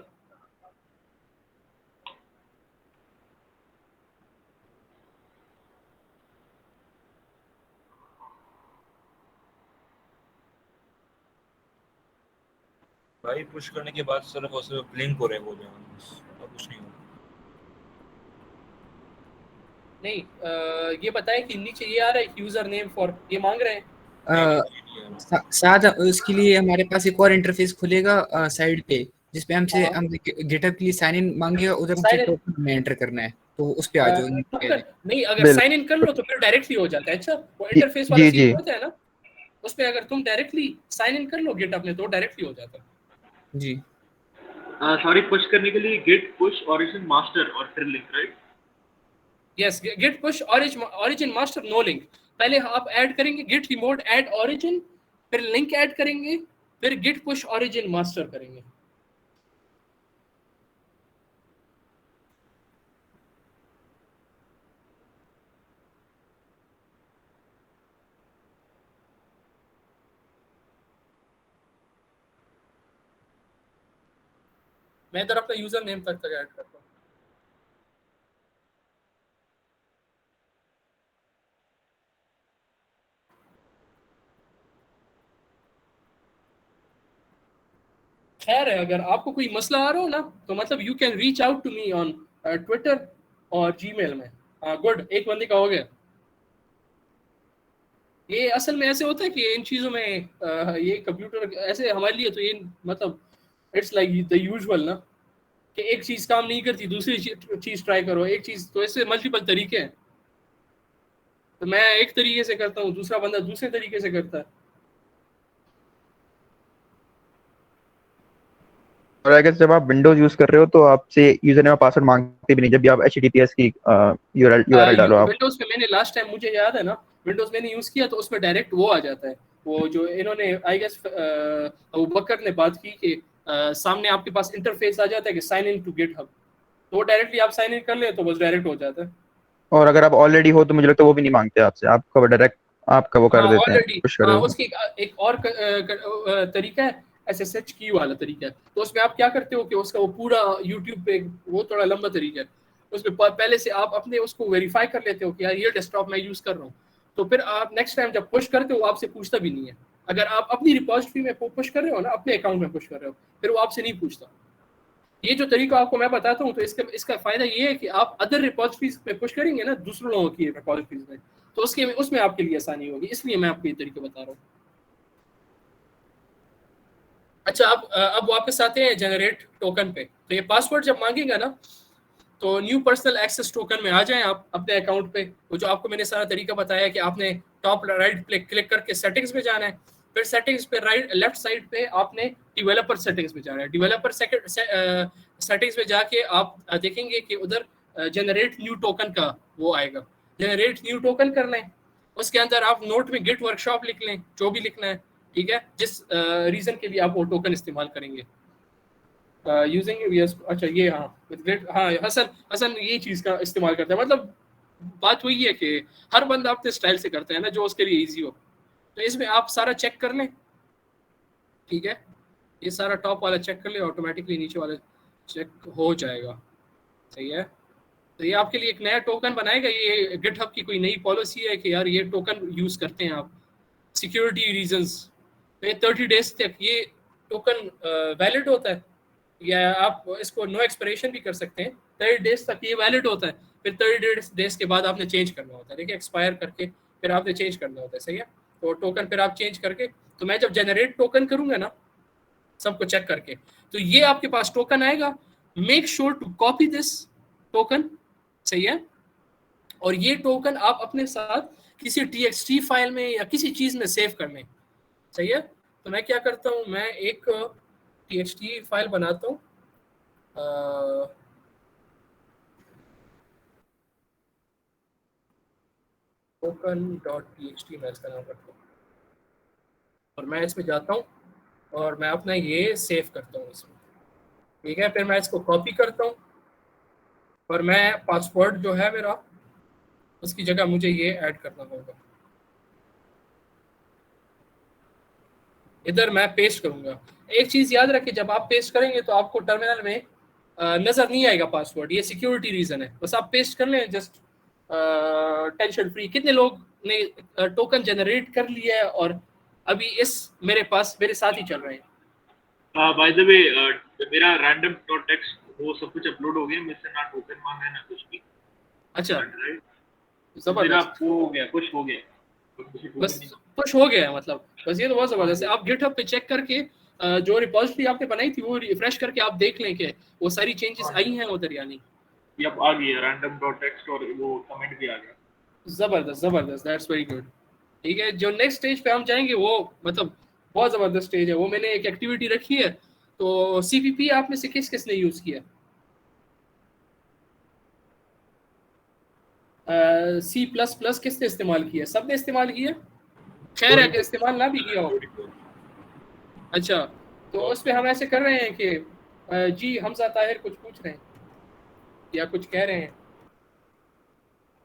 भाई पुश करने के बाद सिर्फ और सिर्फ ब्लिंक हो रहे हैं वो जो और कुछ नहीं हो। नहीं ये बताएं कि नीचे ये आ रहा है यूजर नेम फॉर, ये मांग रहे हैं। साथ उसके लिए हमारे पास एक और इंटरफेस खुलेगा साइड पे, जिसपे हम गिटहब के लिए साइन इन मांगेगा, उधर हमसे टोकन में एंटर करना है, तो उस पे आ जाओ। नहीं अगर साइन इन कर लो तो फिर डायरेक्टली हो जाता है। अच्छा वो इंटरफेस वाला सीन होता है ना, उस पे अगर तुम डायरेक्टली साइन इन कर लो गिटहब में तो डायरेक्टली हो जाता है। जी सॉरी, पुश करने के लिए git push origin master और फिर link, right? Yes git push origin master no link. पहले आप ऐड करेंगे git remote add origin, फिर लिंक ऐड करेंगे, फिर git push origin master करेंगे। मैं इधर अपना यूजर नेम तक ऐड करता हूँ। खैर है, अगर आपको कोई मसला आ रहा हो ना तो मतलब you can reach out to me on Twitter और जीमेल में। गुड, एक बंदे का हो गया। ये असल में ऐसे होता है कि इन चीज़ों में ये कंप्यूटर ऐसे हमारे लिए तो ये मतलब इट्स लाइक द यूजुअल ना, कि एक चीज़ काम नहीं करती दूसरी चीज़ ट्राई करो, एक चीज़, तो ऐसे मल्टीपल तरीके हैं। तो मैं एक तरीके से करता हूँ, दूसरा बंदा दूसरे तरीके से करता है। और अगर जब आप विंडोज यूज कर रहे हो तो आपसे यूजर नेम और पासवर्ड मांगते भी नहीं जब भी आप HTTPS की URL डालो। आप विंडोज पे मैंने लास्ट टाइम, मुझे याद है ना, विंडोज मैंने यूज किया तो उसमें डायरेक्ट वो आ जाता है, वो जो इन्होंने आई गेस अबू बकर ने बात की कि सामने आपके पास इंटरफेस आ जाता है कि साइन इन टू गिटहब, तो डायरेक्टली आप साइन इन कर ले तो बस डायरेक्ट हो जाता है। और अगर आप ऑलरेडी हो तो मुझे लगता है वो भी नहीं मांगते आपसे, आपका डायरेक्ट आपका वो कर देते हैं, पुश कर देते हैं। उसकी एक और तरीका है SSH की वाला तरीका है। तो उसमें आप क्या करते हो कि उसका वो पूरा YouTube पे, वो थोड़ा लंबा तरीका है, उसमें पहले से आप अपने उसको वेरीफाई कर लेते हो कि यार ये डेस्कटॉप मैं यूज कर रहा हूँ, तो फिर आप नेक्स्ट टाइम जब पुश करते हो वो आपसे पूछता भी नहीं है। अगर आप अपनी रिपोजिटरी में पुश कर रहे हो ना, अपने अकाउंट में पुश कर रहे हो, फिर वो आपसे नहीं पूछता। ये जो तरीका आपको मैं बताता हूँ, तो इसका फायदा ये है कि आप अदर रिपोजिटरीज में पुश करेंगे ना, दूसरों लोगों की रिपोजिटरीज में, तो उसमें आपके लिए आसानी होगी, इसलिए मैं आपको ये तरीका बता रहा हूँ। अच्छा, अब वापस आते हैं जनरेट टोकन पे। तो ये पासवर्ड जब मांगेगा ना, तो न्यू पर्सनल एक्सेस टोकन में आ जाएं आप अपने अकाउंट पे। वो जो आपको मैंने सारा तरीका बताया कि आपने टॉप राइट क्लिक करके सेटिंग्स में जाना है, फिर सेटिंग्स पे लेफ्ट साइड पे आपने डेवलपर सेटिंग्स में जाना है। डेवलपर सेटिंग्स में जाके आप देखेंगे कि उधर जनरेट न्यू टोकन का वो आएगा, जनरेट न्यू टोकन कर लें। उसके अंदर आप नोट में गिट वर्कशॉप लिख लें, जो भी लिखना है, ठीक है, जिस रीजन के लिए आप वो टोकन इस्तेमाल करेंगे। यूजिंग अच्छा ये हाँ हसन ये चीज का इस्तेमाल करता है। मतलब बात वही है कि हर बंदा अपने स्टाइल से करता है ना, जो उसके लिए इजी हो। तो इसमें आप सारा चेक कर लें, ठीक है, ये सारा टॉप वाला चेक कर ले, ऑटोमेटिकली नीचे वाला चेक हो जाएगा, सही है। तो ये आपके लिए एक नया टोकन बनाएगा। ये गिटहब की कोई नई पॉलिसी है कि यार ये टोकन यूज करते हैं आप सिक्योरिटी रीजंस। तो ये 30 डेज तक ये टोकन वैलिड होता है, या आप इसको नो एक्सपायरेशन भी कर सकते हैं। 30 डेज तक ये वैलिड होता है, फिर 30 डेज के बाद आपने चेंज करना होता है, देखिए एक्सपायर करके फिर आपने चेंज करना होता है, सही है। तो टोकन फिर आप चेंज करके, तो मैं जब जनरेट टोकन करूंगा ना सबको चेक करके, तो ये आपके पास टोकन आएगा। Make sure to copy this token, सही है। और ये टोकन आप अपने साथ किसी TXT फाइल में या किसी चीज में सेव कर लें, सही है। तो मैं क्या करता हूँ, मैं एक TXT फाइल बनाता हूँ, token.txt मैं इसका नाम रखता हूँ, और मैं इसमें जाता हूँ और मैं अपना ये सेव करता हूँ इसमें, ठीक है। फिर मैं इसको कॉपी करता हूँ और मैं पासवर्ड जो है मेरा, उसकी जगह मुझे ये ऐड करना होगा, इधर मैं पेस्ट करूंगा। एक चीज याद रखिए, जब आप पेस्ट करेंगे तो आपको टर्मिनल में नजर नहीं आएगा पासवर्ड, ये सिक्योरिटी रीजन है। बस आप पेस्ट कर लें, जस्ट टेंशन फ्री। कितने लोग ने टोकन जनरेट कर लिया है और अभी मेरे साथ ही चल रहे हैं? बाय द वे मेरा random.txt वो सब कुछ अपलोड हो गया, मुझसे ना टोकन मांगा है ना कुछ भी। अच्छा, जबरदस्त, वो हो गया, कुछ हो गया, बस पुश हो गया, मतलब बस ये तो बहुत जबरदस्त है। आप गिटहब पे चेक करके जो रिपोजिटरी आपने बनाई थी वो रिफ्रेश करके आप देख लें कि वो सारी चेंजेस आई हैं उधर या नहीं। यप, आ गई है random.txt और वो कमेंट भी आ गया। जबरदस्त, दैट्स वेरी गुड, ठीक है। जो नेक्स्ट स्टेज पे हम जाएंगे वो मतलब बहुत जबरदस्त स्टेज है। वो मैंने एक एक्टिविटी रखी है। तो CPP आप में से किसने यूज किया? C++ किसने इस्तेमाल किया? सबने इस्तेमाल किया, खैर है कि इस्तेमाल ना भी किया हो। अच्छा, तो उस पे हम ऐसे कर रहे हैं कि जी हमजा ताहिर कुछ पूछ रहे हैं या कुछ कह रहे हैं,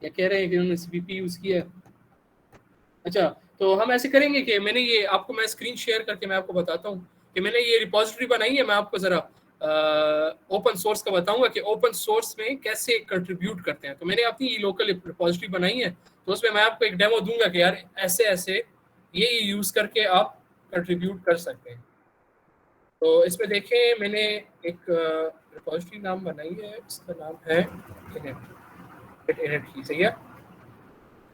या कह रहे हैं कि उन्होंने CPP यूज किया। अच्छा, तो हम ऐसे करेंगे कि मैंने ये आपको, मैं स्क्रीन शेयर करके मैं आपको बताता हूँ कि मैंने ये रिपोजिटरी बनाई है। मैं आपको ज़रा ओपन सोर्स का बताऊंगा कि ओपन सोर्स में कैसे कंट्रीब्यूट करते हैं। तो मैंने अपनी लोकल रिपोजिटरी बनाई है, तो उसमें मैं आपको एक डेमो दूंगा कि यार ऐसे ये यूज़ करके आप कंट्रीब्यूट कर सकते हैं। तो इसमें देखें, मैंने एक रिपोजिटरी नाम बनाई है, इसका नाम है इनट की, सही है।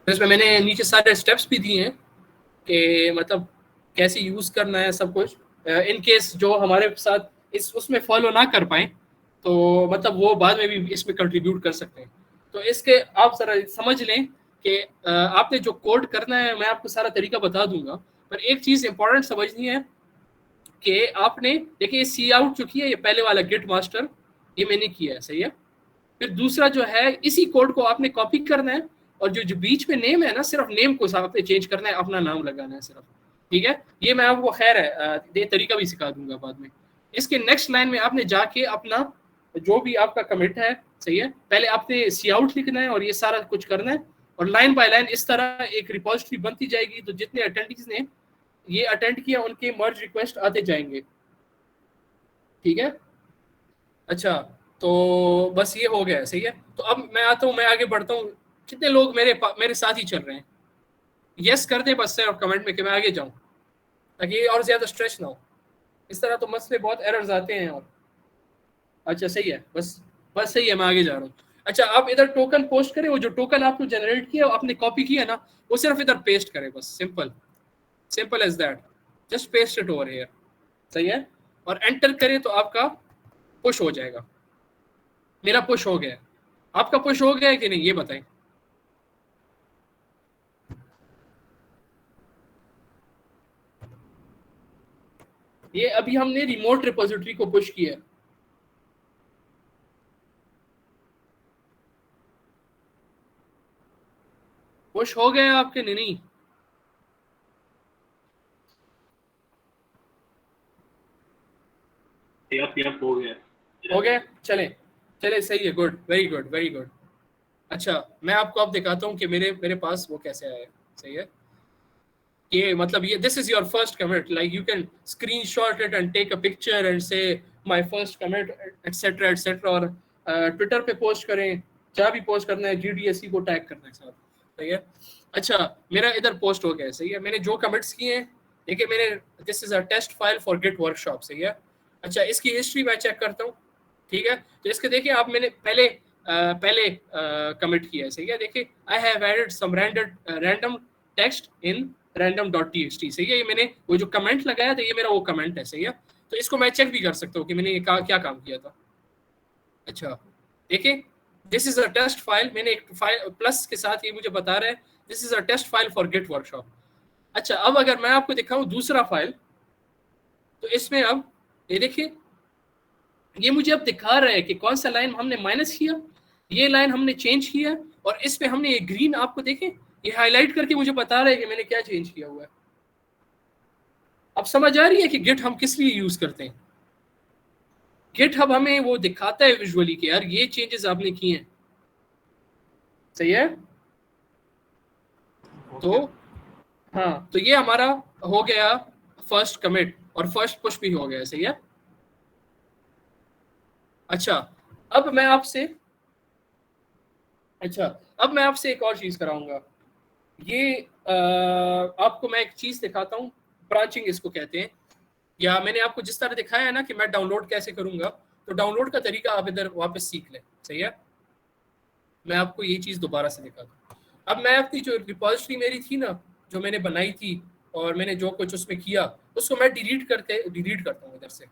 तो इसमें मैंने नीचे सारे स्टेप्स भी दिए हैं कि मतलब कैसे यूज़ करना है सब कुछ। इन केस जो हमारे साथ उसमें फॉलो ना कर पाए तो मतलब वो बाद में भी इसमें कंट्रीब्यूट कर सकते हैं। तो इसके आप ज़रा समझ लें कि आपने जो कोड करना है, मैं आपको सारा तरीका बता दूंगा, पर एक चीज़ इंपॉर्टेंट समझनी है कि आपने देखिए सी आउट जो किया है, ये पहले वाला गिट मास्टर ये मैंने किया है, सही है। फिर दूसरा जो है, इसी कोड को आपने कॉपी करना है और जो बीच में नेम है ना, सिर्फ नेम को आपने चेंज करना है, अपना नाम लगाना है सिर्फ। ठीक है, ये मैं आपको खैर है ये तरीका भी सिखा दूंगा बाद में। इसके नेक्स्ट लाइन में आपने जाके अपना जो भी आपका कमिट है, सही है, पहले आपने सी आउट लिखना है और ये सारा कुछ करना है, और लाइन बाय लाइन इस तरह एक रिपोजिटरी बनती जाएगी। तो जितने अटेंडीज ने ये अटेंड किया उनके मर्ज रिक्वेस्ट आते जाएंगे, ठीक है। अच्छा, तो बस ये हो गया, सही है। तो अब मैं आता हूँ, मैं आगे बढ़ता हूँ। कितने लोग मेरे साथ ही चल रहे हैं? यस कर दे बस सर और कमेंट में कि मैं आगे जाऊँ, ताकि ये और ज्यादा स्ट्रेस ना हो। इस तरह तो मसले बहुत एरर्स आते हैं। और अच्छा सही है, बस सही है, मैं आगे जा रहा हूँ। अच्छा, आप इधर टोकन पोस्ट करें, वो जो टोकन आपने जनरेट किया, आपने कॉपी किया ना, वो सिर्फ इधर पेस्ट करें, बस simple as that, just paste it over here, सही है। और एंटर करें तो आपका पुश हो जाएगा। मेरा पुश हो गया, आपका पुश हो गया है कि नहीं ये बताएं। ये अभी हमने रिमोट रिपोजिटरी को पुश किया। पुश हो गए आपके? नहीं हो गया। चले सही है, गुड, वेरी गुड। अच्छा, मैं आपको अब दिखाता हूँ कि मेरे पास वो कैसे आया, सही है। ये मतलब ये this is your first commit, like you can screenshot it and take a picture and say my first commit etcetera और ट्विटर पे पोस्ट करें, जहाँ भी पोस्ट करना है, GDSC को टैग करना है साथ, सही है। अच्छा, मेरा इधर पोस्ट हो गया, सही है। मैंने जो कमिट्स किए हैं, देखिए मैंने this is a test file for git workshop, सही है। अच्छा, इसकी हिस्ट्री मैं चेक करता हूँ, ठीक है। तो इसके देखिए आप मैंने पहले कमिट किया है, सही है। देखिए I have added some random text in random.txt, सही है। ये मैंने वो जो कमेंट लगाया था, ये मेरा वो कमेंट है, सही है। तो इसको मैं चेक भी कर सकता हूँ कि मैंने ये क्या काम किया था। अच्छा, देखिए this is a test file, मैंने एक फाइल प्लस के साथ ये मुझे बता रहा है this is a test file for git workshop. अच्छा, अब अगर मैं आपको दिखाऊं दूसरा फाइल, तो इसमें अब ये देखिए, ये मुझे अब दिखा रहा है कि कौन सा लाइन हमने माइनस किया, ये लाइन हमने चेंज किया, और इस पे हमने ये ग्रीन आपको देखें, ये हाईलाइट करके मुझे बता रहा है कि मैंने क्या चेंज किया हुआ है। अब समझ आ रही है कि गिट हम किस लिए यूज करते हैं। गिट हब हमें वो दिखाता है विजुअली कि यार ये चेंजेस आपने किए हैं, सही है। तो हाँ, तो ये हमारा हो गया फर्स्ट कमिट और फर्स्ट पुश भी हो गया, सही है। अच्छा, अब मैं आपसे एक और चीज कराऊंगा। ये आपको मैं एक चीज दिखाता हूँ, ब्रांचिंग इसको कहते हैं, या मैंने आपको जिस तरह दिखाया है ना कि मैं डाउनलोड कैसे करूंगा, तो डाउनलोड का तरीका आप इधर वापस सीख लें, सही है। मैं आपको ये चीज दोबारा से दिखाता हूँ। अब मैं अपनी जो रिपोजिटरी मेरी थी ना, जो मैंने बनाई थी और मैंने जो कुछ उसमें किया, उसको मैं डिलीट करता हूँ इधर से,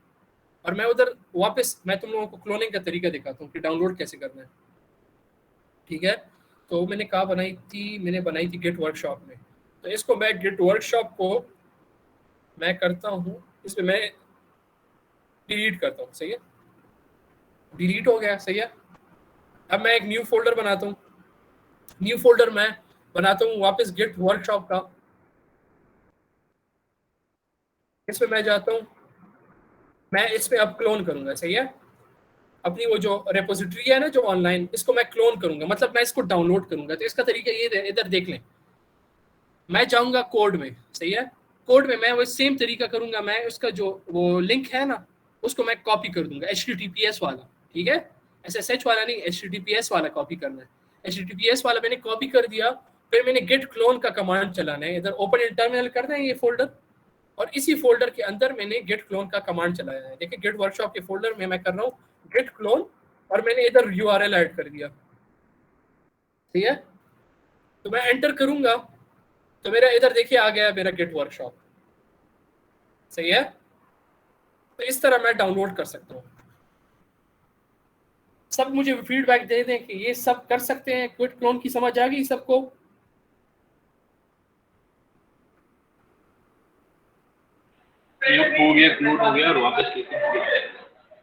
और मैं उधर वापस मैं तुम लोगों को क्लोनिंग का तरीका दिखाता हूँ कि डाउनलोड कैसे करना है, ठीक है। तो मैंने कहाँ बनाई थी? मैंने बनाई थी गिट वर्कशॉप में। तो इसको मैं गिट वर्कशॉप को मैं करता हूँ, इसमें मैं डिलीट करता हूँ, सही है। डिलीट हो गया, सही है। अब मैं एक न्यू फोल्डर बनाता हूँ। न्यू फोल्डर मैं बनाता हूँ वापस गिट वर्कशॉप का। इसमें मैं जाता हूँ, मैं इसमें अब क्लोन करूंगा, सही है। अपनी वो जो रेपोजिटरी है ना जो ऑनलाइन, इसको मैं क्लोन करूंगा, मतलब मैं इसको डाउनलोड करूंगा। तो इसका तरीका ये इधर देख लें, मैं जाऊंगा कोड में, सही है। कोड में मैं वो सेम तरीका करूंगा, मैं उसका जो वो लिंक है ना, उसको मैं कॉपी कर दूंगा, HTTPS वाला, ठीक है। SSH वाला नहीं, HTTPS वाला कॉपी करना है। HTTPS वाला मैंने कॉपी कर दिया, फिर मैंने गिट क्लोन का कमांड चलाना है। इधर ओपन इन टर्मिनल करना है ये फोल्डर, और इसी फोल्डर के अंदर मैंने गिट क्लोन का कमांड चलाया है। देखिए गिट वर्कशॉप के फोल्डर में मैं कर रहा हूँ गिट क्लोन, और मैंने इधर URL ऐड कर दिया, ठीक है। तो मैं एंटर करूंगा तो मेरा इधर देखिए आ गया मेरा गिट वर्कशॉप, सही है। तो इस तरह मैं डाउनलोड कर सकता हूँ। सब मुझे फीडबैक दे दें कि ये सब कर सकते हैं। गिट क्लोन की समझ आ गई सबको? हो गया और वापस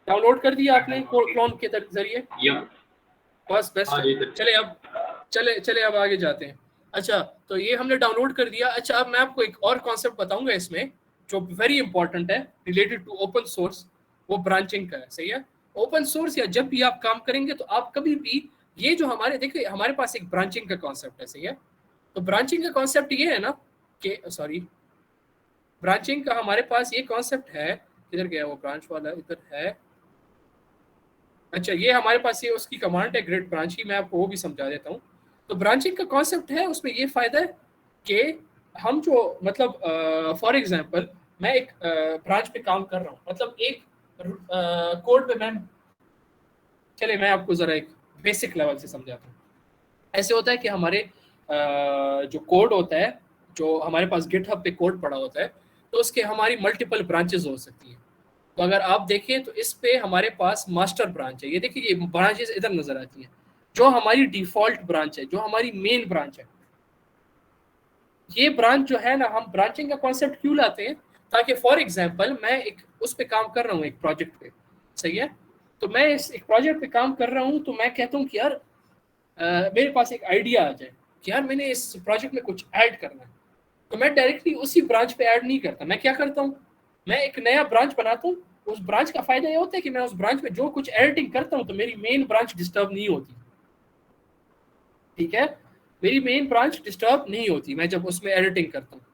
डाउनलोड कर दिया आपने क्लोन के जरिए? बस बेस्ट। चले अब आगे जाते हैं। अच्छा, तो ये हमने डाउनलोड कर दिया। अच्छा, अब मैं आपको एक और कॉन्सेप्ट बताऊंगा इसमें जो वेरी इंपॉर्टेंट है रिलेटेड टू ओपन सोर्स, वो ब्रांचिंग का है। सही है, ओपन सोर्स या जब भी आप काम करेंगे तो आप कभी भी ये जो हमारे देखिए हमारे पास एक ब्रांचिंग का कॉन्सेप्ट है। सही है, तो ब्रांचिंग का कॉन्सेप्ट ये है ना कि सॉरी ब्रांचिंग का हमारे पास ये कॉन्सेप्ट है, इधर गया वो ब्रांच वाला, इधर है। अच्छा, ये हमारे पास ये उसकी कमांड है ग्रिड ब्रांच की, मैं आपको वो भी समझा देता हूँ। तो ब्रांचिंग का कॉन्सेप्ट है, उसमें ये फायदा है कि हम जो मतलब फॉर एग्जांपल मैं एक ब्रांच पे काम कर रहा हूँ, मतलब एक कोड पे मैं, चले मैं आपको जरा एक बेसिक लेवल से समझाता हूँ। ऐसे होता है कि हमारे जो कोड होता है, जो हमारे पास गिटहब पे कोड पड़ा होता है, तो उसके हमारी मल्टीपल ब्रांचेस हो सकती हैं। तो अगर आप देखें तो इस पे हमारे पास मास्टर ब्रांच है, ये देखिए ये ब्रांचेस इधर नजर आती हैं, जो हमारी डिफॉल्ट ब्रांच है, जो हमारी मेन ब्रांच है। ये ब्रांच जो है ना, हम ब्रांचिंग का कॉन्सेप्ट क्यों लाते हैं, ताकि फॉर एग्जांपल मैं एक उस पे काम कर रहा हूँ, एक प्रोजेक्ट पे। सही है, तो मैं इस एक प्रोजेक्ट पे काम कर रहा हूँ, तो मैं कहता हूँ कि यार मेरे पास एक आइडिया आ जाए कि यार मैंने इस प्रोजेक्ट में कुछ ऐड करना है, तो मैं डायरेक्टली उसी ब्रांच पे ऐड नहीं करता। मैं क्या करता हूँ, मैं एक नया ब्रांच बनाता हूँ। उस ब्रांच का फायदा ये होता है कि मैं उस ब्रांच में जो कुछ एडिटिंग करता हूँ तो मेरी मेन ब्रांच डिस्टर्ब नहीं होती। ठीक है, मेरी मेन ब्रांच डिस्टर्ब नहीं होती मैं जब उसमें एडिटिंग करता हूँ।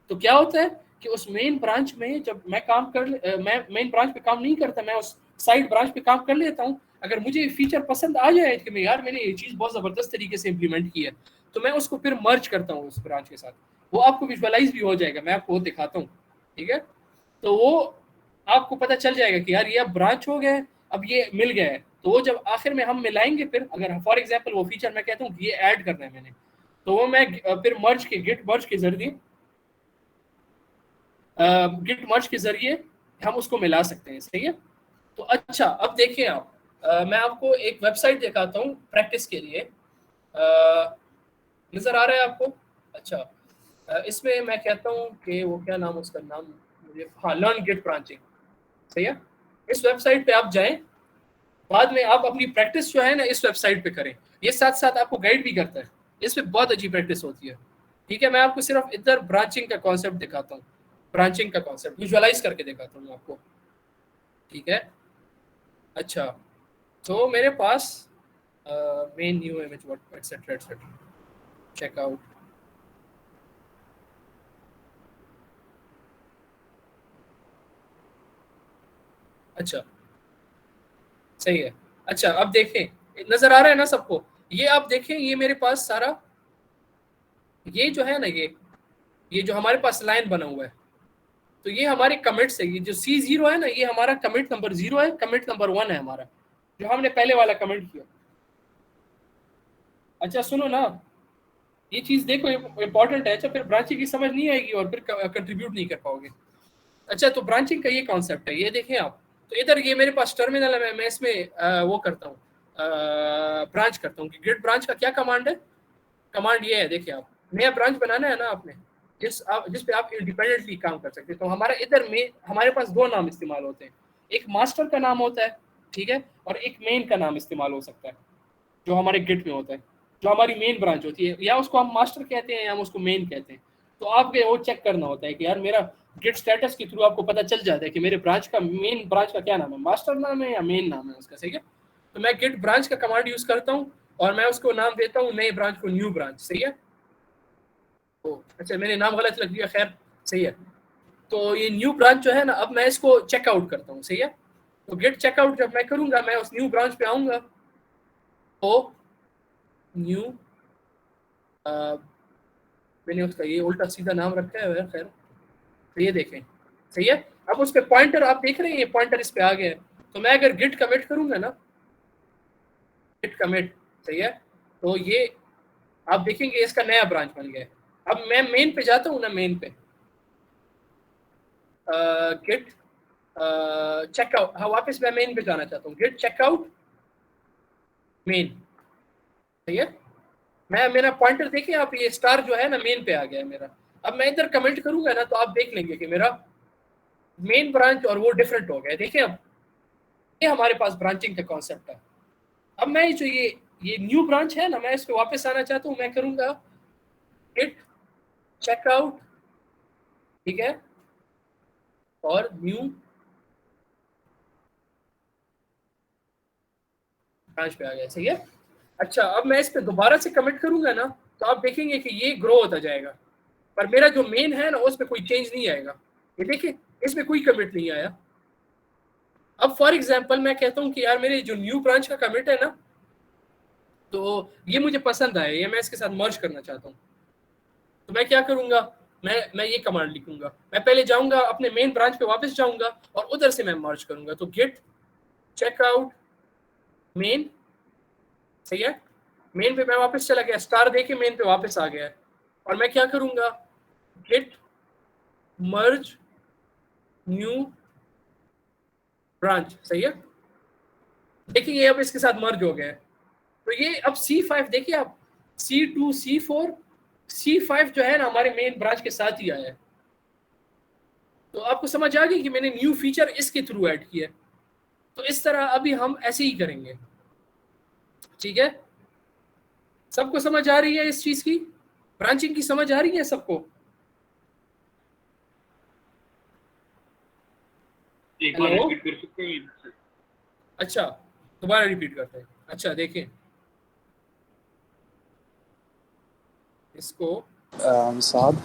तो क्या होता है कि उस मेन ब्रांच में जब मैं काम कर मैं मेन ब्रांच पे काम नहीं करता, मैं उस साइड ब्रांच पे काम कर लेता हूँ। अगर मुझे फीचर पसंद आ जाए कि मैं यार मैंने ये चीज़ बहुत ज़बरदस्त तरीके से इम्प्लीमेंट की है, तो मैं उसको फिर मर्ज करता हूँ उस ब्रांच के साथ। वो आपको विजुअलाइज भी हो जाएगा, मैं आपको वो दिखाता हूँ। ठीक है, तो वो आपको पता चल जाएगा कि यार ये अब ब्रांच हो गया, अब ये मिल गया है। तो वो जब आखिर में हम मिलाएंगे, फिर अगर फॉर एग्जांपल वो फीचर मैं कहता हूँ कि ये ऐड करना है मैंने, तो वो मैं फिर मर्ज के गिट मर्ज के जरिए हम उसको मिला सकते हैं। सही है, तो अच्छा अब देखिए आप, मैं आपको एक वेबसाइट दिखाता हूँ प्रैक्टिस के लिए। नजर आ रहा है आपको? अच्छा, इसमें मैं कहता हूँ कि वो क्या नाम, उसका नाम मुझे, हाँ, लर्न गिट ब्रांचिंग। सही है, इस वेबसाइट पे आप जाएं, बाद में आप अपनी प्रैक्टिस जो है ना इस वेबसाइट पे करें। ये साथ साथ आपको गाइड भी करता है, इस पे बहुत अच्छी प्रैक्टिस होती है। ठीक है, मैं आपको सिर्फ इधर ब्रांचिंग का कॉन्सेप्ट दिखाता हूँ, ब्रांचिंग का कॉन्सेप्ट विजुअलाइज करके दिखाता हूँ आपको। ठीक है, अच्छा, तो मेरे पास main new image what etcetera etcetera, checkout. अच्छा, सही है। अच्छा, अब देखें, नजर आ रहा है ना सबको? ये आप देखें, ये मेरे पास सारा ये जो है ना, ये जो हमारे पास लाइन बना हुआ है, तो ये हमारे कमिट्स है। ये जो C0 है ना, ये हमारा कमिट नंबर 0 है, कमिट नंबर 1 है हमारा, जो हमने पहले वाला कमिट किया। अच्छा सुनो ना, ये चीज देखो इंपॉर्टेंट है। अच्छा, फिर ब्रांचिंग की समझ नहीं आएगी और फिर कंट्रीब्यूट नहीं कर पाओगे। अच्छा, तो ब्रांचिंग का ये कॉन्सेप्ट है, ये देखें आप। तो इधर ये मेरे पास टर्मिनल है, मैं इसमें वो करता हूँ, ब्रांच करता हूँ कि गिट ब्रांच का क्या कमांड है। कमांड ये है, देखिए आप, नया ब्रांच बनाना है ना आपने, जिस पे आप इंडिपेंडेंटली काम कर सकते हैं। तो हमारा इधर में हमारे पास दो नाम इस्तेमाल होते हैं, एक मास्टर का नाम होता है, ठीक है, और एक मेन का नाम इस्तेमाल हो सकता है, जो हमारे गिट में होता है, जो हमारी मेन ब्रांच होती है, या उसको हम मास्टर कहते हैं या हम उसको मेन कहते हैं। तो आपको वो चेक करना होता है कि यार मेरा गिट स्टेटस के थ्रू आपको पता चल जाता है कि मेरे ब्रांच का, मेन ब्रांच का क्या नाम है, मास्टर नाम है या मेन नाम है उसका। सही है, तो मैं गिट ब्रांच का कमांड यूज करता हूँ और मैं उसको नाम देता हूँ नए ब्रांच को न्यू ब्रांच। सही है, तो अच्छा मैंने नाम गलत रख दिया, खैर सही है। तो ये न्यू ब्रांच जो है ना, अब मैं इसको चेकआउट करता हूँ। सही है, तो गिट चेकआउट जब मैं करूंगा, मैं उस न्यू ब्रांच पे आऊंगा, तो न्यू मैंने उसका ये उल्टा सीधा नाम रखा है, खैर। तो ये देखें, सही है। अब उस पे पॉइंटर आप देख रहे हैं, ये पॉइंटर इस पे आ गया है। तो मैं अगर गिट कमिट करूंगा ना, गिट कमिट, सही है, तो ये आप देखेंगे इसका नया ब्रांच बन गया है। अब मैं मेन पे जाता हूँ ना, मेन पे गिट चेकआउट, हाँ वापस मैं मेन पे जाना चाहता हूँ, गिट चेकआउट मेन। सही है, मैं मेरा पॉइंटर देखें आप, ये स्टार जो है ना मेन पे आ गया है मेरा। अब मैं इधर कमेंट करूंगा ना, तो आप देख लेंगे कि मेरा मेन ब्रांच और वो डिफरेंट हो गया। देखिए अब ये हमारे पास ब्रांचिंग का कॉन्सेप्ट है। अब मैं जो ये ये न्यू ब्रांच है ना, मैं इस पे वापस आना चाहता हूँ, मैं करूंगा git checkout, ठीक है, और न्यू ब्रांच पे आ गया, सही है। अच्छा, अब मैं इस पे दोबारा से कमिट करूंगा ना, तो आप देखेंगे कि ये ग्रो होता जाएगा, पर मेरा जो मेन है ना उस पे कोई चेंज नहीं आएगा। ये देखिए, इसमें कोई कमिट नहीं आया। अब फॉर एग्जांपल मैं कहता हूँ कि यार मेरे जो न्यू ब्रांच का कमिट है ना, तो ये मुझे पसंद आया, ये मैं इसके साथ मर्ज करना चाहता हूँ। तो मैं क्या करूंगा, मैं ये कमांड लिखूंगा, मैं पहले जाऊंगा अपने मेन ब्रांच पे वापस जाऊंगा और उधर से मैं मर्ज करूंगा। तो गिट चेकआउट मेन, सही है, मेन पे मैं वापस चला गया, स्टार देके मेन पे वापस आ गया, और मैं क्या करूंगा, गिट मर्ज न्यू ब्रांच, सही है। देखिए ये अब इसके साथ मर्ज हो गया है। तो ये अब C5 देखिए आप, C2 C4 C5 जो है ना हमारे मेन ब्रांच के साथ ही आया है। तो आपको समझ आ गई कि मैंने न्यू फीचर इसके थ्रू ऐड किया है। तो इस तरह अभी हम ऐसे ही करेंगे, ठीक है। सबको समझ आ रही है इस चीज की, ब्रांचिंग की समझ आ रही है सबको? एक बार हेलो? रिपीट कर सकते हैं? अच्छा, दोबारा रिपीट करते हैं। अच्छा देखें इसको, साद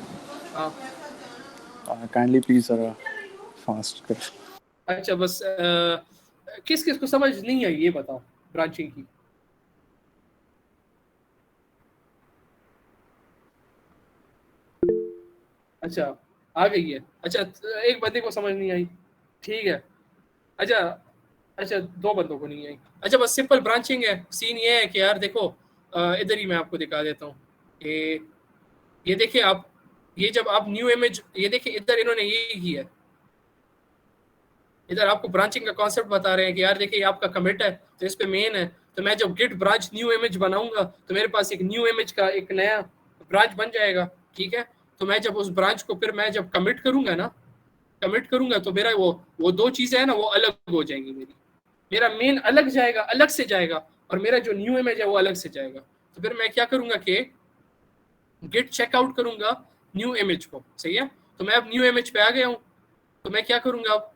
हाँ काइंडली प्लीज जरा फास्ट कर। अच्छा, बस किस किस को समझ नहीं आई ये बताओ ब्रांचिंग की। अच्छा आ गई है। अच्छा, एक बंदे को समझ नहीं आई, ठीक है। अच्छा अच्छा, दो बंदों को नहीं आई। अच्छा, बस सिंपल ब्रांचिंग है। सीन ये है कि यार देखो, इधर ही मैं आपको दिखा देता हूँ कि ये देखिए आप, ये जब आप न्यू इमेज, ये देखिए इधर इन्होंने ये किया है, इधर आपको ब्रांचिंग का कॉन्सेप्ट बता रहे हैं कि यार देखिए ये आपका कमिट है, तो इस पे मेन है, तो मैं जब गिट ब्रांच न्यू इमेज बनाऊंगा तो मेरे पास एक न्यू इमेज का एक नया ब्रांच बन जाएगा, ठीक है। तो मैं जब उस ब्रांच को फिर मैं जब कमिट करूंगा ना, कमिट करूंगा तो मेरा वो दो चीजें है ना वो अलग हो जाएंगी। मेरा मेन अलग जाएगा, अलग से जाएगा, और मेरा जो न्यू इमेज है वो अलग से जाएगा। तो फिर मैं क्या करूंगा कि गिट चेकआउट करूंगा न्यू इमेज को, सही है। तो मैं अब न्यू इमेज पे आ गया हूं, तो मैं क्या करूंगा, अब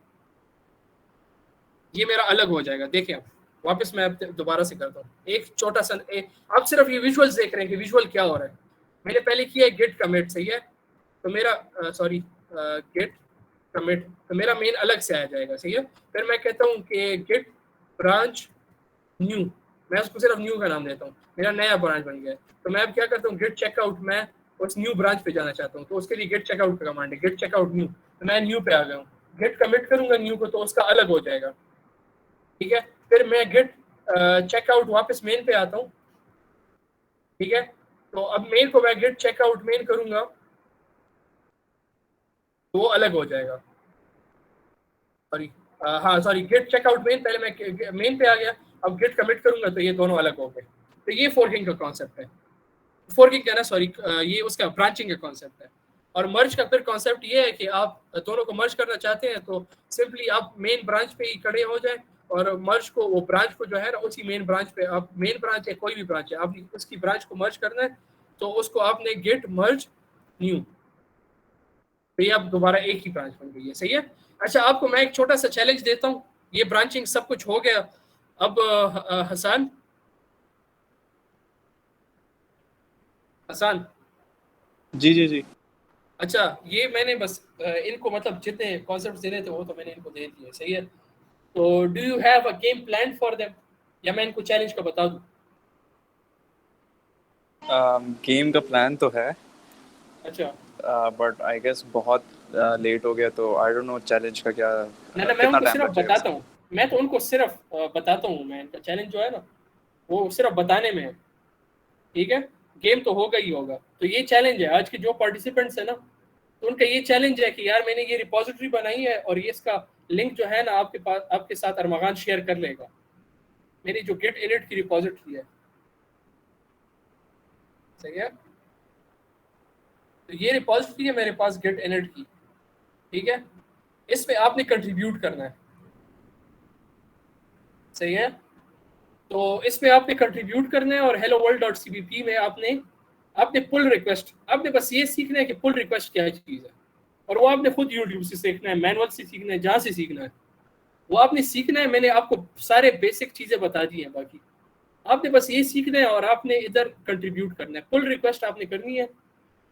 ये मेरा अलग हो जाएगा। देखिए आप, वापस मैं दोबारा से करता हूँ एक छोटा सा, आप सिर्फ ये विजुअल्स देख रहे हैं कि विजुअल क्या हो रहा है। मैंने पहले किया है गिट कमिट, सही है, तो मेरा सॉरी गिट कमिट, तो मेरा मेन अलग से आ जाएगा, सही है। फिर मैं कहता हूँ कि गिट ब्रांच न्यू, मैं उसको सिर्फ न्यू का नाम देता हूँ, मेरा नया ब्रांच बन गया। तो मैं अब क्या करता हूँ, गिट चेकआउट, मैं उस न्यू ब्रांच पे जाना चाहता हूँ, तो उसके लिए गिट चेकआउट का कमांड है, गिट चेकआउट न्यू। तो मैं न्यू पे आ गया हूँ, गिट कमिट करूंगा न्यू को तो उसका अलग हो जाएगा, ठीक है। फिर मैं गिट चेकआउट वापस मेन पे आता हूँ, ठीक है। तो अब मेन को मैं गिट चेकआउट मेन करूंगा तो वो अलग हो जाएगा, सॉरी हाँ सॉरी, गिट चेकआउट मेन, पहले मैं मेन पे आ गया, अब गिट कमिट करूंगा तो ये दोनों अलग हो गए। तो ये फोर्किंग का कॉन्सेप्ट है, फोर्किंग क्या ना सॉरी, ये उसका ब्रांचिंग का कॉन्सेप्ट है। और मर्ज का फिर कॉन्सेप्ट ये है कि आप दोनों को मर्ज करना चाहते हैं तो सिंपली आप मेन ब्रांच पे ही खड़े हो जाए, और मर्ज को, वो ब्रांच को जो है ना उसी मेन ब्रांच पे, आप मेन ब्रांच है कोई भी ब्रांच है, आप उसकी ब्रांच को मर्ज करना है, तो उसको आपने गिट मर्ज न्यू, तो ये अब दोबारा एक ही ब्रांच बन गई है, सही है। अच्छा, आपको मैं एक छोटा सा चैलेंज देता हूँ, ये ब्रांचिंग सब कुछ हो गया, अब हसन जी जी जी। अच्छा, ये मैंने बस इनको मतलब जितने कॉन्सेप्ट्स देने थे वो तो मैंने इनको दे दिए, सही है। तो do you have a game plan for them, या मैं इनको चैलेंज का बता दूं? गेम का प्लान तो है, अच्छा, बट आई गेस बहुत लेट हो गया, तो आई डोंट नो चैलेंज का क्या ना मैं कितना उनको टाइम सिर्फ लग जाएगा बताता हूँ, मैं तो उनको सिर्फ बताता हूँ, मैं इनका चैलेंज जो है ना वो सिर्फ बताने में है, ठीक है। गेम तो होगा ही होगा। तो ये चैलेंज है आज के जो पार्टिसिपेंट्स है ना, तो उनका ये चैलेंज है कि यार मैंने ये रिपोजिटरी बनाई है और ये इसका लिंक जो है ना आपके पास, आपके साथ अरमगान शेयर कर लेगा, मेरी जो गिट इनिट की रिपोजिटरी है, सही है। तो ये रिपोजिटरी है मेरे पास गिट इनिट की, ठीक है। इस पे आपने कंट्रीब्यूट करना है, सही है। तो इसमें आपने कंट्रीब्यूट करना है और helloworld.cpp में आपने पुल रिक्वेस्ट, आपने बस ये सीखना है कि पुल रिक्वेस्ट क्या चीज़ है, और वो आपने खुद यूट्यूब से सीखना है, मैनुअल से सीखना है, जहाँ से सीखना है वो आपने सीखना है। मैंने आपको सारे बेसिक चीज़ें बता दी हैं, बाकी आपने बस ये सीखना है और आपने इधर कंट्रीब्यूट करना है। पुल रिक्वेस्ट आपने करनी है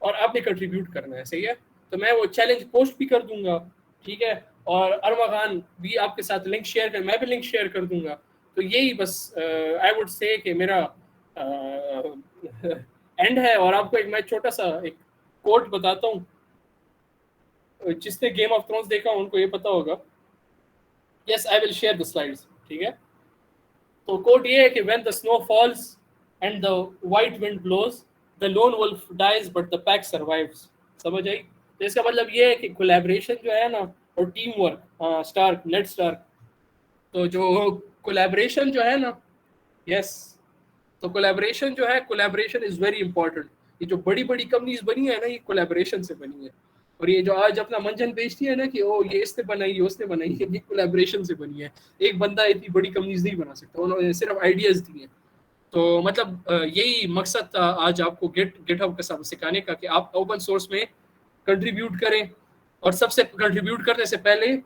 और आपने कंट्रीब्यूट करना है, सही है। तो मैं वो चैलेंज पोस्ट भी कर दूंगा, ठीक है, और अरमा खान भी आपके साथ लिंक शेयर कर, मैं भी लिंक शेयर कर दूंगा। तो यही बस आई वुड से कि मेरा एंड है। और आपको एक मैं छोटा सा एक कोट बताता हूँ, जिसने गेम ऑफ थ्रोन्स देखा उनको ये पता होगा। Yes, I will share the slides, ठीक है। तो कोट ये है कि when the snow falls and the white wind blows the lone wolf dies but the pack survives. समझ आई? तो इसका मतलब ये है कि कोलैबोरेशन जो है ना और team work, Stark, Ned Stark, तो जो कोलैबोरेशन जो है ना, यस, तो कोलैबोरेशन जो है, कोलैबोरेशन इज वेरी इंपॉर्टेंट। ये जो बड़ी बड़ी कंपनीज बनी है ना, ये कोलैबोरेशन से बनी है। और ये जो आज अपना मंजन बेचती है ना कि ओ ये इसने बनाई, उसने बनाई, ये कोलैबोरेशन से बनी है। एक बंदा इतनी बड़ी कंपनीज नहीं बना सकता, उन्होंने सिर्फ आइडियाज दिए। तो मतलब यही मकसद था आज आपको गिटहब के साथ सिखाने का कि आप ओपन सोर्स में कंट्रीब्यूट करें। और सबसे कंट्रीब्यूट करने से पहले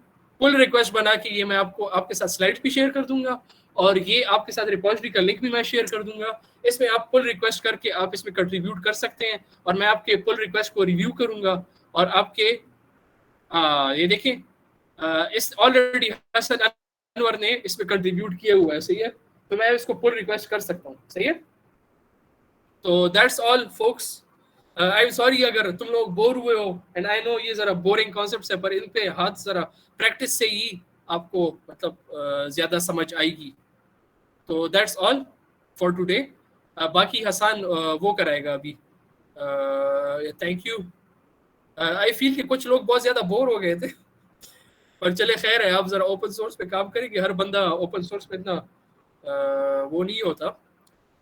पुल रिक्वेस्ट बना के ये मैं आपको आपके साथ स्लाइड्स भी शेयर कर दूंगा और ये आपके साथ रिपोजिटरी का लिंक भी मैं शेयर कर दूंगा। इसमें आप पुल रिक्वेस्ट करके आप इसमें कंट्रीब्यूट कर सकते हैं और मैं आपके पुल रिक्वेस्ट को रिव्यू करूंगा और आपके ये देखें इस ऑलरेडी हसन अनवर ने इसमें कंट्रीब्यूट किया हुआ है, सही है। तो मैं इसको पुल रिक्वेस्ट कर सकता हूँ, सही है। तो that's all folks. I am sorry अगर तुम लोग बोर हुए हो, एंड आई नो ये जरा बोरिंग कॉन्सेप्ट्स है, पर इन पे हाथ जरा प्रैक्टिस से ही आपको मतलब ज्यादा समझ आएगी। तो दैट्स ऑल फॉर टुडे। बाकी हसन वो कराएगा अभी। Thank you. आई फील कि कुछ लोग बहुत ज्यादा बोर हो गए थे, पर चले खैर है, आप जरा ओपन सोर्स पे काम करेंगे। हर बंदा ओपन सोर्स पे इतना वो नहीं होता।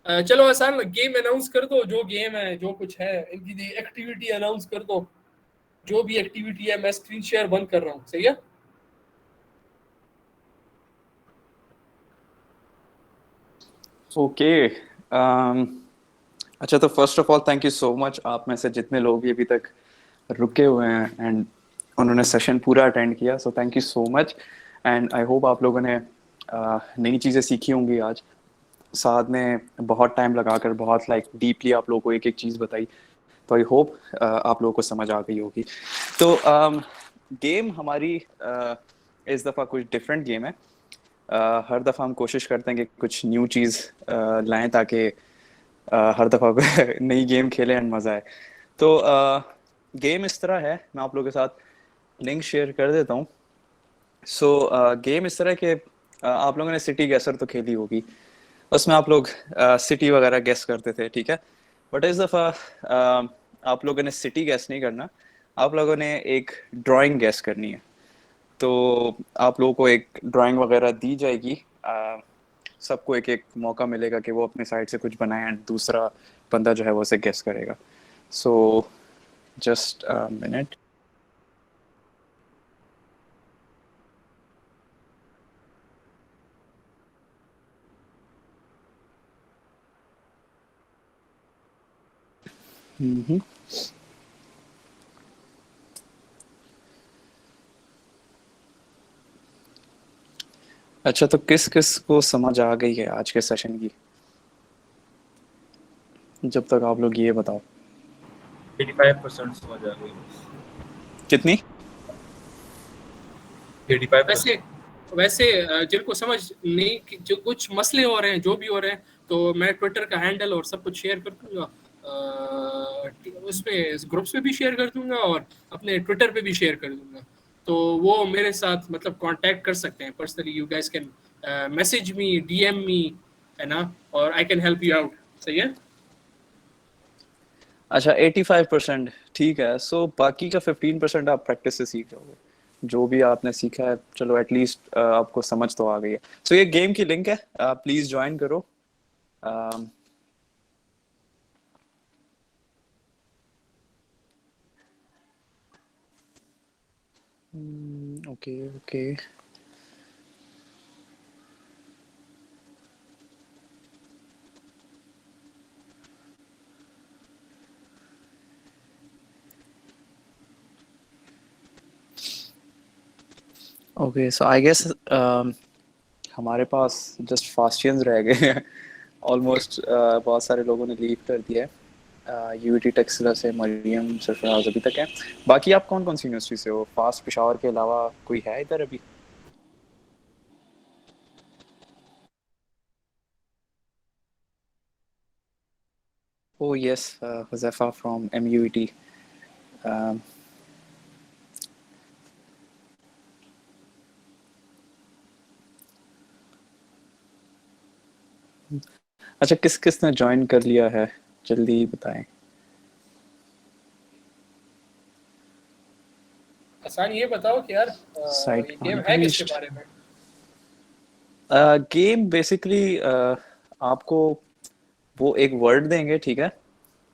चलो हसन गेम अनाउंस कर दो, जो गेम है जो कुछ है इनकी एक्टिविटी अनाउंस कर दो, जो भी एक्टिविटी है। मैं स्क्रीन शेयर बंद कर रहा हूँ, सही है। ओके अच्छा, तो first of all thank you so much आप में से जितने लोग भी अभी तक रुके हुए हैं एंड उन्होंने सेशन पूरा अटेंड किया, so thank you so much. And I hope आप लोगों ने नई चीज़ें सीखी होंगी आज। साथ में बहुत टाइम लगाकर बहुत डीपली आप लोगों को एक एक चीज़ बताई, तो आई होप आप लोगों को समझ आ गई होगी। तो गेम हमारी इस दफ़ा कुछ डिफरेंट गेम है। हर दफ़ा हम कोशिश करते हैं कि कुछ न्यू चीज़ लाएं ताकि हर दफ़ा नई गेम खेलें एंड मज़ा आए। तो गेम इस तरह है, मैं आप लोगों के साथ लिंक शेयर कर देता हूँ। सो गेम इस तरह के आप लोगों ने सिटी गैसर तो खेली होगी, उसमें आप लोग सिटी वगैरह गैस करते थे, ठीक है। बट इस दफ़ा आप लोगों ने सिटी गैस नहीं करना, आप लोगों ने एक ड्राइंग गैस करनी है। तो आप लोगों को एक ड्राइंग वगैरह दी जाएगी, सबको एक एक मौका मिलेगा कि वो अपने साइड से कुछ बनाए एंड दूसरा बंदा जो है वो उसे गैस करेगा। So just a minute. अच्छा, तो किस किस को समझ आ गई है आज के सेशन की? जब तक आप लोग ये बताओ। 85% समझ आ गई। कितनी? 85%। वैसे जिनको समझ नहीं, जो कुछ मसले हो रहे हैं, जो भी हो रहे हैं, तो मैं ट्विटर का हैंडल और सब कुछ शेयर कर दूंगा, उसमें ग्रुप्स में भी शेयर कर दूंगा और अपने ट्विटर पे भी शेयर कर दूंगा। तो वो मेरे साथ मतलब कांटेक्ट कर सकते हैं personally. You guys can message me, DM me, है ना, और I can help you out, सही है। अच्छा, 85% ठीक है। सो बाकी का 15% आप प्रैक्टिस से सीख जाओगे। जो भी आपने सीखा है, चलो एटलीस्ट आपको समझ तो आ गई है। सो ये गेम की लिंक है, प्लीज ज्वाइन करो। Okay. Okay so I guess हमारे पास जस्ट फास्टियंस रह गए हैं ऑलमोस्ट। बहुत सारे लोगों ने लीव कर दिया है। यूटी टेक्सला से मरियम सरफराज अभी तक है। बाकी आप कौन कौन सी यूनिवर्सिटी से हो? फास्ट पेशावर के अलावा कोई है इधर अभी? Oh yes, Huzaifa from MUET। अच्छा, किस किस ने ज्वाइन कर लिया है जल्दी बताएं। आसान ये बताओ कि यार साइट ये गेम है किसके बारे में? गेम बेसिकली आपको वो एक वर्ड देंगे, ठीक है?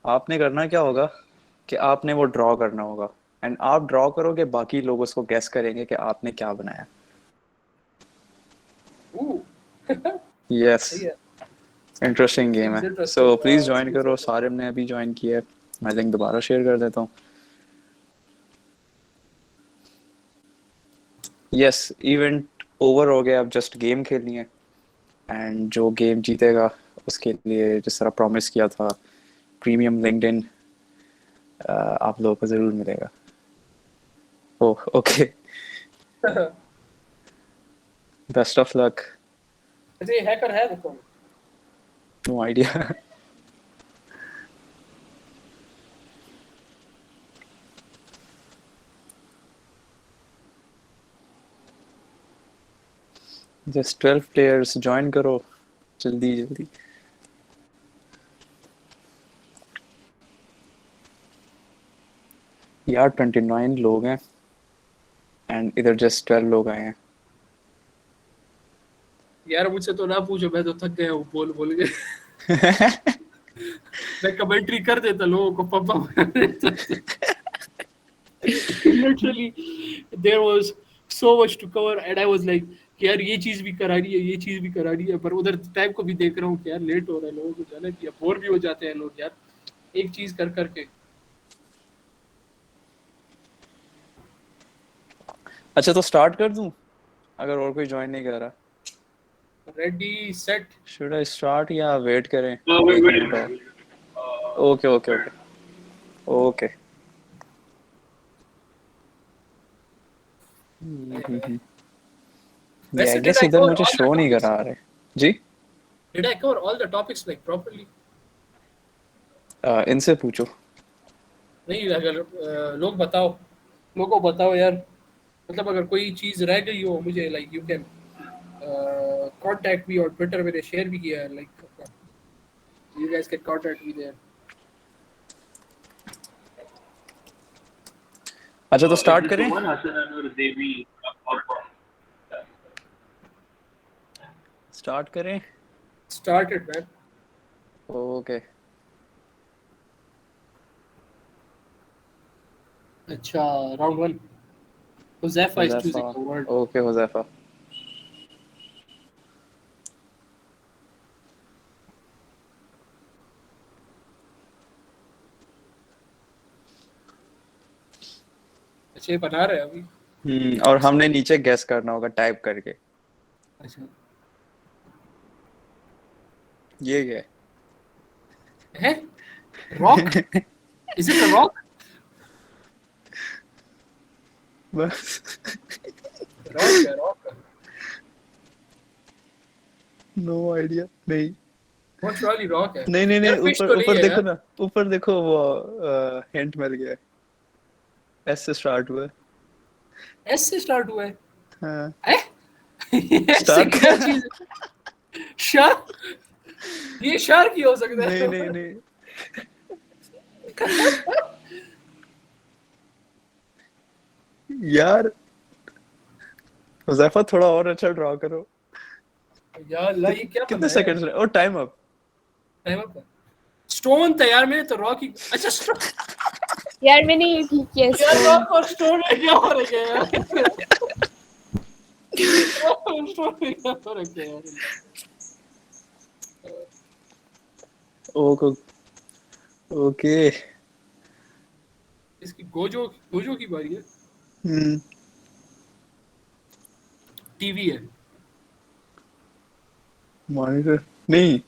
आपने करना क्या होगा कि आपने वो ड्रॉ करना होगा एंड आप ड्रॉ करोगे, बाकी लोग उसको गेस करेंगे कि आपने क्या बनाया। यस, इंटरेस्टिंग गेम है। सो प्लीज ज्वाइन करो। सारिम ने अभी ज्वाइन किया है। मैं लिंक दोबारा शेयर कर देता हूँ। यस, इवेंट ओवर हो गया, अब जस्ट गेम खेलनी है एंड जो गेम जीतेगा उसके लिए जिस तरह प्रॉमिस किया था प्रीमियम लिंक्डइन आप लोगों को जरूर मिलेगा। Oh okay, best of luck. अच्छा, ये हैकर है देखो। No idea. Just 12 players, join करो जल्दी जल्दी। यार 29 लोग हैं एंड इधर जस्ट 12 लोग आए हैं। यार मुझसे तो ना पूछो, मैं तो थक गया हूँ बोल बोल के। मैं कमेंट्री कर देता लोगों को, पापा बना देता। Literally there was so much to cover and I was like कि यार ये चीज भी करा रही है, ये चीज भी करा रही है, पर उधर टाइम को भी देख रहा हूँ कि यार लेट हो रहा है, लोगों को जाना चाहिए, बोर भी हो जाते हैं लोग यार एक चीज कर करके। अच्छा तो स्टार्ट कर दूं अगर और कोई ज्वाइन नहीं कर रहा? Ready set, should I start या वेट करें? wait. Okay okay okay okay. वैसे आई गेस इधर मुझे शो नहीं करा रहे जी। Did I cover all the topics like properly? इनसे पूछो। नहीं, अगर लोग बताओ, लोगों को बताओ यार, मतलब अगर कोई चीज रह गई हो मुझे like you can contact me, और ट्विटर मैंने शेयर भी किया है, like you guys can contact me there. अच्छा तो स्टार्ट करें? स्टार्ट करें? Started man. ओके अच्छा, round 1 Huzaifa is choosing the word. Okay Huzaifa. अच्छे बना रहे हैं अभी। और हमने नीचे गेस करना होगा टाइप करके। अच्छा, ये क्या है? Rock? Is it a rock? बस रॉक है, रॉक। No idea. नहीं बहुत surely रॉक है। नहीं नहीं नहीं, यार, fish ऊपर तो नहीं ऊपर है देखो यार। ना, ऊपर देखो वो हिंट मिल गया है। एस से स्टार्ट हुआ है। एस से स्टार्ट हुआ है? हाँ ऐसे क्या चीज? शार्क? ये शार्क ही हो सकता है। नहीं नहीं नहीं यार हुज़ैफा थोड़ा और अच्छा ड्रॉ करो यार ला, ये क्या कितने सेकंड्स रहे? और time up. Time up. Stone था यार, मैंने तो रॉक ही। अच्छा स्टोन यार मैंने ये ठीक किया यार, इसको। रॉक और स्टोन में क्या हो रहा है यार? स्टोन में क्या हो रहा है यार? ओके इसकी गोजो की बारी है। टीवी है। मॉनिटर नहीं,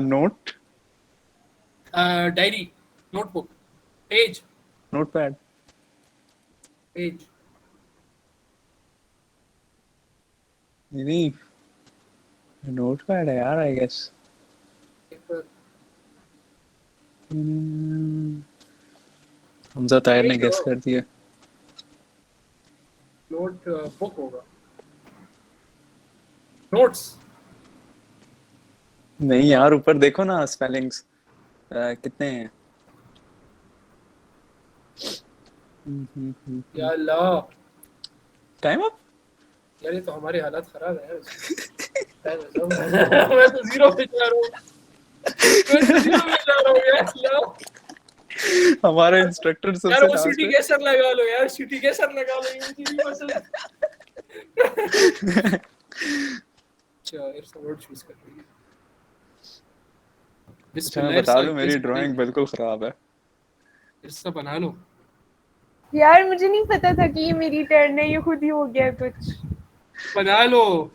note, diary, notebook, page, notepad. Page. नहीं, नोटपैड है यार, आई गेस। हमजा ताहिर ने गेस कर दिया। नोट बुक होगा। नोट्स नहीं यार, ऊपर देखो ना स्पेलिंग्स कितने हैं। या अल्लाह, टाइम अप। यार ये तो हमारी हालत खराब है मैं तो जीरो पे जा रहा हूँ, यार अल्लाह। हमारा इंस्ट्रक्टर यार सबसे वो लास्ट सिटी है। केसर लगा लो यार, सिटी केसर लगा लो, ये नहीं पसंद। अच्छा इट्स वर्ड चूज कर रही है। अच्छा मैं बता दूं, मेरी ड्राइंग बिल्कुल खराब है। इसका बना लो यार मुझे नहीं पता था कि ये मेरी टर्न है, ये खुद ही हो गया कुछ। बना लो।